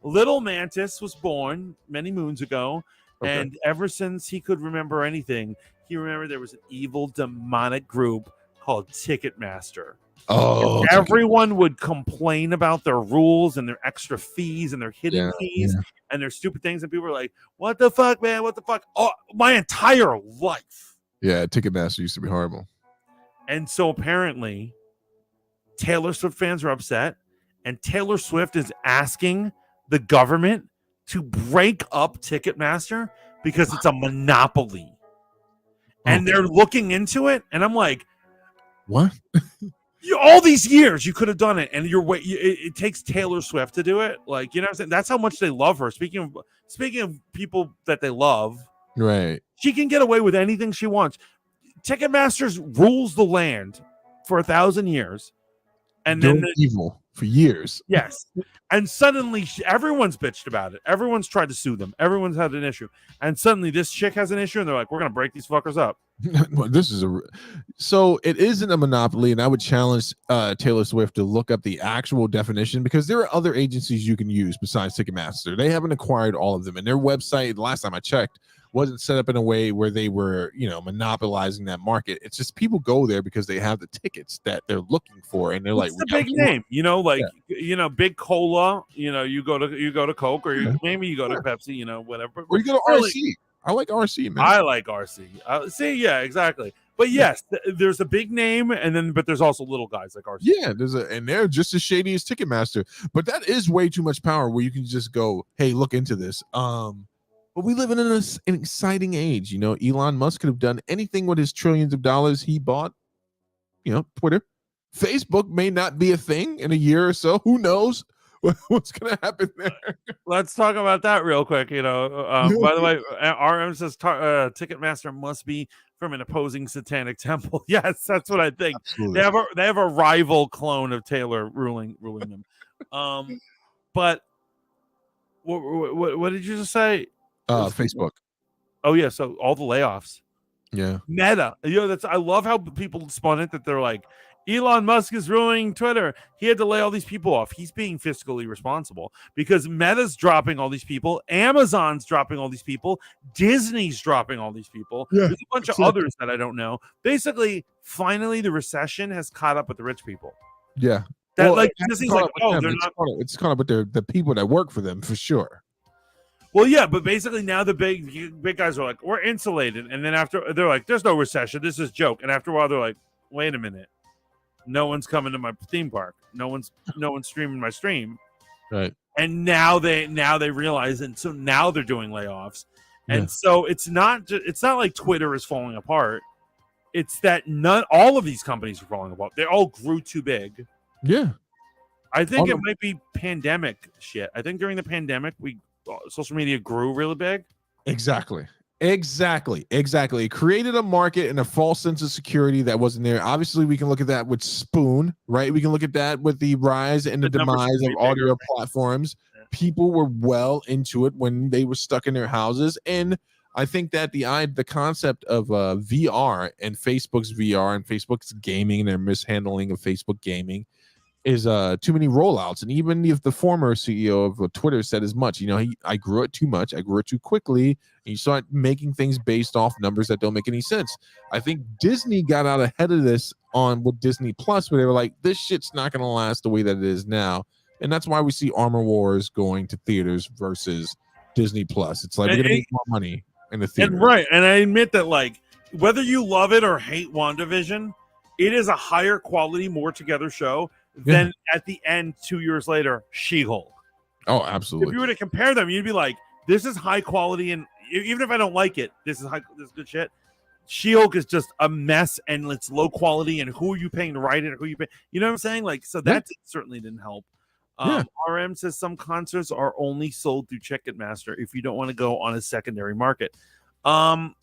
little Mantis was born many moons ago, and ever since he could remember anything, he remembered there was an evil demonic group called Ticketmaster. Oh, everyone would complain about their rules and their extra fees and their hidden fees and their stupid things, and people were like, "What the fuck, man? What the fuck?" Oh, my entire life. Yeah, Ticketmaster used to be horrible. And so apparently, Taylor Swift fans are upset, and Taylor Swift is asking the government to break up Ticketmaster because it's a monopoly. And they're looking into it, and I'm like, what? All these years you could have done it, and it takes Taylor Swift to do it. Like, you know what I'm saying? That's how much they love her. Speaking of people that they love, right? She can get away with anything she wants. Ticketmaster rules the land for 1,000 years, and then evil for years. Yes, and suddenly everyone's bitched about it. Everyone's tried to sue them. Everyone's had an issue, and suddenly this chick has an issue, and they're like, "We're gonna break these fuckers up." Well, so it isn't a monopoly, and I would challenge Taylor Swift to look up the actual definition, because there are other agencies you can use besides Ticketmaster. They haven't acquired all of them, and their website, last time I checked, wasn't set up in a way where they were, monopolizing that market. It's just people go there because they have the tickets that they're looking for, and they're like, "It's a big name, Big Cola. You go to Coke, or maybe you go to Pepsi, whatever. Or you go to RC. I like RC, man. I like RC. See, yeah, exactly. But yes, there's a big name, but there's also little guys like RC. Yeah, and they're just as shady as Ticketmaster. But that is way too much power, where you can just go, "Hey, look into this." But we live in an exciting age. Elon Musk could have done anything with his trillions of dollars he bought. Twitter, Facebook may not be a thing in a year or so. Who knows what's going to happen there? Let's talk about that real quick. By the way, RM says Ticketmaster must be from an opposing satanic temple. Yes, that's what I think. Absolutely. They have a rival clone of Taylor ruling them. But what did you just say? Facebook. Oh yeah, so all the layoffs. Yeah. Meta. I love how people spun it, that they're like, Elon Musk is ruining Twitter. He had to lay all these people off. He's being fiscally responsible because Meta's dropping all these people, Amazon's dropping all these people, Disney's dropping all these people. Yeah, there's a bunch of others that I don't know. Basically, finally the recession has caught up with the rich people. Yeah. Disney's like, they're not. It's caught up with the people that work for them, for sure. Well, yeah, but basically now the big guys are like, we're insulated. And then after, they're like, there's no recession. This is a joke. And after a while, they're like, wait a minute. No one's coming to my theme park. No one's streaming my stream. Right. And now they realize, and so now they're doing layoffs. And so it's not like Twitter is falling apart. It's that all of these companies are falling apart. They all grew too big. Yeah. I think it might be pandemic shit. I think during the pandemic, social media grew really big. Exactly. It created a market and a false sense of security that wasn't there. Obviously, we can look at that with Spoon, right? We can look at that with the rise and the demise of audio platforms. Yeah. People were well into it when they were stuck in their houses. And I think that the concept of VR and Facebook's VR and Facebook's gaming and their mishandling of Facebook gaming is too many rollouts. And even if the former CEO of Twitter said as much, I grew it too much, I grew it too quickly, and you start making things based off numbers that don't make any sense. I think Disney got out ahead of this with Disney Plus, where they were like, this shit's not going to last the way that it is now. And that's why we see Armor Wars going to theaters versus Disney Plus. It's like, we're going to make more money in the theater. And right. And I admit that, like, whether you love it or hate WandaVision, it is a higher quality, more together show than at the end 2 years later, She-Hulk. Oh, absolutely. If you were to compare them, you'd be like, this is high quality, and even if I don't like it, this is good shit. She-Hulk is just a mess, and it's low quality, and who are you paying to write it? Who are you paying? You know what I'm saying? Like, so that certainly didn't help. RM says some concerts are only sold through Ticketmaster if you don't want to go on a secondary market. I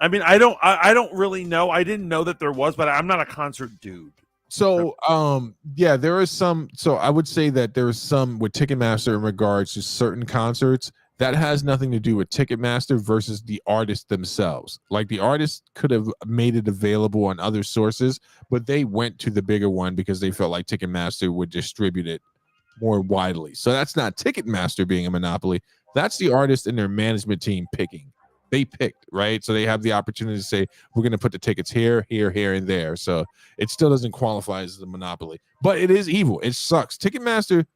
mean, I don't really know. I didn't know that there was, but I'm not a concert dude. So, there is some. So I would say that there is some with Ticketmaster in regards to certain concerts that has nothing to do with Ticketmaster versus the artists themselves. Like, the artist could have made it available on other sources, but they went to the bigger one because they felt like Ticketmaster would distribute it more widely. So that's not Ticketmaster being a monopoly. That's the artist and their management team picking. They picked, right? So they have the opportunity to say, we're going to put the tickets here, here, here, and there. So it still doesn't qualify as a monopoly, but it is evil. It sucks. Ticketmaster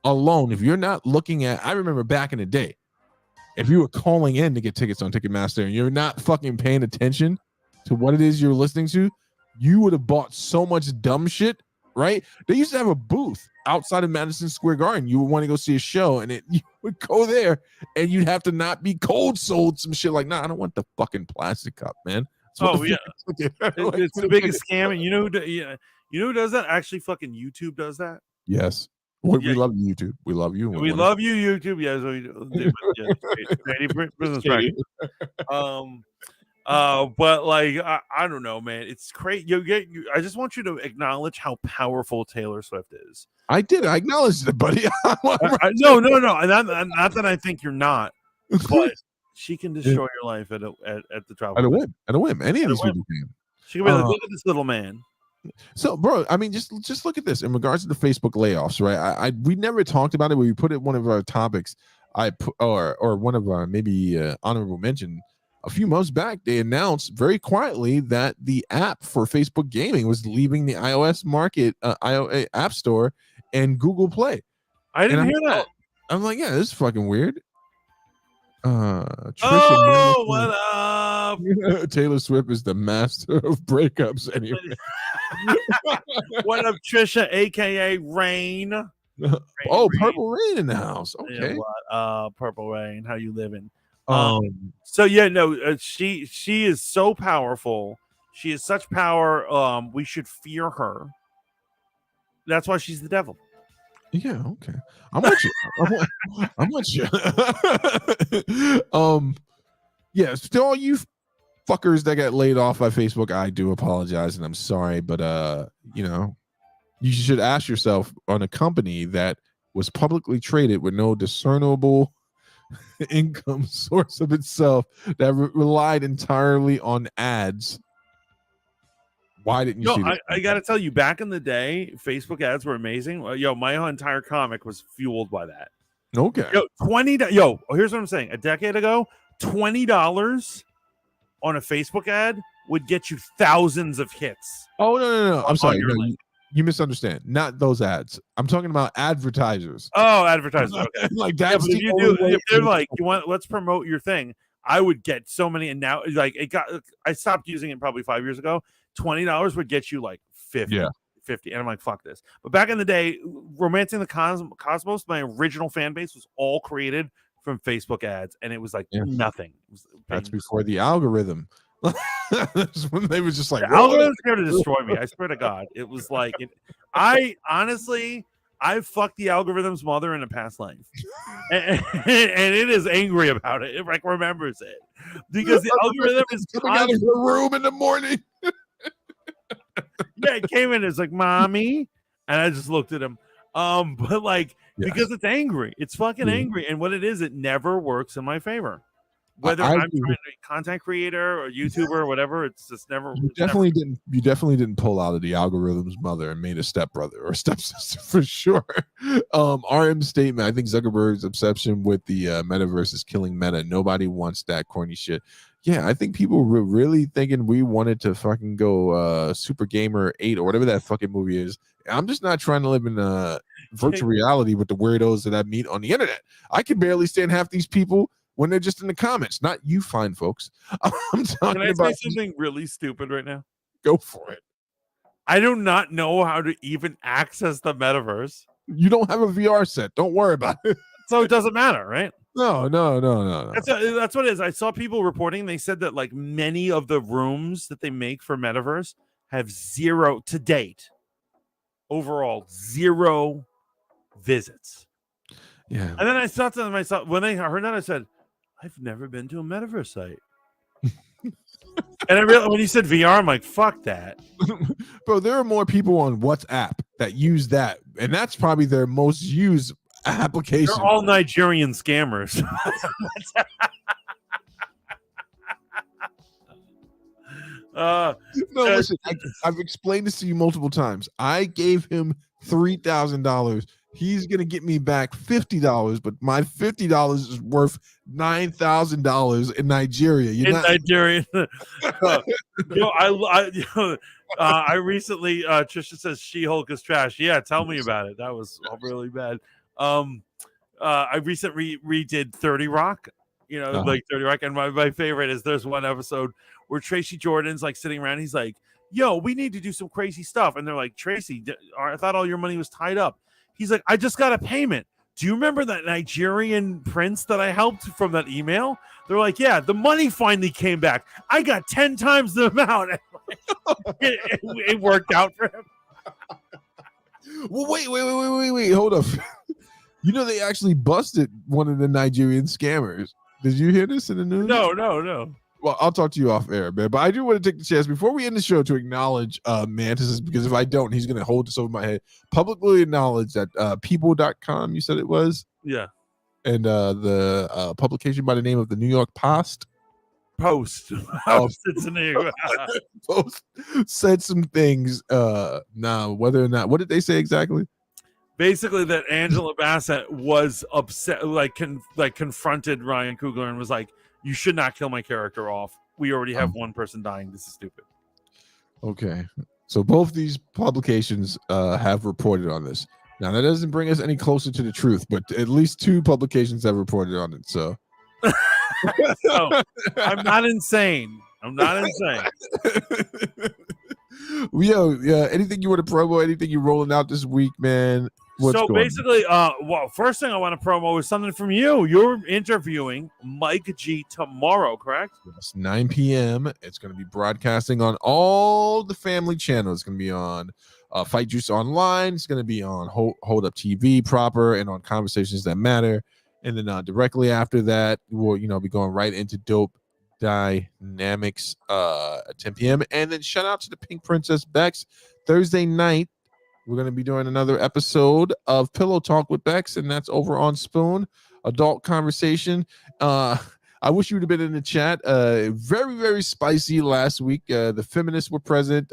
alone, if you're not looking at, I remember back in the day, if you were calling in to get tickets on Ticketmaster and you're not fucking paying attention to what it is you're listening to, you would have bought so much dumb shit, right? They used to have a booth outside of Madison Square Garden. You would want to go see a show, and you would go there, and you'd have to not be cold sold some shit like, nah, I don't want the fucking plastic cup, man. It's the biggest scam, and you know who does that? Actually, fucking YouTube does that. Yes. We love you, YouTube. We love you. We love you, YouTube. Yes, we do. Business practice. But like, I don't know, man. It's crazy. I just want you to acknowledge how powerful Taylor Swift is. I did. I acknowledged it, buddy. No. Not that I think you're not, but she can destroy your life at the drop at a whim. At a whim. Any of these people can. She can be like, look at this little man. So, bro, I mean, just look at this in regards to the Facebook layoffs, right? We never talked about it. We put it one of our topics. Or one of our maybe honorable mention. A few months back, they announced very quietly that the app for Facebook gaming was leaving the iOS market, iOS App Store, and Google Play. I didn't hear that. I'm like, yeah, this is fucking weird. What up? Taylor Swift is the master of breakups. Anyway, what up, Trisha, aka Rain? Purple Rain in the house. Okay, Purple Rain, how you living? So yeah, no, she is so powerful. She has such power. We should fear her. That's why she's the devil. Yeah, okay. I'm with you. I'm with you. Yeah, to all you fuckers that got laid off by Facebook, I do apologize and I'm sorry, but you should ask yourself on a company that was publicly traded with no discernible income source of itself that relied entirely on ads. Why didn't you see that? I gotta tell you, back in the day, Facebook ads were amazing. My entire comic was fueled by that. Okay. Here's what I'm saying. A decade ago, $20 on a Facebook ad would get you thousands of hits. Oh, no. I'm sorry. You misunderstand. Not those ads. I'm talking about advertisers. Oh, advertisers. Okay. Like that's if they're like, let's promote your thing, I would get so many. And now, like, I stopped using it probably 5 years ago. $20 would get you like 50. Yeah. 50. And I'm like, fuck this. But back in the day, Romancing the Cosmos, my original fan base was all created from Facebook ads. And it was like nothing. That's before the algorithm. That's when they was just like, The algorithm's here to destroy me. I swear to God. It was like, I fucked the algorithm's mother in a past life. And it is angry about it. It like remembers it. Because the algorithm is coming out of her room in the morning. Yeah, it came in, it's like, mommy. And I just looked at him. But like, because it's angry. It's fucking angry. And what it is, it never works in my favor. Whether I'm trying to be a content creator or YouTuber or whatever, it's just never. You definitely didn't pull out of the algorithm's mother and made a stepbrother or stepsister for sure. RM statement. I think Zuckerberg's obsession with the metaverse is killing meta. Nobody wants that corny shit. Yeah, I think people were really thinking we wanted to fucking go Super Gamer 8 or whatever that fucking movie is. I'm just not trying to live in virtual reality with the weirdos that I meet on the internet. I can barely stand half these people when they're just in the comments. Not you fine folks. I'm talking about. Can I say something really stupid right now? Go for it. I do not know how to even access the metaverse. You don't have a VR set. Don't worry about it. So it doesn't matter, right? No. That's what it is. I saw people reporting. They said that like many of the rooms that they make for metaverse have zero to date. Overall, zero visits. Yeah. And then I thought to myself, when I heard that, I said, I've never been to a metaverse site. And I realized when you said VR, I'm like, fuck that. Bro, there are more people on WhatsApp that use that. And that's probably their most used application. They're all Nigerian scammers. No, listen, I've explained this to you multiple times. I gave him $3,000. He's gonna get me back $50, but my $50 is worth $9,000 in Nigeria. Nigerian. I recently Trisha says She-Hulk is trash. Yeah, tell me about it. That was really bad. I recently redid 30 Rock. Like 30 Rock, and my favorite is there's one episode where Tracy Jordan's like sitting around. He's like, "Yo, we need to do some crazy stuff," and they're like, "Tracy, I thought all your money was tied up." He's like, I just got a payment. Do you remember that Nigerian prince that I helped from that email? They're like, yeah, the money finally came back. I got 10 times the amount. It worked out for him. Well, wait. Hold up. They actually busted one of the Nigerian scammers. Did you hear this in the news? No. Well, I'll talk to you off air, man. But I do want to take the chance before we end the show to acknowledge Mantis, because if I don't, he's going to hold this over my head. Publicly acknowledge that people.com, you said it was? Yeah. And the publication by the name of the New York Post. Post said some things. Now, whether or not, what did they say exactly? Basically, that Angela Bassett was upset, confronted Ryan Coogler and was like, you should not kill my character off. We already have one person dying. This is stupid. Okay. So both these publications have reported on this. Now, that doesn't bring us any closer to the truth, but at least 2 publications have reported on it. So, I'm not insane. Yeah. Anything you want to promo? Anything you're rolling out this week, man? So basically, first thing I want to promo is something from you. You're interviewing Mike G tomorrow, correct? Yes, 9 p.m. It's going to be broadcasting on all the family channels. It's going to be on Fight Juice Online. It's going to be on Hold Up TV proper and on Conversations That Matter. And then directly after that, we'll be going right into Dope Dynamics at 10 p.m. And then shout out to the Pink Princess Bex. Thursday night, we're going to be doing another episode of Pillow Talk with Bex, and that's over on Spoon, Adult Conversation. I wish you would have been in the chat. Very, very spicy last week. The feminists were present.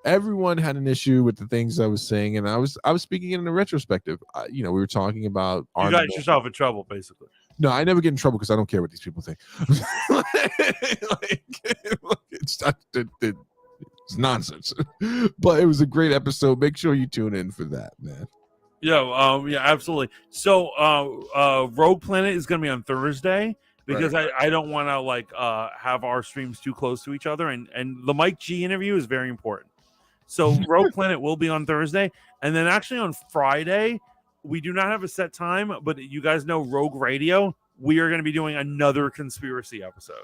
Everyone had an issue with the things I was saying, and I was speaking in a retrospective. We were talking about you got yourself in trouble, basically. No, I never get in trouble because I don't care what these people think. It's nonsense. But it was a great episode. Make sure you tune in for that, man. Yeah, absolutely. So Rogue Planet is going to be on Thursday because I don't want to have our streams too close to each other, and the Mike G interview is very important. So Rogue Planet will be on Thursday, and then actually on Friday we do not have a set time, but you guys know Rogue Radio. We are going to be doing another conspiracy episode.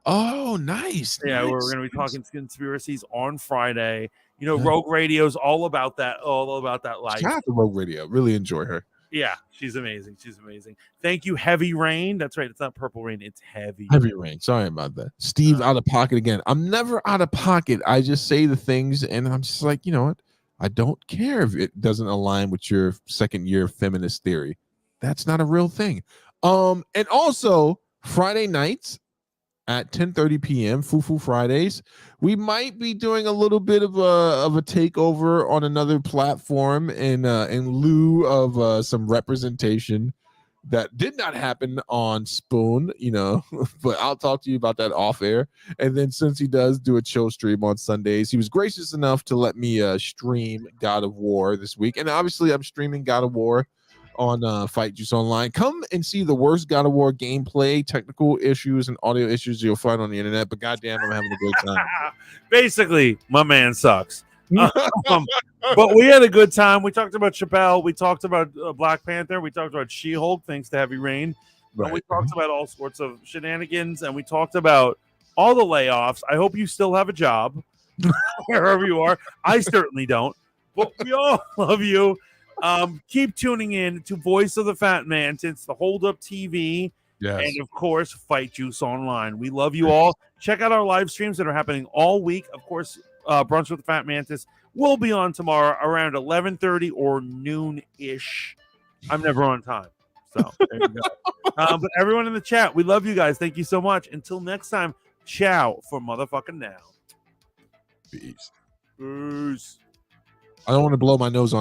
Oh, nice. Yeah, we're nice, going to be nice. talking conspiracies on Friday. You know, Yeah. Rogue Radio's all about that life. Shout out to Rogue Radio. Really enjoy her. Yeah, she's amazing. She's amazing. Thank you, Heavy Rain. That's right. It's not Purple Rain. It's Heavy. Heavy Rain. Sorry about that. Steve out of pocket again. I'm never out of pocket. I just say the things and I'm just like, you know what? I don't care if it doesn't align with your second year feminist theory. That's not a real thing. And also Friday nights at 10:30 p.m. Foo Fridays. We might be doing a little bit of a takeover on another platform in lieu of some representation that did not happen on Spoon, but I'll talk to you about that off air. And then since he does do a chill stream on Sundays, he was gracious enough to let me stream God of War this week. And obviously I'm streaming God of War on Fight Juice Online. Come and see the worst God of War gameplay, technical issues, and audio issues you'll find on the internet. But goddamn, I'm having a great time. Basically, my man sucks. But we had a good time. We talked about Chappelle. We talked about Black Panther. We talked about She-Hulk, thanks to Heavy Rain. Right. And we talked about all sorts of shenanigans. And we talked about all the layoffs. I hope you still have a job wherever you are. I certainly don't. But we all love you. Keep tuning in to Voice of the Fat Mantis, the Hold Up TV, and of course, Fight Juice Online. We love you all. Check out our live streams that are happening all week. Of course, Brunch with the Fat Mantis will be on tomorrow around 11:30 or noon-ish. I'm never on time. So there you go. But everyone in the chat, we love you guys. Thank you so much. Until next time, ciao for motherfucking now. Peace. Peace. I don't want to blow my nose on